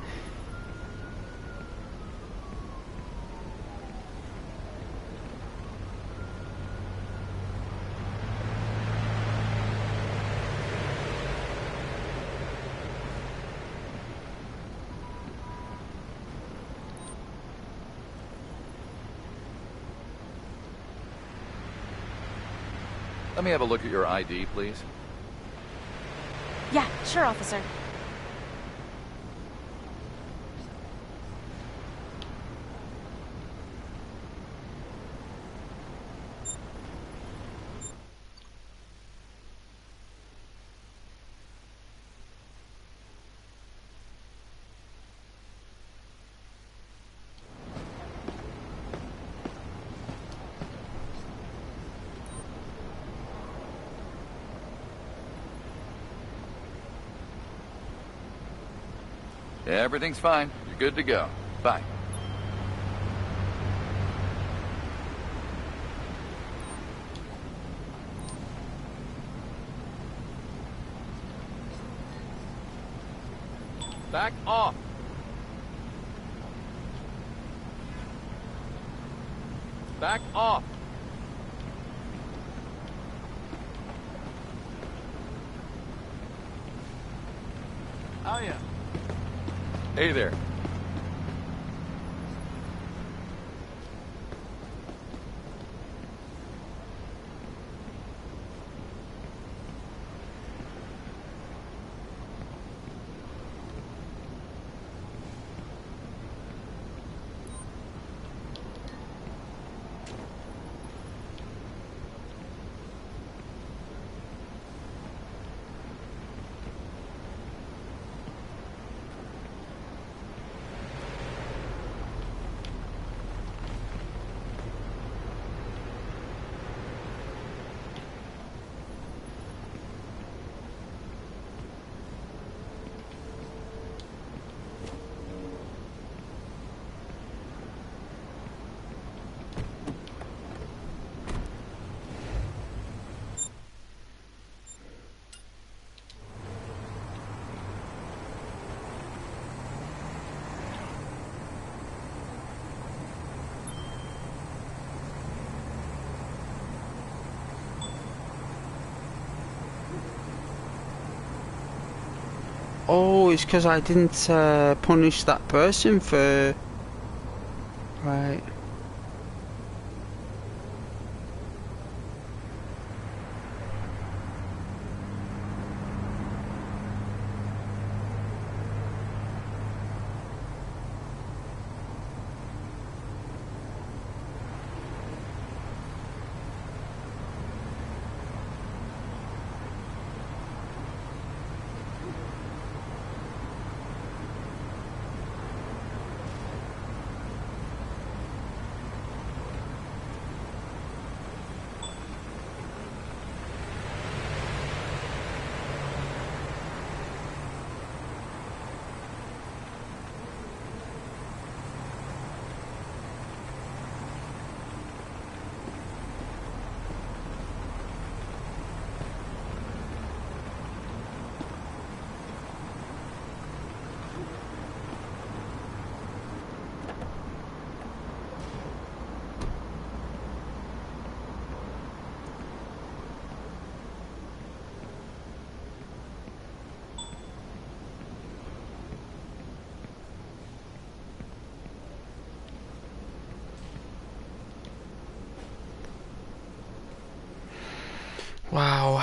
Let me have a look at your ID, please. Yeah, sure, officer. Everything's fine. You're good to go. Bye. Back off. Back off. Oh, yeah. Hey there. Oh, it's because I didn't punish that person for... Right. Wow.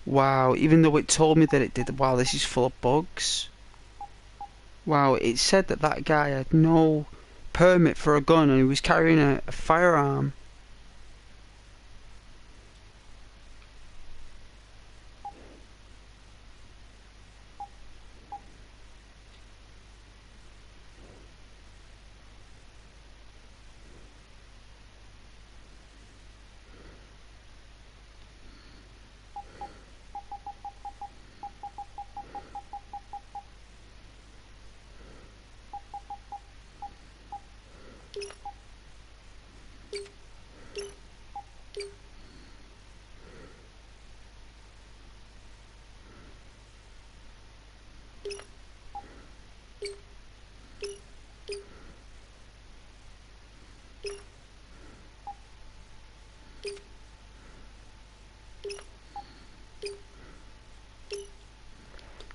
Wow, even though it told me that it did. Wow, this is full of bugs. Wow, it said that that guy had no permit for a gun and he was carrying a firearm.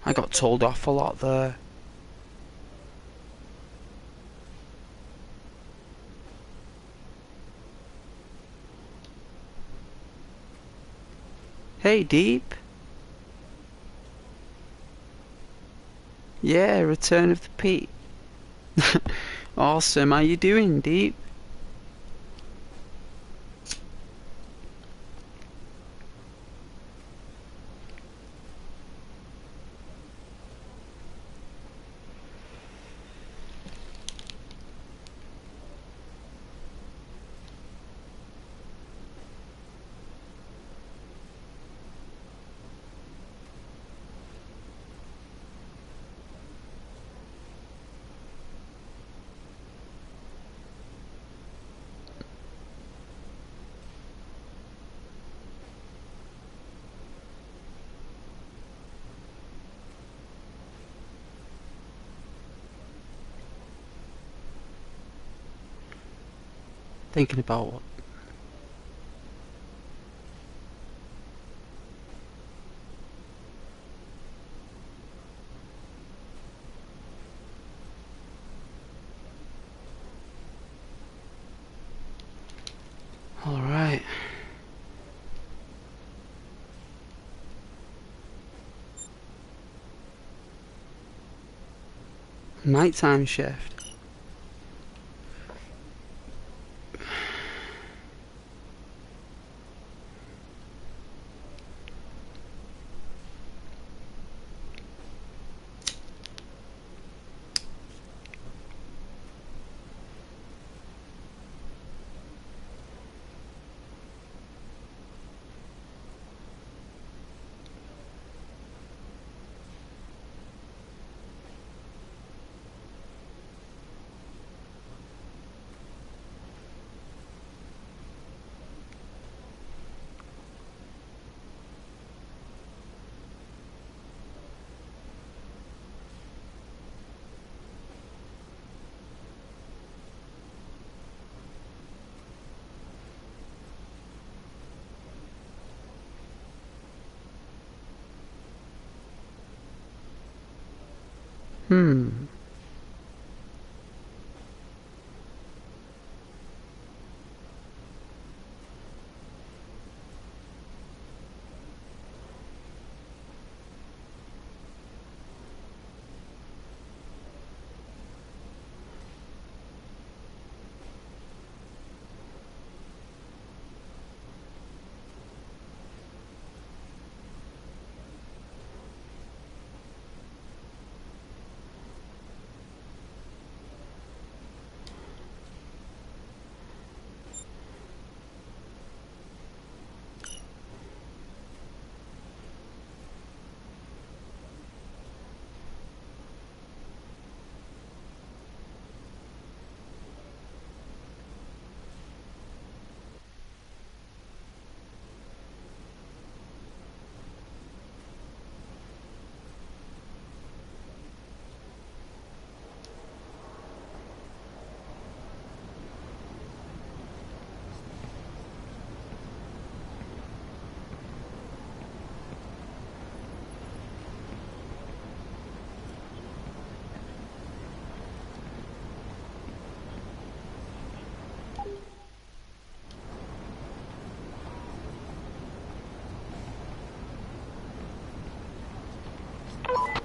I got told off a lot there. Hey, Deep. Yeah, Return of the Pete. Awesome, how you doing, Deep? Thinking about what? Alright. Nighttime shift. Hmm.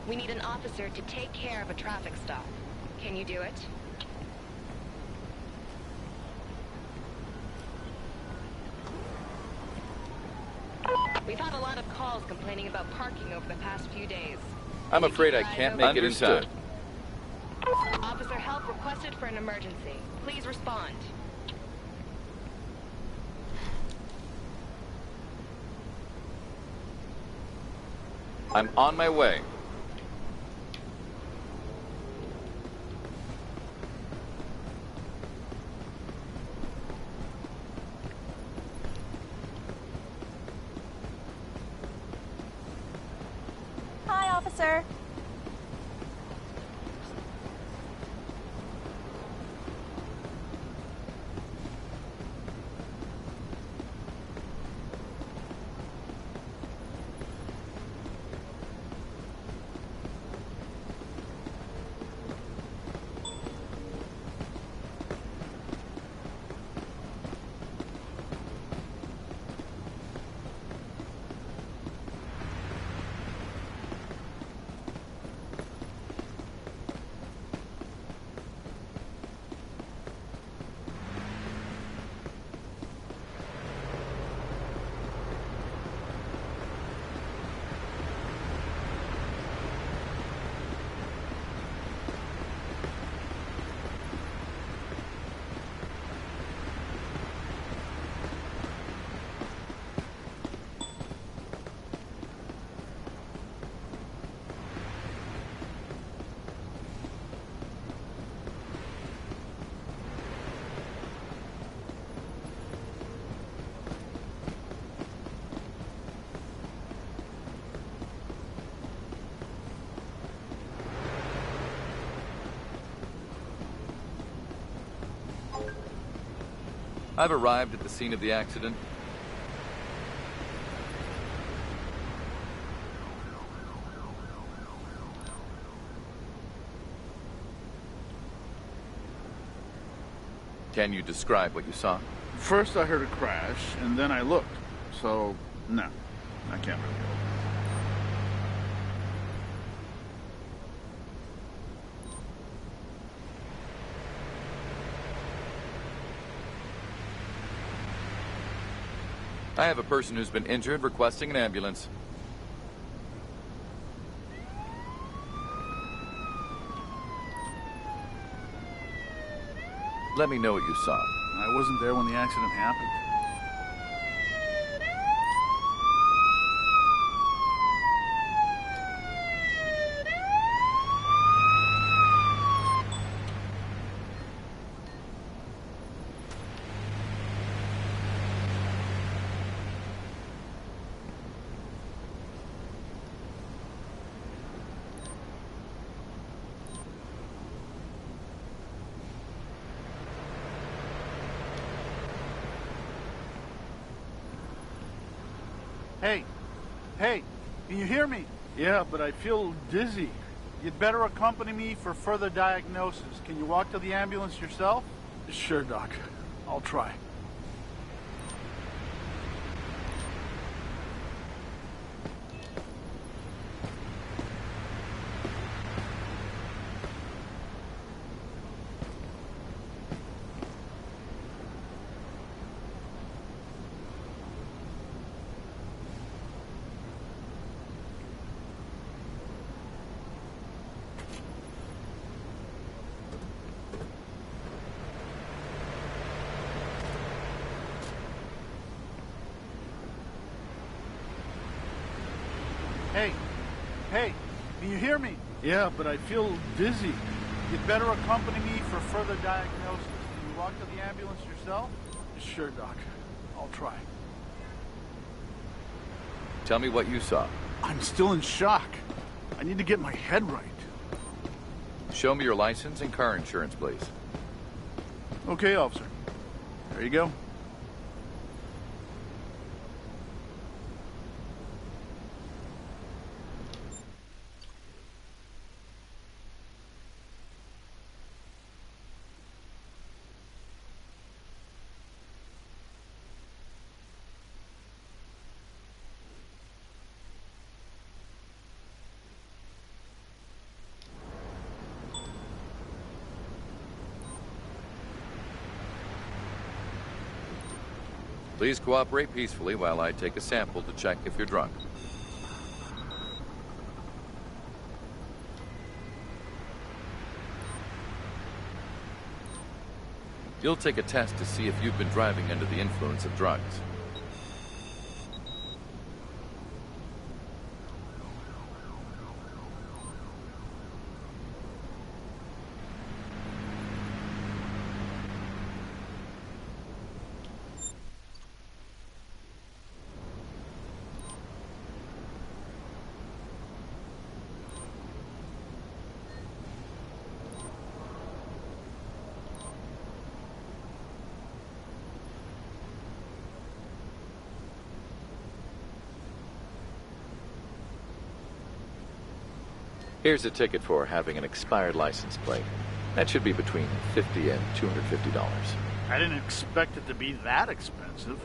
We need an officer to take care of a traffic stop. Can you do it? We've had a lot of calls complaining about parking over the past few days. I'm Can you afraid keep I your eyes can't open? make it in time. Officer, help requested for an emergency. Please respond. I'm on my way. Hi, officer. I've arrived at the scene of the accident. Can you describe what you saw? First I heard a crash, and then I looked. So, no, I can't really help. I have a person who's been injured requesting an ambulance. Let me know what you saw. I wasn't there when the accident happened. Hey, can you hear me? Yeah, but I feel dizzy. You'd better accompany me for further diagnosis. Can you walk to the ambulance yourself? Sure, Doc. I'll try. Hey, can you hear me? Yeah, but I feel dizzy. You'd better accompany me for further diagnosis. Can you walk to the ambulance yourself? Sure, Doc. I'll try. Tell me what you saw. I'm still in shock. I need to get my head right. Show me your license and car insurance, please. Okay, officer. There you go. Please cooperate peacefully while I take a sample to check if you're drunk. You'll take a test to see if you've been driving under the influence of drugs. Here's a ticket for having an expired license plate. That should be between $50 and $250. I didn't expect it to be that expensive.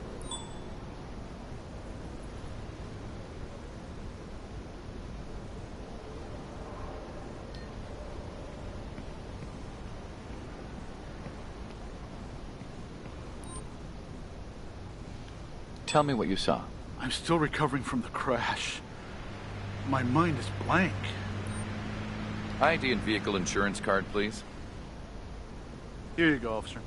Tell me what you saw. I'm still recovering from the crash. My mind is blank. ID and vehicle insurance card, please. Here you go, officer.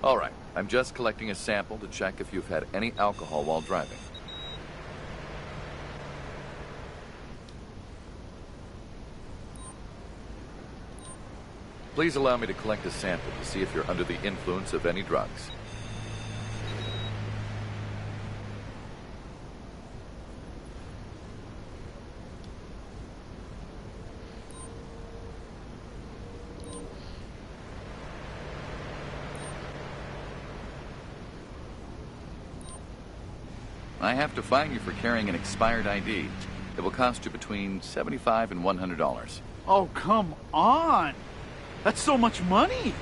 All right, I'm just collecting a sample to check if you've had any alcohol while driving. Please allow me to collect a sample to see if you're under the influence of any drugs. I have to fine you for carrying an expired ID. It will cost you between $75 and $100. Oh, come on! That's so much money!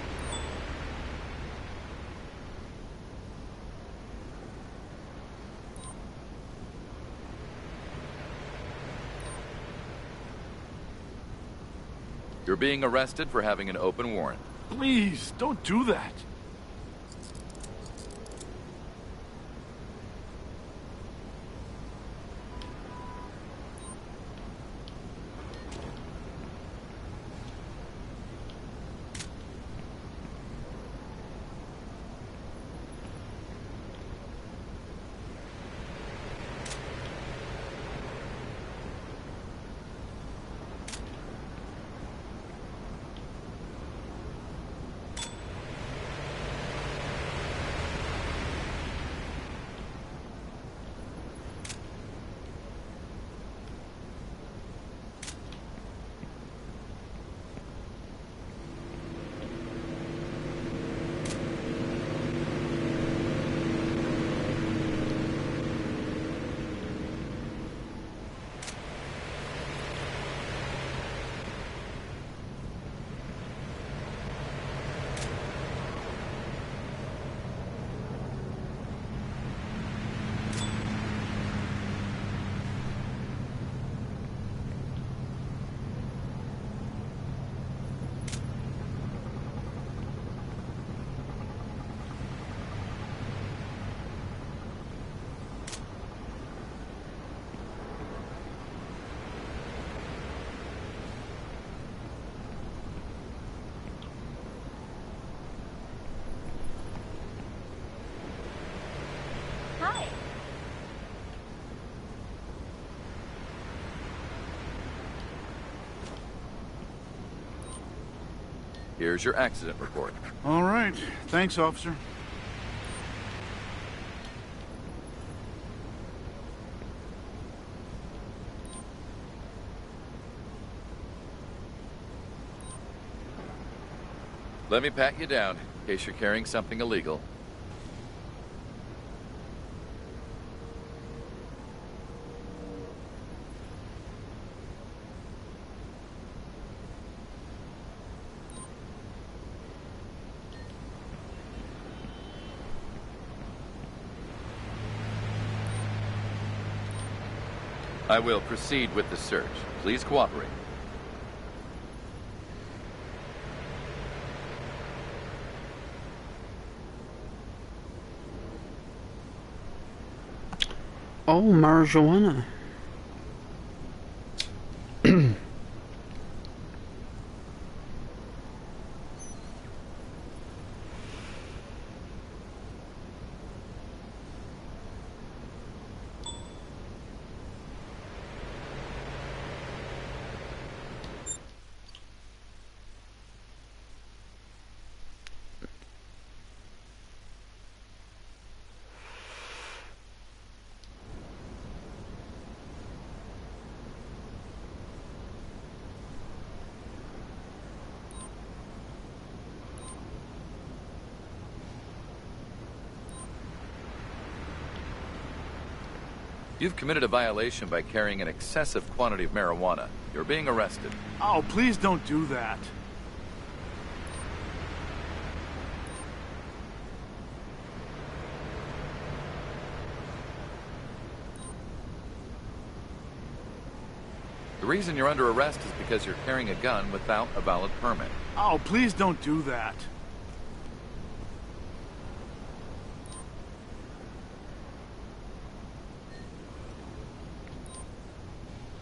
You're being arrested for having an open warrant. Please, don't do that. Hi. Here's your accident report. All right. Thanks, officer. Let me pat you down, in case you're carrying something illegal. I will proceed with the search. Please cooperate. Oh, marijuana. You've committed a violation by carrying an excessive quantity of marijuana. You're being arrested. Oh, please don't do that. The reason you're under arrest is because you're carrying a gun without a valid permit. Oh, please don't do that.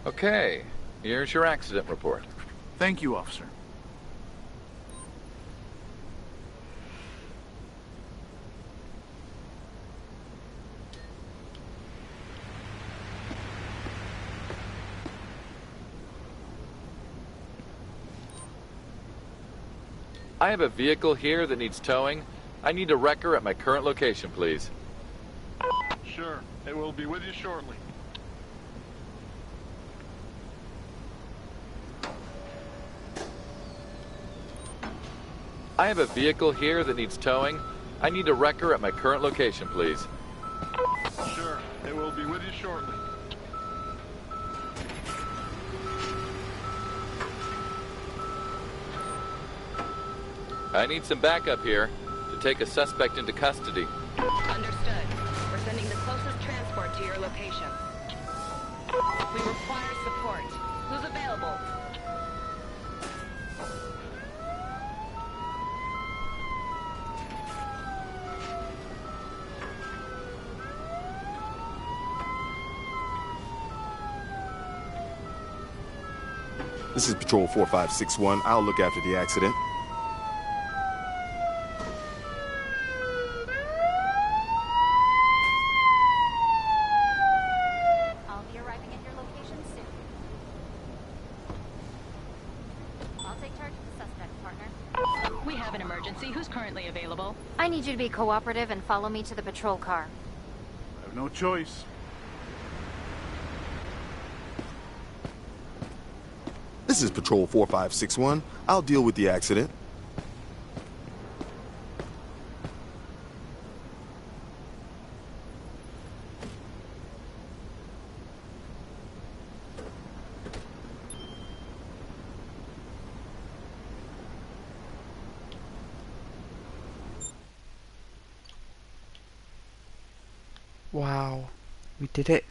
Okay, here's your accident report. Thank you, officer. I have a vehicle here that needs towing. I need a wrecker at my current location, please. Sure, it will be with you shortly. I have a vehicle here that needs towing. I need a wrecker at my current location, please. Sure, it will be with you shortly. I need some backup here to take a suspect into custody. Understood. We're sending the closest transport to your location. We require support. Who's available? This is Patrol 4561. I'll look after the accident. I'll be arriving at your location soon. I'll take charge of the suspect, partner. We have an emergency. Who's currently available? I need you to be cooperative and follow me to the patrol car. I have no choice. This is Patrol 4561. I'll deal with the accident. Wow, we did it.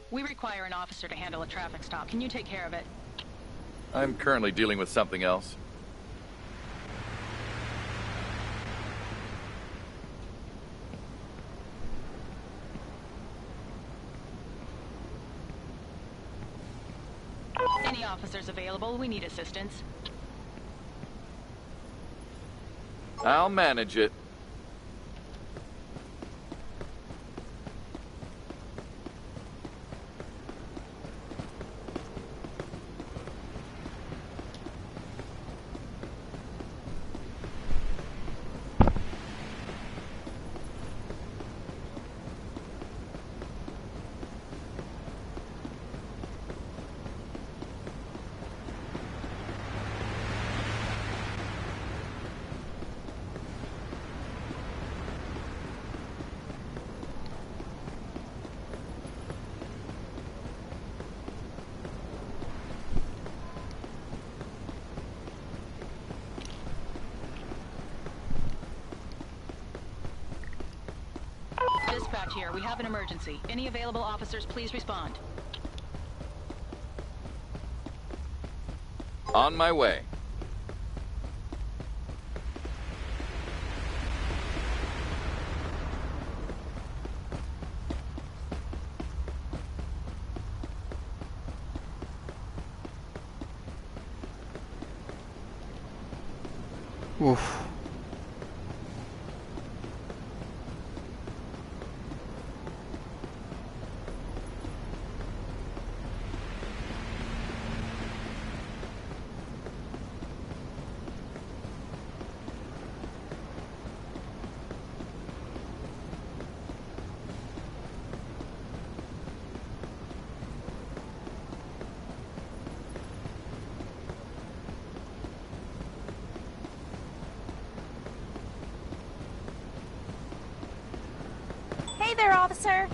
We require an officer to handle a traffic stop. Can you take care of it? I'm currently dealing with something else. Any officers available. We need assistance. I'll manage it. Dispatch here. We have an emergency. Any available officers, please respond. On my way. Oof. Hey there, officer.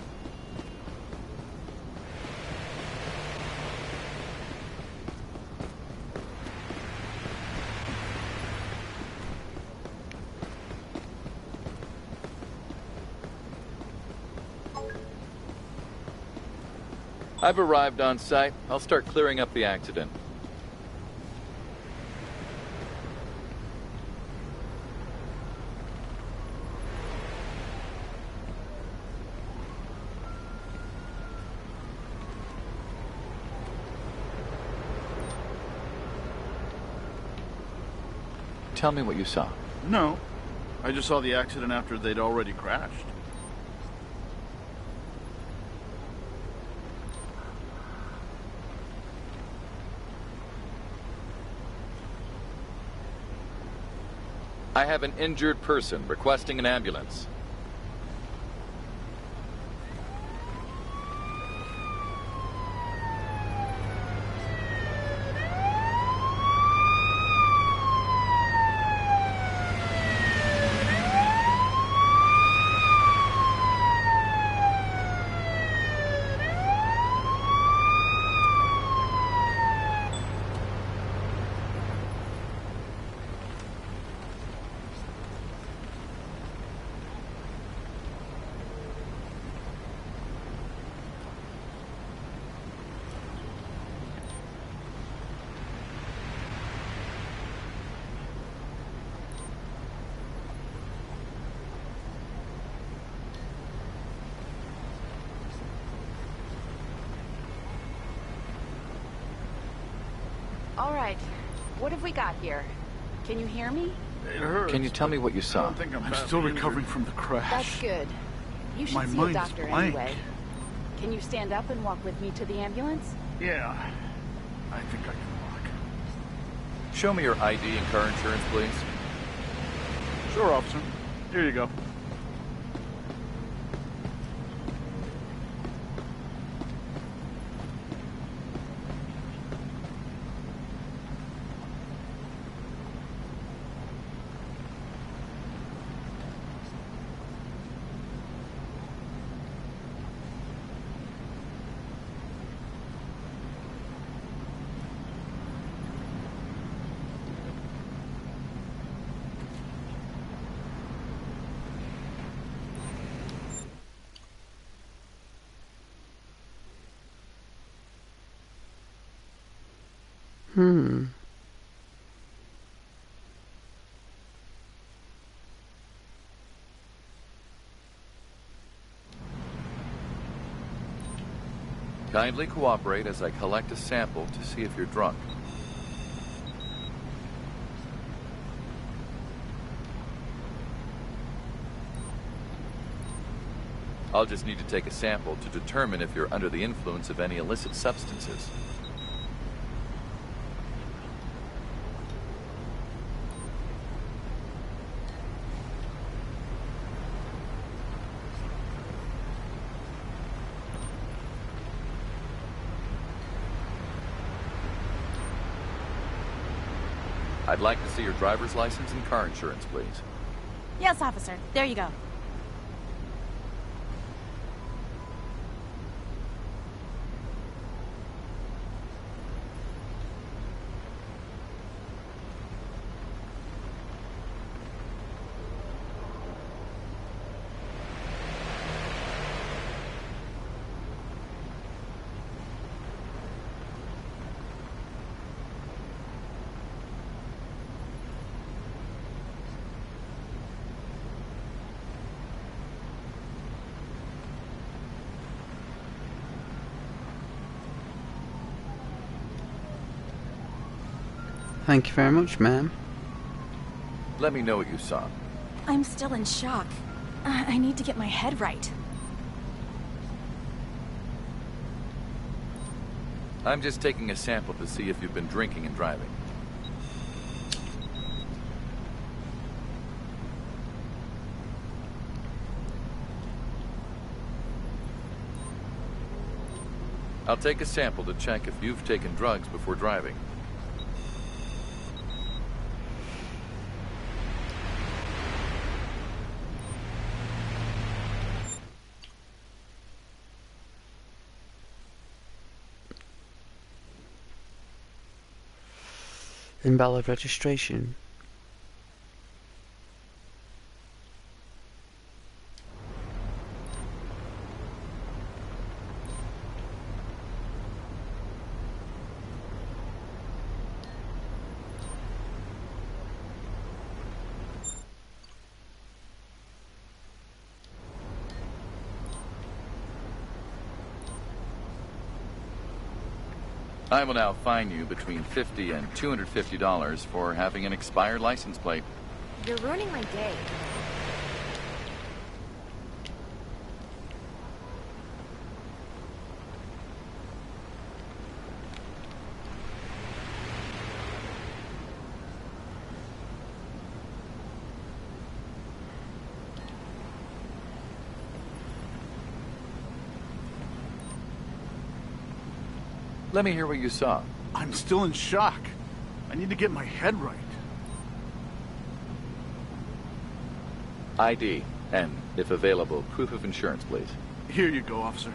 I've arrived on site. I'll start clearing up the accident. Tell me what you saw. No. I just saw the accident after they'd already crashed. I have an injured person requesting an ambulance. All right. What have we got here? Can you hear me? It hurts. Can you tell me what you I saw? don't think I'm still recovering from the crash. That's good. You should My see a mind's doctor blank. anyway. Can you stand up and walk with me to the ambulance? Yeah. I think I can walk. Show me your ID and car insurance, please. Sure, officer. Here you go. Kindly cooperate as I collect a sample to see if you're drunk. I'll just need to take a sample to determine if you're under the influence of any illicit substances. I'd like to see your driver's license and car insurance, please. Yes, officer. There you go. Thank you very much, ma'am. Let me know what you saw. I'm still in shock. I need to get my head right. I'm just taking a sample to see if you've been drinking and driving. I'll take a sample to check if you've taken drugs before driving. Invalid registration. I will now fine you between $50 and $250 for having an expired license plate. You're ruining my day. Let me hear what you saw. I'm still in shock. I need to get my head right. ID, and, if available, proof of insurance, please. Here you go, officer.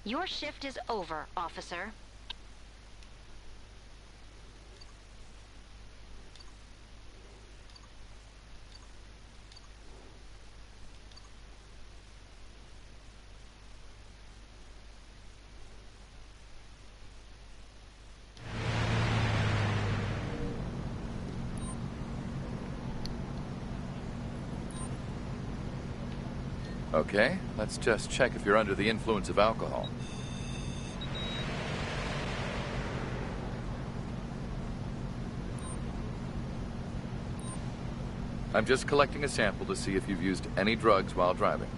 Your shift is over, officer. Okay, let's just check if you're under the influence of alcohol. I'm just collecting a sample to see if you've used any drugs while driving.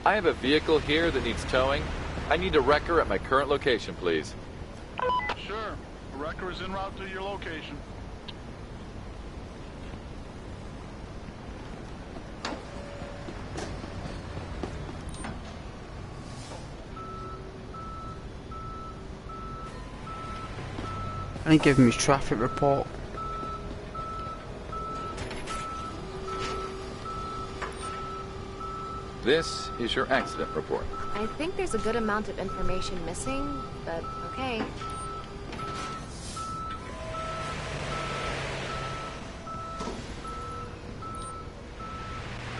I have a vehicle here that needs towing. I need a wrecker at my current location, please. Sure. The wrecker is en route to your location. I didn't give him his traffic report. This is your accident report. I think there's a good amount of information missing, but okay.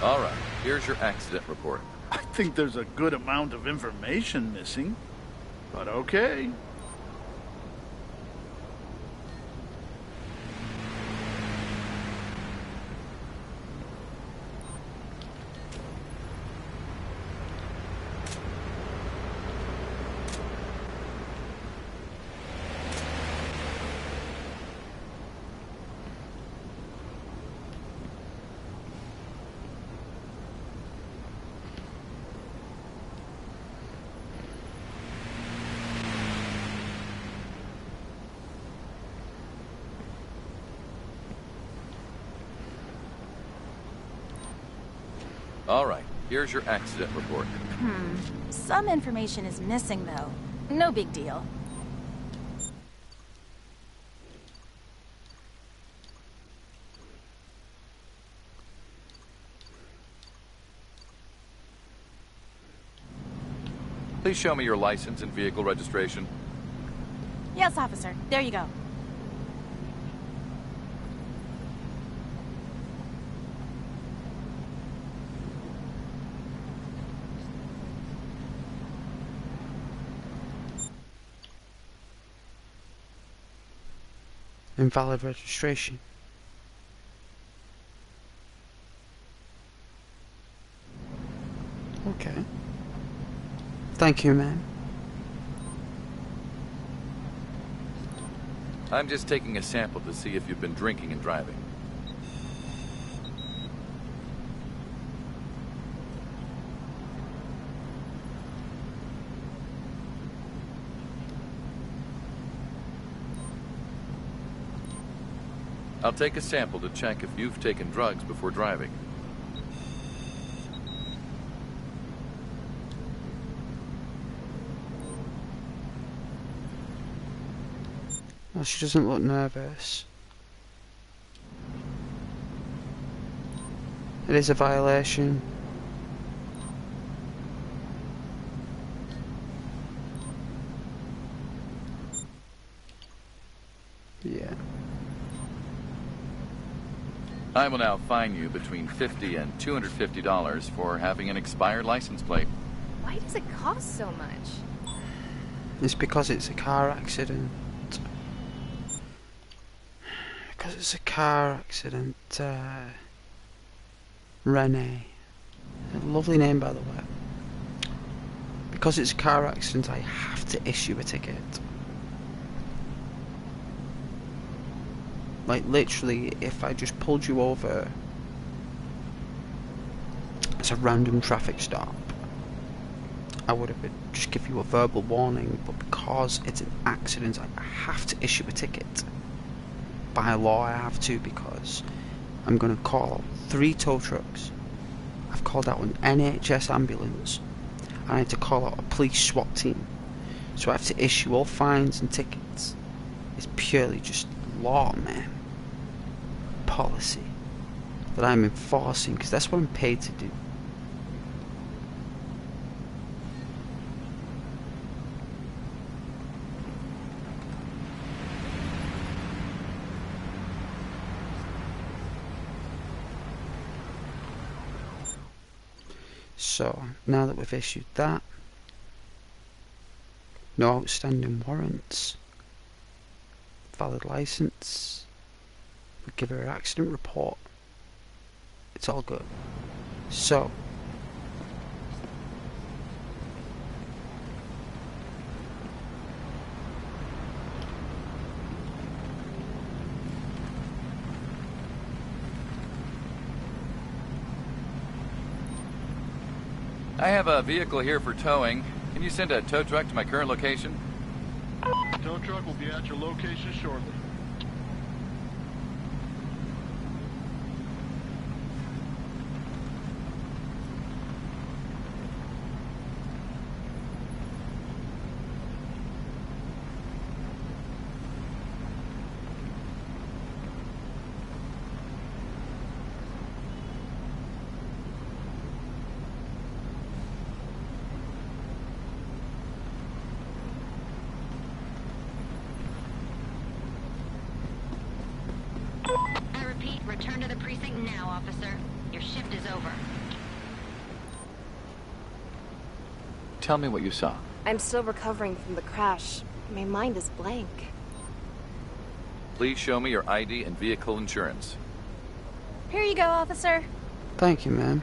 All right, here's your accident report. I think there's a good amount of information missing, but okay. All right, here's your accident report. Some information is missing, though. No big deal. Please show me your license and vehicle registration. Yes, officer. There you go. Invalid registration. Okay. Thank you, ma'am. I'm just taking a sample to see if you've been drinking and driving. I'll take a sample to check if you've taken drugs before driving. Well, she doesn't look nervous. It is a violation. Yeah. I will now fine you between $50 and $250 for having an expired license plate. Why does it cost so much? It's because it's a car accident. Because it's a car accident, Renee. A lovely name, by the way. Because it's a car accident, I have to issue a ticket. Like, literally, if I just pulled you over as a random traffic stop, I would have just give you a verbal warning, but because it's an accident, I have to issue a ticket. By law, I have to, because I'm going to call 3 tow trucks. I've called out an NHS ambulance, and I had to call out a police SWAT team. So I have to issue all fines and tickets. It's purely just law, man. Policy that I'm enforcing, because that's what I'm paid to do. So, now that we've issued that, no outstanding warrants, valid license, we give her an accident report, it's all good. So, I have a vehicle here for towing. Can you send a tow truck to my current location? Tow truck will be at your location shortly. I repeat, return to the precinct now, officer. Your shift is over. Tell me what you saw. I'm still recovering from the crash. My mind is blank. Please show me your ID and vehicle insurance. Here you go, officer. thank you, ma'am.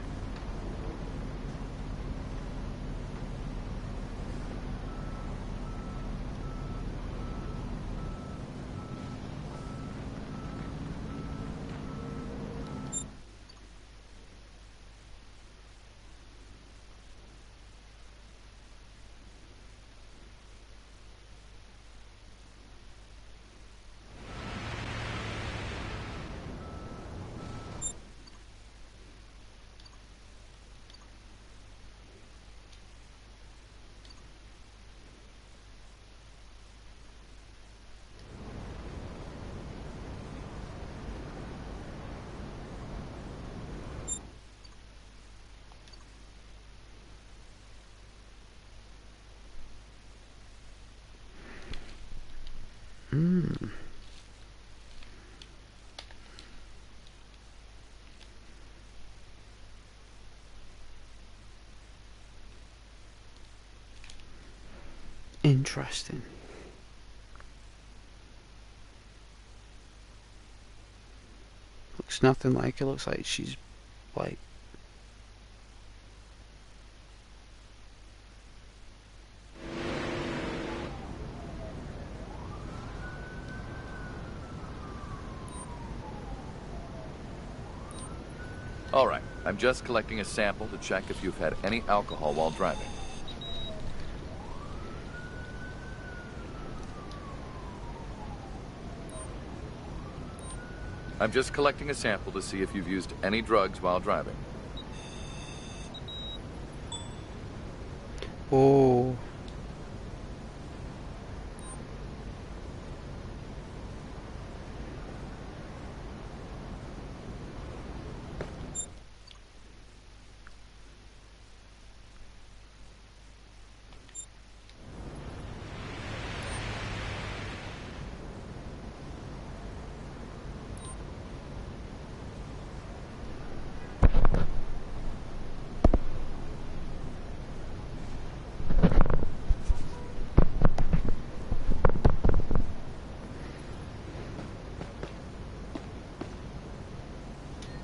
Interesting. Looks nothing like it. Looks like she's like... All right, I'm just collecting a sample to check if you've had any alcohol while driving. I'm just collecting a sample to see if you've used any drugs while driving. Oh.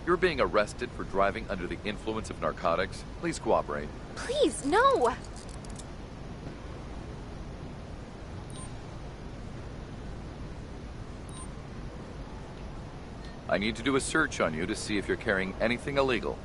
You're being arrested for driving under the influence of narcotics. Please cooperate. Please, no! I need to do a search on you to see if you're carrying anything illegal.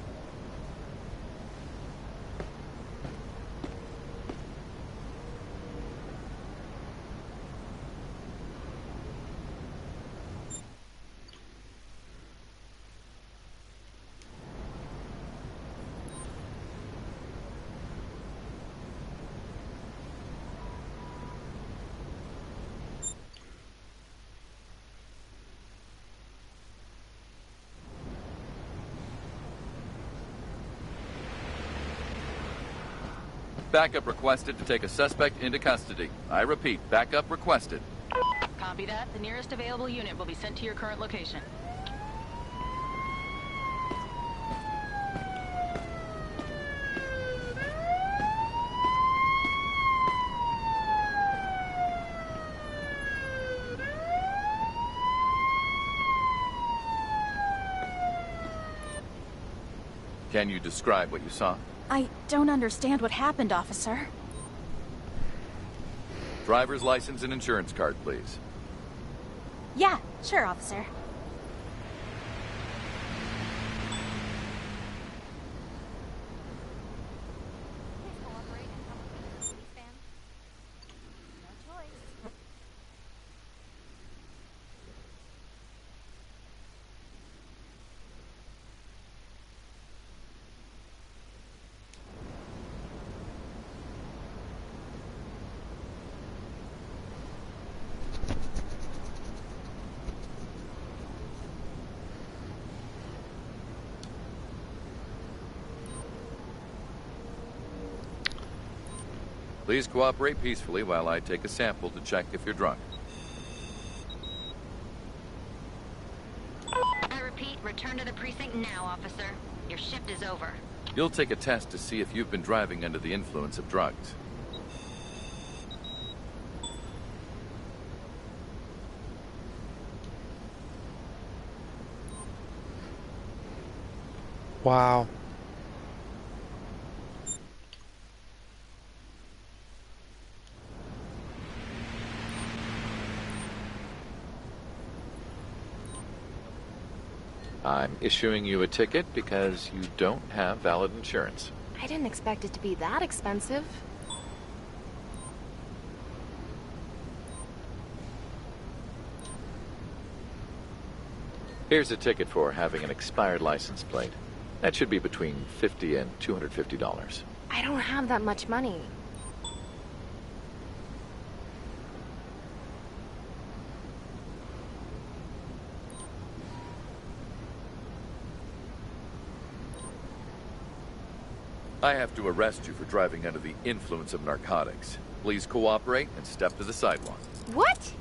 Backup requested to take a suspect into custody. I repeat, backup requested. Copy that. The nearest available unit will be sent to your current location. Can you describe what you saw? I don't understand what happened, officer. Driver's license and insurance card, please. Yeah, sure, officer. Please cooperate and come with me to the police van. No choice. Please cooperate peacefully while I take a sample to check if you're drunk. I repeat, return to the precinct now, officer. Your shift is over. You'll take a test to see if you've been driving under the influence of drugs. Wow. I'm issuing you a ticket because you don't have valid insurance. I didn't expect it to be that expensive. Here's a ticket for having an expired license plate. That should be between $50 and $250. I don't have that much money. I have to arrest you for driving under the influence of narcotics. Please cooperate and step to the sidewalk. What?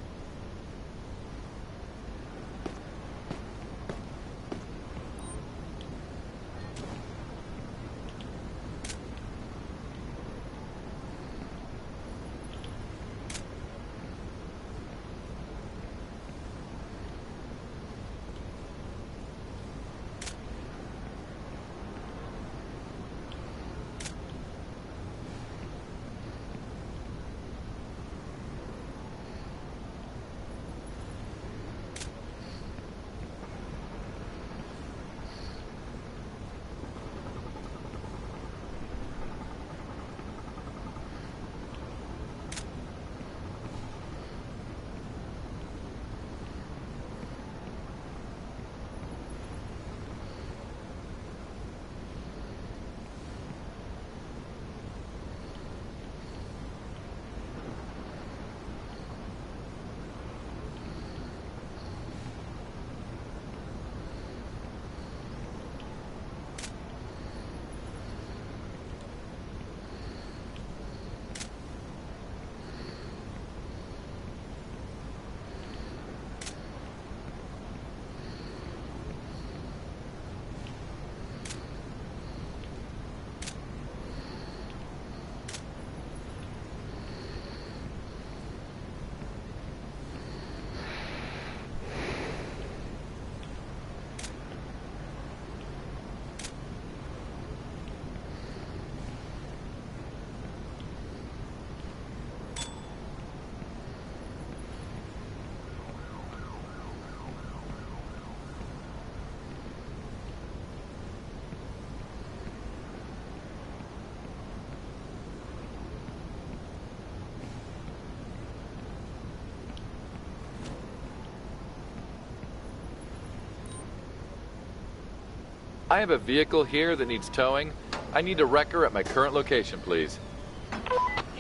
I have a vehicle here that needs towing. I need a wrecker at my current location, please.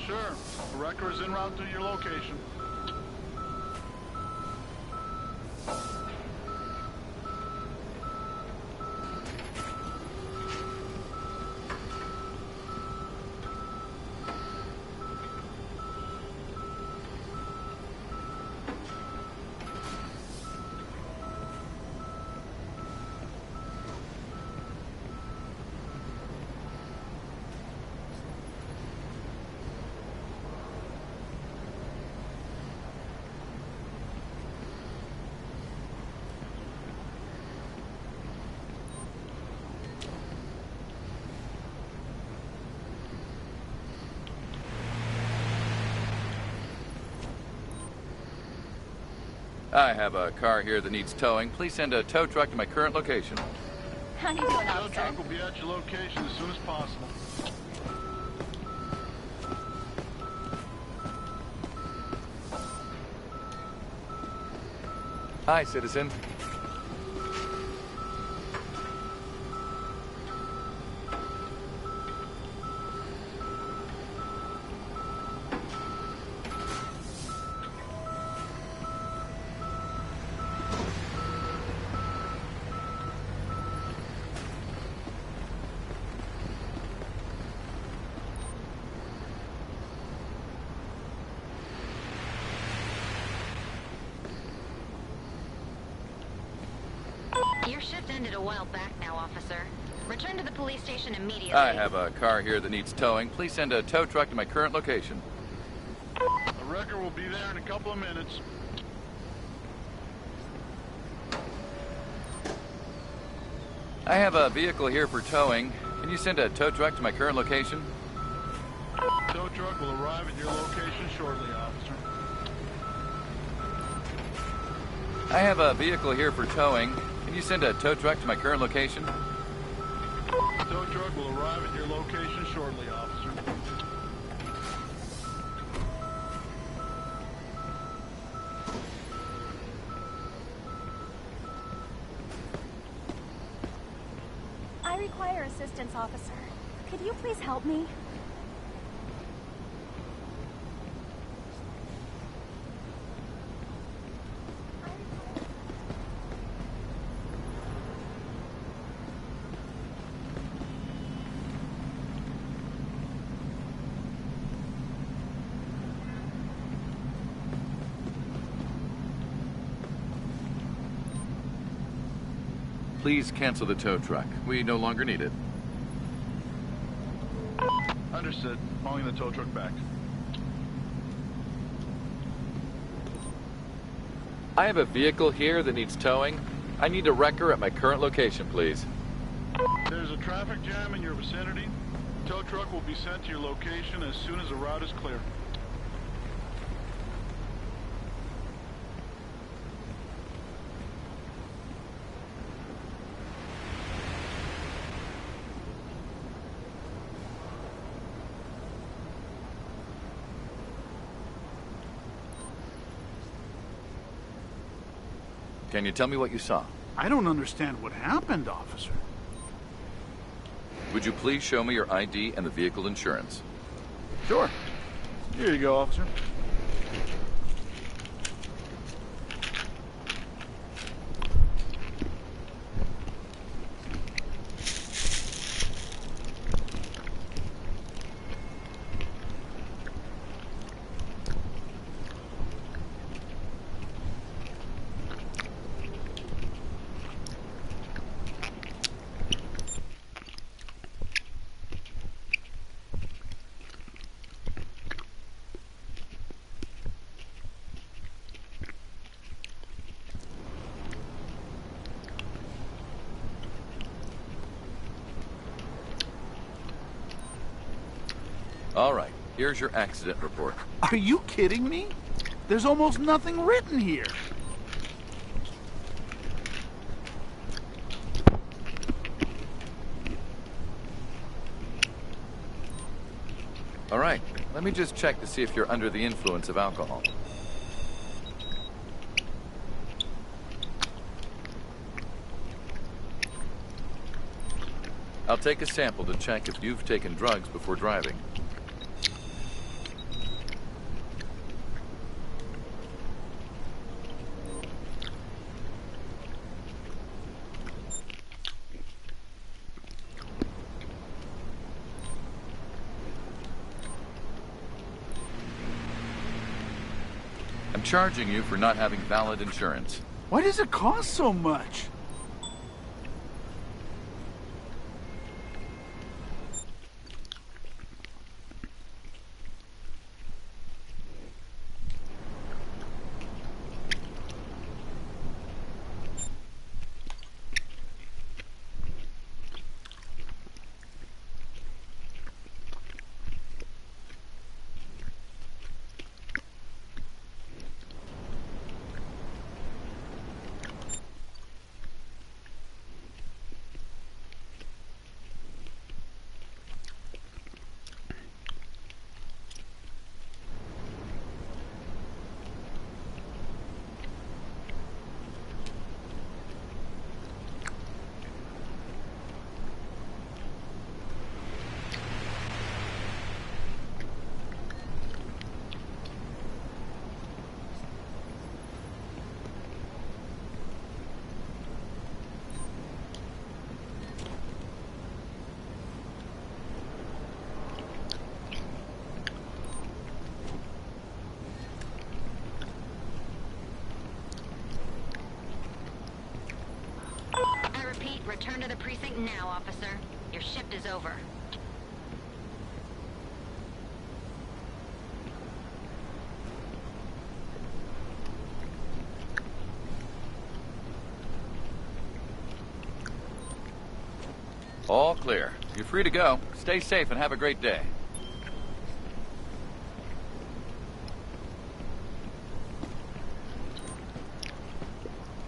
Sure. The wrecker is en route to your location. I have a car here that needs towing. Please send a tow truck to my current location. How you doing, Tow officer? truck will be at your location as soon as possible. Hi, citizen. Your shift ended a while back now, officer. Return to the police station immediately. I have a car here that needs towing. Please send a tow truck to my current location. The wrecker will be there in a couple of minutes. I have a vehicle here for towing. Can you send a tow truck to my current location? Tow truck will arrive at your location shortly, officer. I have a vehicle here for towing. Can you send a tow truck to my current location? Tow truck will arrive at your location shortly, officer. I require assistance, officer. Could you please help me? Please cancel the tow truck. We no longer need it. Understood. Calling the tow truck back. I have a vehicle here that needs towing. I need a wrecker at my current location, please. There's a traffic jam in your vicinity. Tow truck will be sent to your location as soon as the route is clear. Can you tell me what you saw? I don't understand what happened, officer. Would you please show me your ID and the vehicle insurance? Sure. Here you go, officer. All right, here's your accident report. Are you kidding me? There's almost nothing written here. All right, let me just check to see if you're under the influence of alcohol. I'll take a sample to check if you've taken drugs before driving. I'm charging you for not having valid insurance. Why does it cost so much? Return to the precinct now, officer. Your shift is over. All clear. You're free to go. Stay safe and have a great day.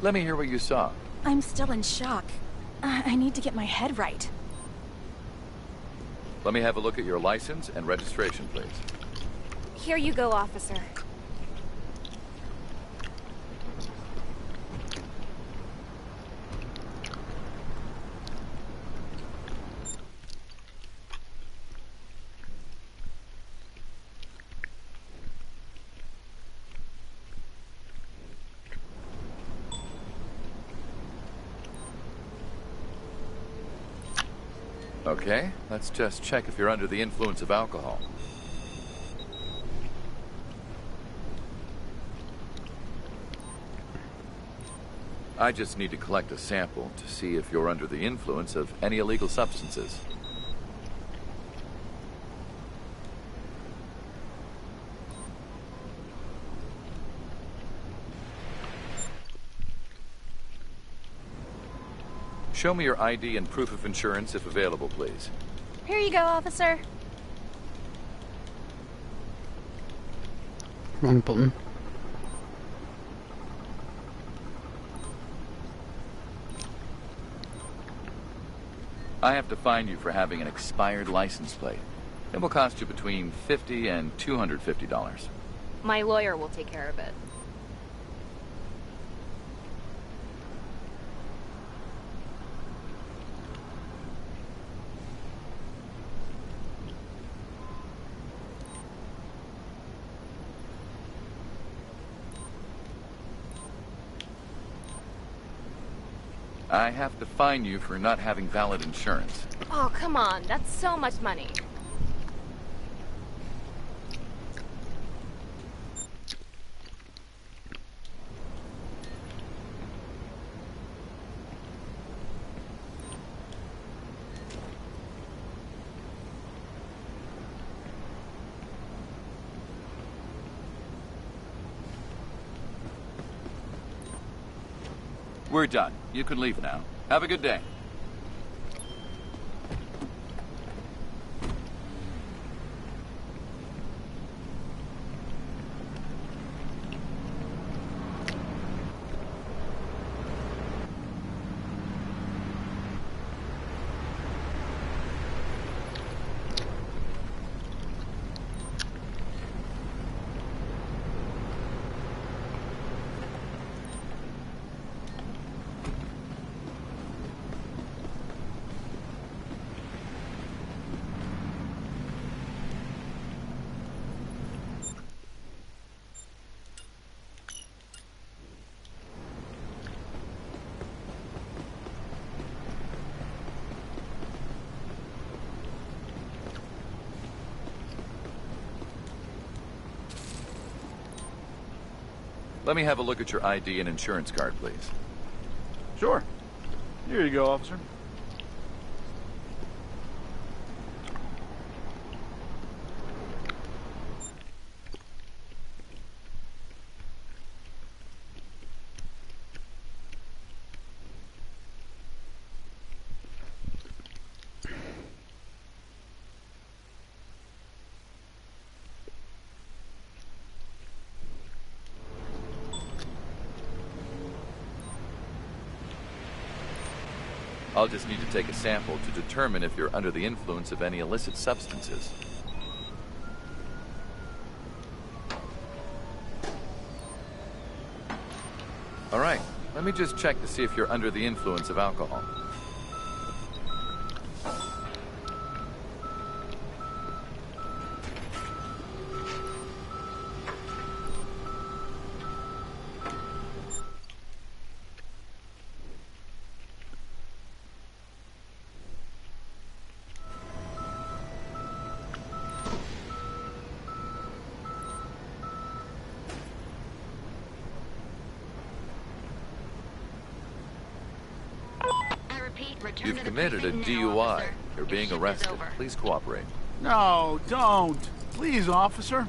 Let me hear what you saw. I'm still in shock. I need to get my head right. Let me have a look at your license and registration, please. Here you go, officer. Okay, let's just check if you're under the influence of alcohol. I just need to collect a sample to see if you're under the influence of any illegal substances. Show me your ID and proof of insurance if available, please. Here you go, officer. Wrong button. I have to fine you for having an expired license plate. It will cost you between $50 and $250. My lawyer will take care of it. I have to fine you for not having valid insurance. Oh, come on. That's so much money. We're done. You can leave now. Have a good day. Let me have a look at your ID and insurance card, please. Sure. Here you go, officer. I'll just need to take a sample to determine if you're under the influence of any illicit substances. All right, let me just check to see if you're under the influence of alcohol. You've committed a DUI. You're being arrested. Please cooperate. No, don't. Please, officer.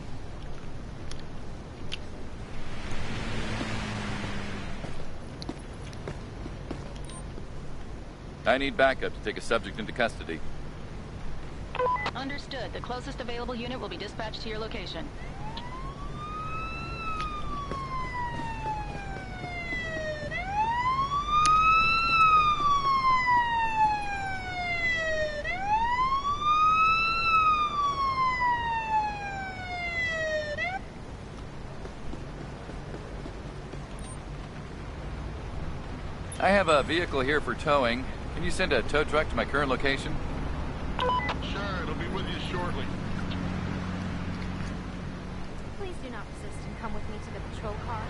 I need backup to take a subject into custody. Understood. The closest available unit will be dispatched to your location. I have a vehicle here for towing. Can you send a tow truck to my current location? Sure, it'll be with you shortly. Please do not resist and come with me to the patrol car.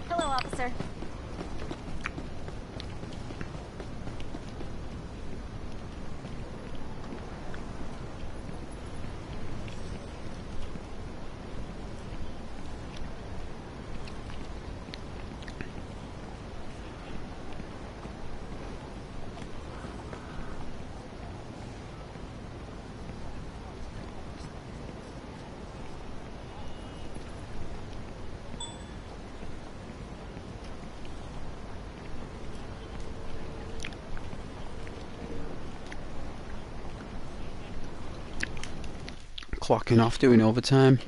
Hello, officer. Clocking off, doing overtime.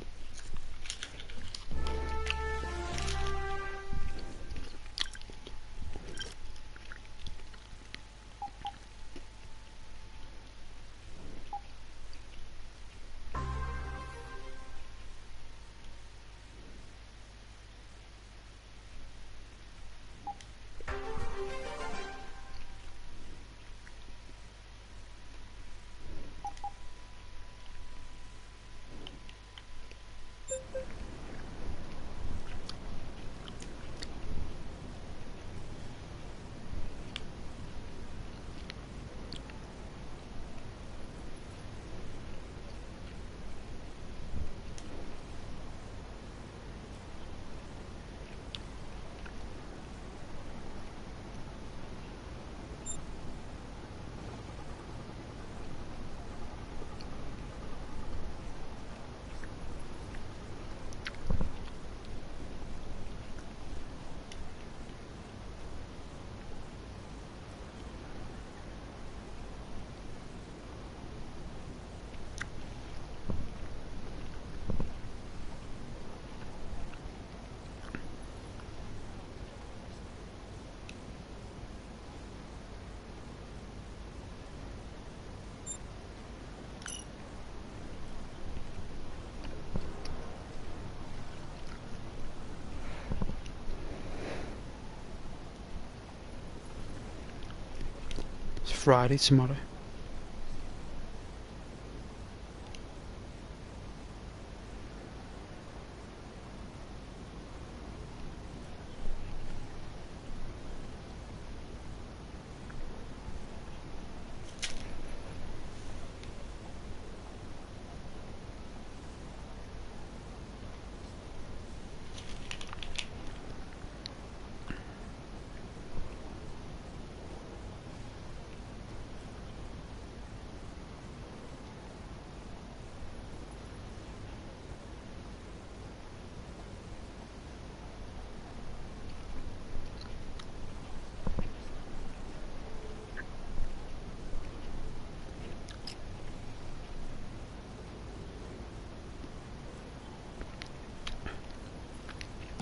Friday tomorrow.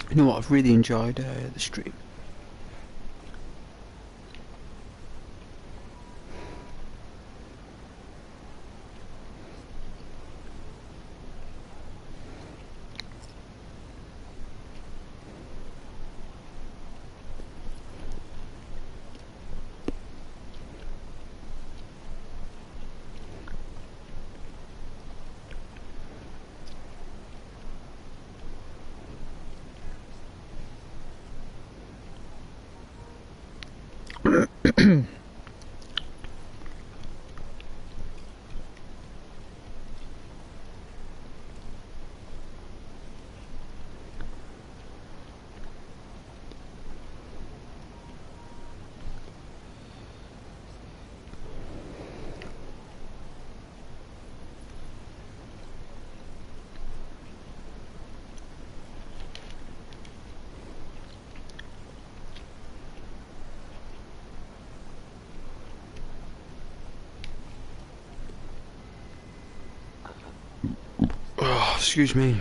You know what, I've really enjoyed the stream. Oh, excuse me.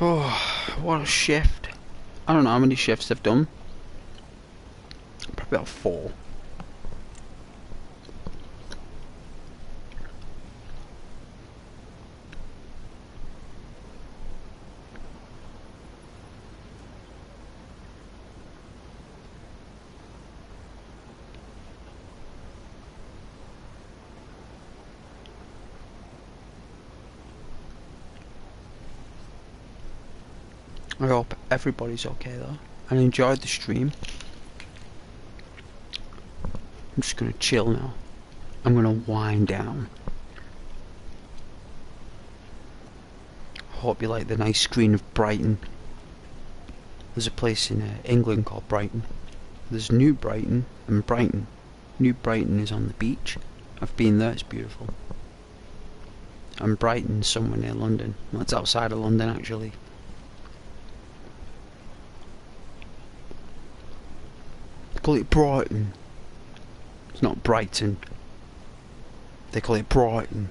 Oh, what a shift. I don't know how many shifts I've done. Probably about 4. I hope everybody's okay though, and enjoyed the stream. I'm just gonna chill now. I'm gonna wind down. Hope you like the nice screen of Brighton. There's a place in England called Brighton. There's New Brighton and Brighton. New Brighton is on the beach. I've been there, it's beautiful. And Brighton's somewhere near London. Well, it's outside of London actually. They call it Brighton. It's not Brighton. They call it Brighton.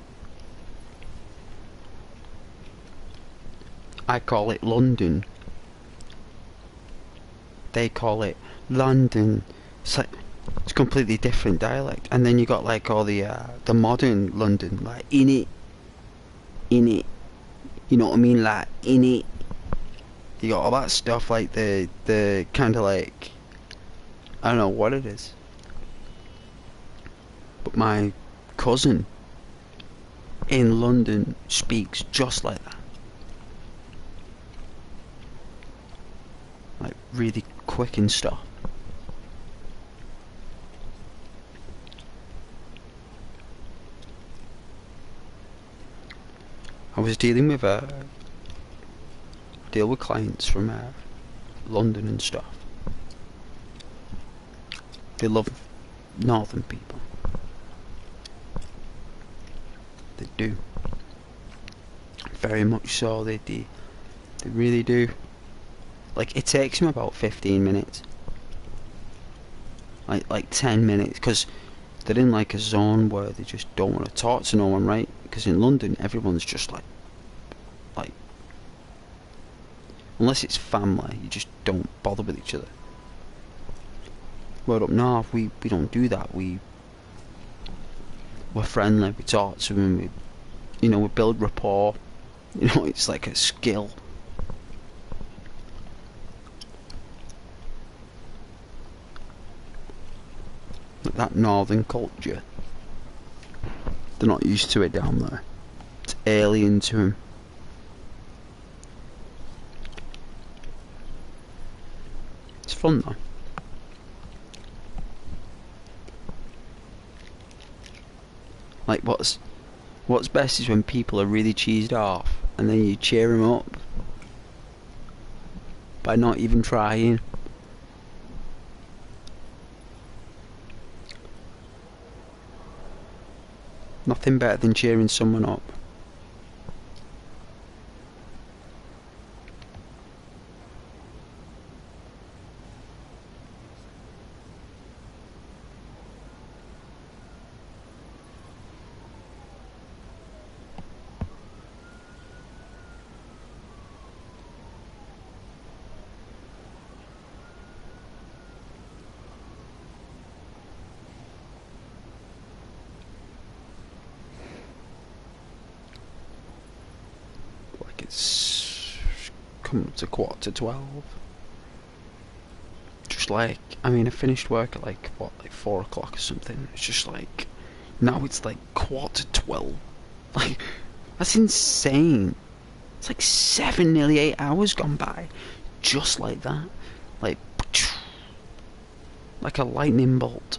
I call it London. They call it London. It's like it's completely different dialect. And then you got like all the modern London, like in it. You know what I mean? Like in it. You got all that stuff, like the kind of like, I don't know what it is. But my cousin in London speaks just like that. Like really quick and stuff. I was dealing with clients from London and stuff. They love northern people. They do. Very much so, they do. They really do. Like, it takes them about 15 minutes. Like 10 minutes, because they're in like a zone where they just don't want to talk to no one, right? Because in London, everyone's just like, unless it's family, you just don't bother with each other. Where up north, we don't do that. We're friendly, we talk to them, we build rapport. You know, it's like a skill. Like that northern culture, they're not used to it down there. It's alien to them. It's fun though. Like what's best is when people are really cheesed off and then you cheer them up by not even trying. Nothing better than cheering someone up. It's come to 11:45. Just like, I mean, I finished work at like 4 o'clock or something. It's just like, now it's like 11:45. Like, that's insane. It's like 7, nearly 8 hours gone by. Just like that. Like a lightning bolt.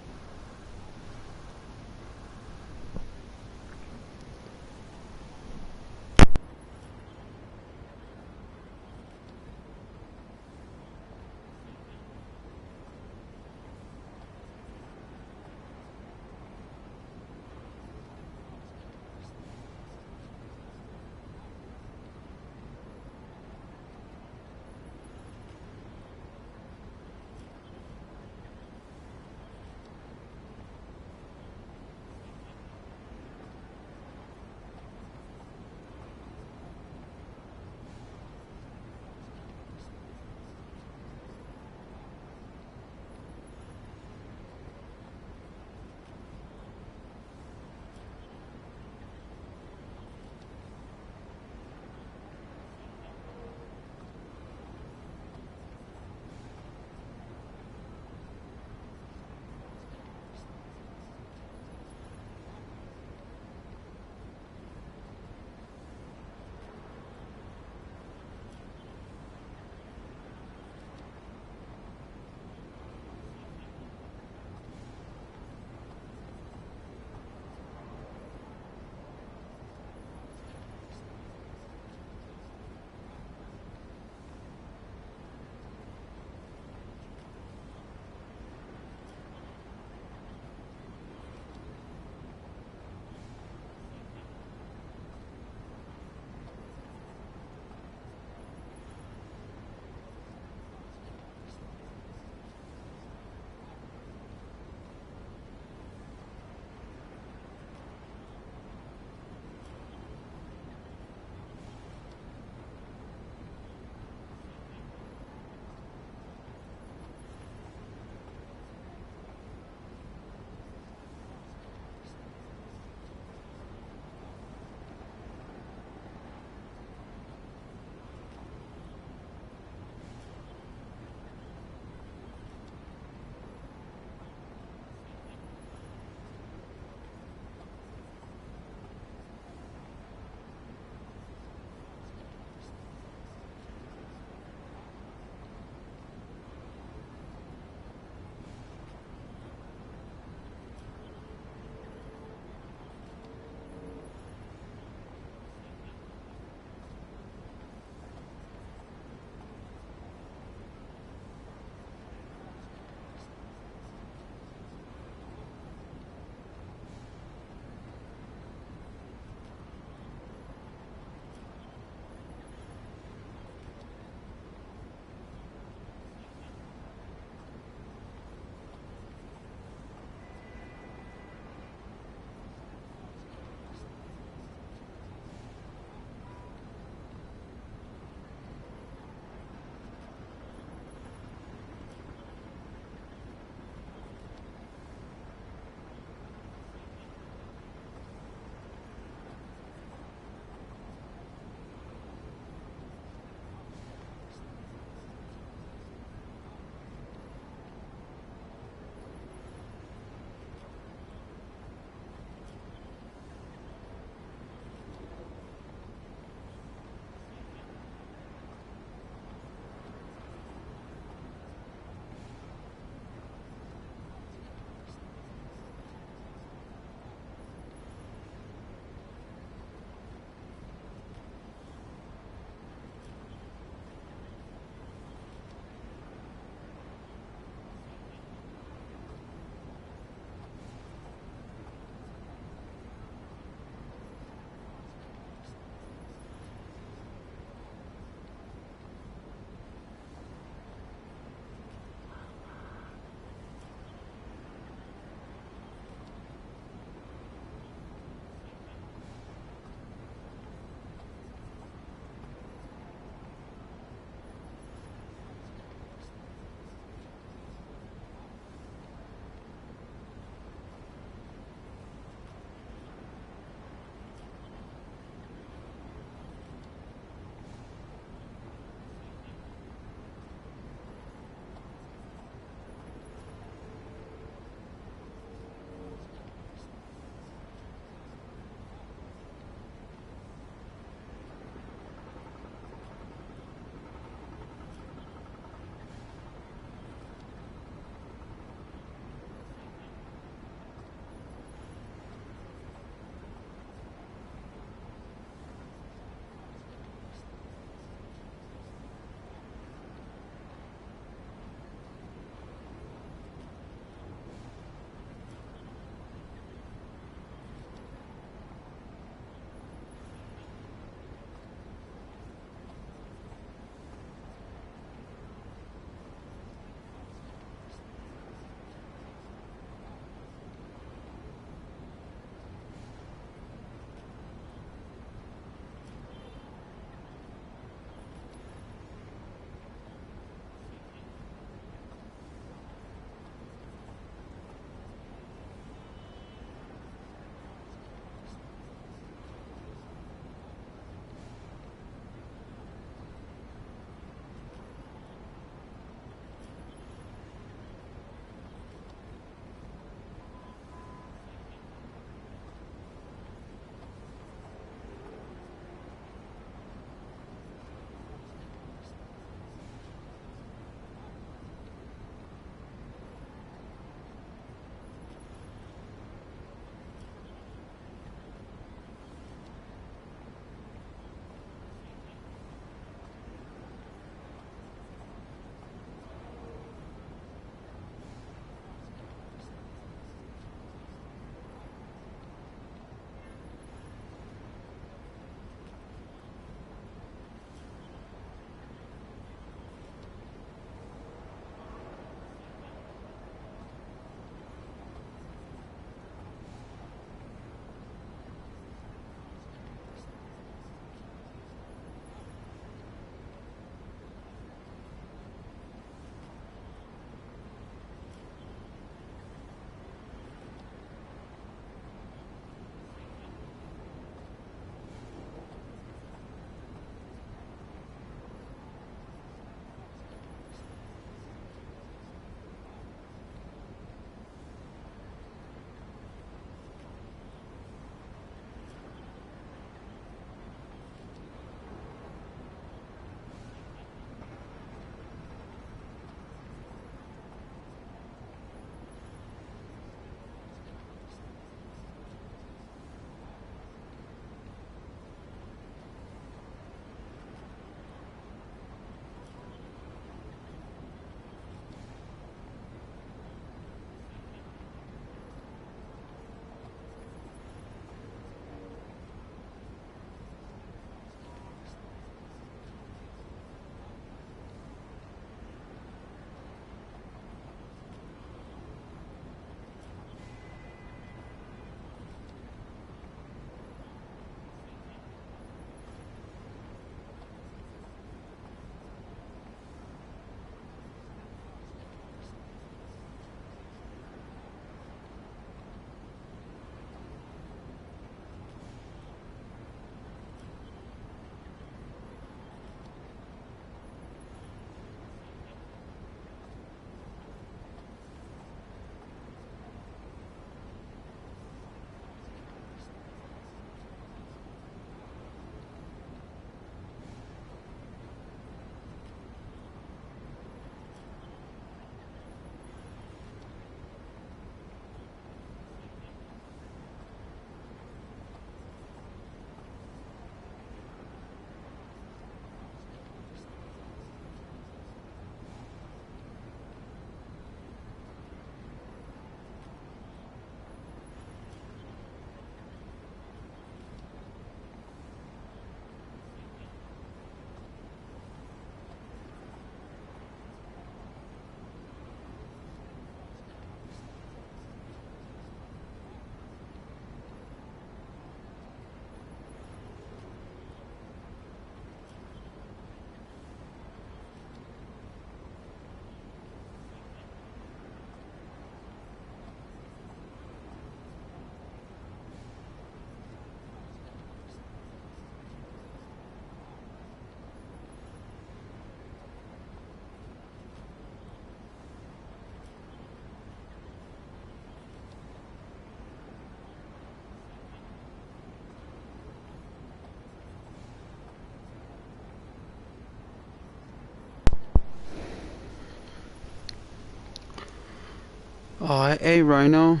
Oh, hey Rhino.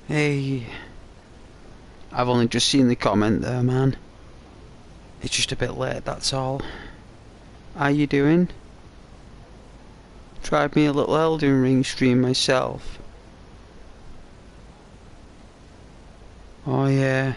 Hey. I've only just seen the comment there, man. It's just a bit late, that's all. How you doing? Tried me a little Elden Ring stream myself. Oh yeah.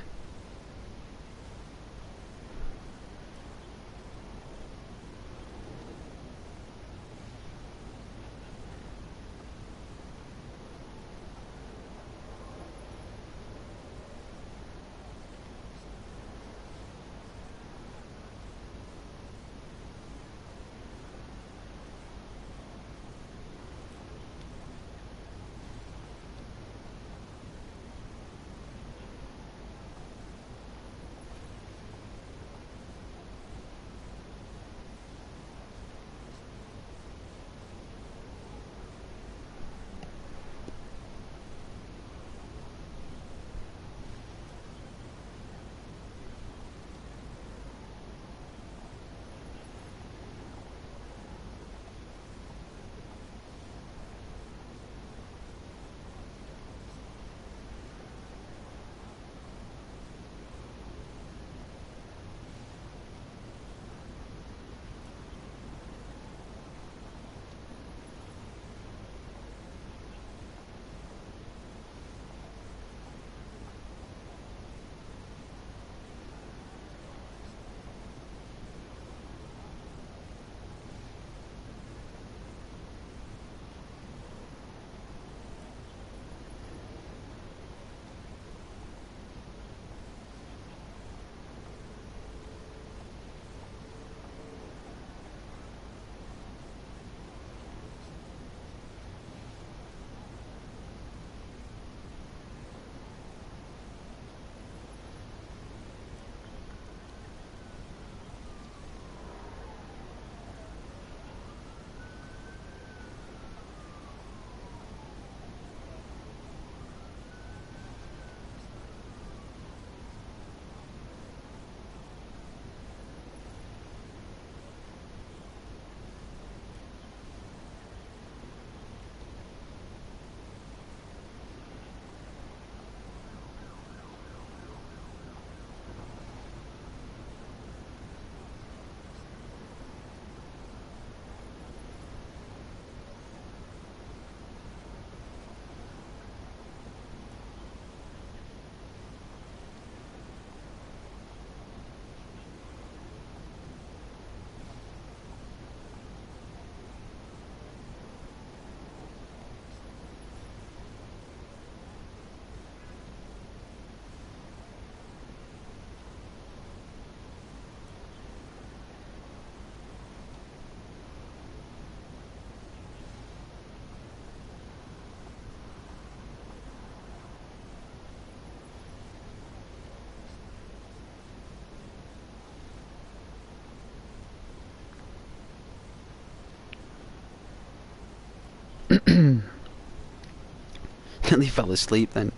Nearly fell asleep then.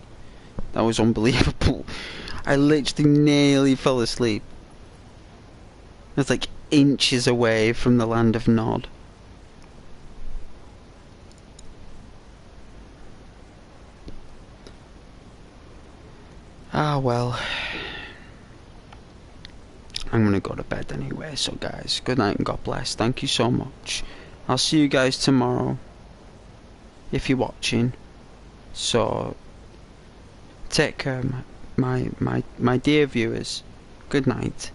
That was unbelievable. I literally nearly fell asleep. I was like inches away from the land of Nod. Ah well. I'm gonna go to bed anyway, so guys, good night and God bless. Thank you so much. I'll see you guys tomorrow, if you're watching. So, take care, my dear viewers. Good night.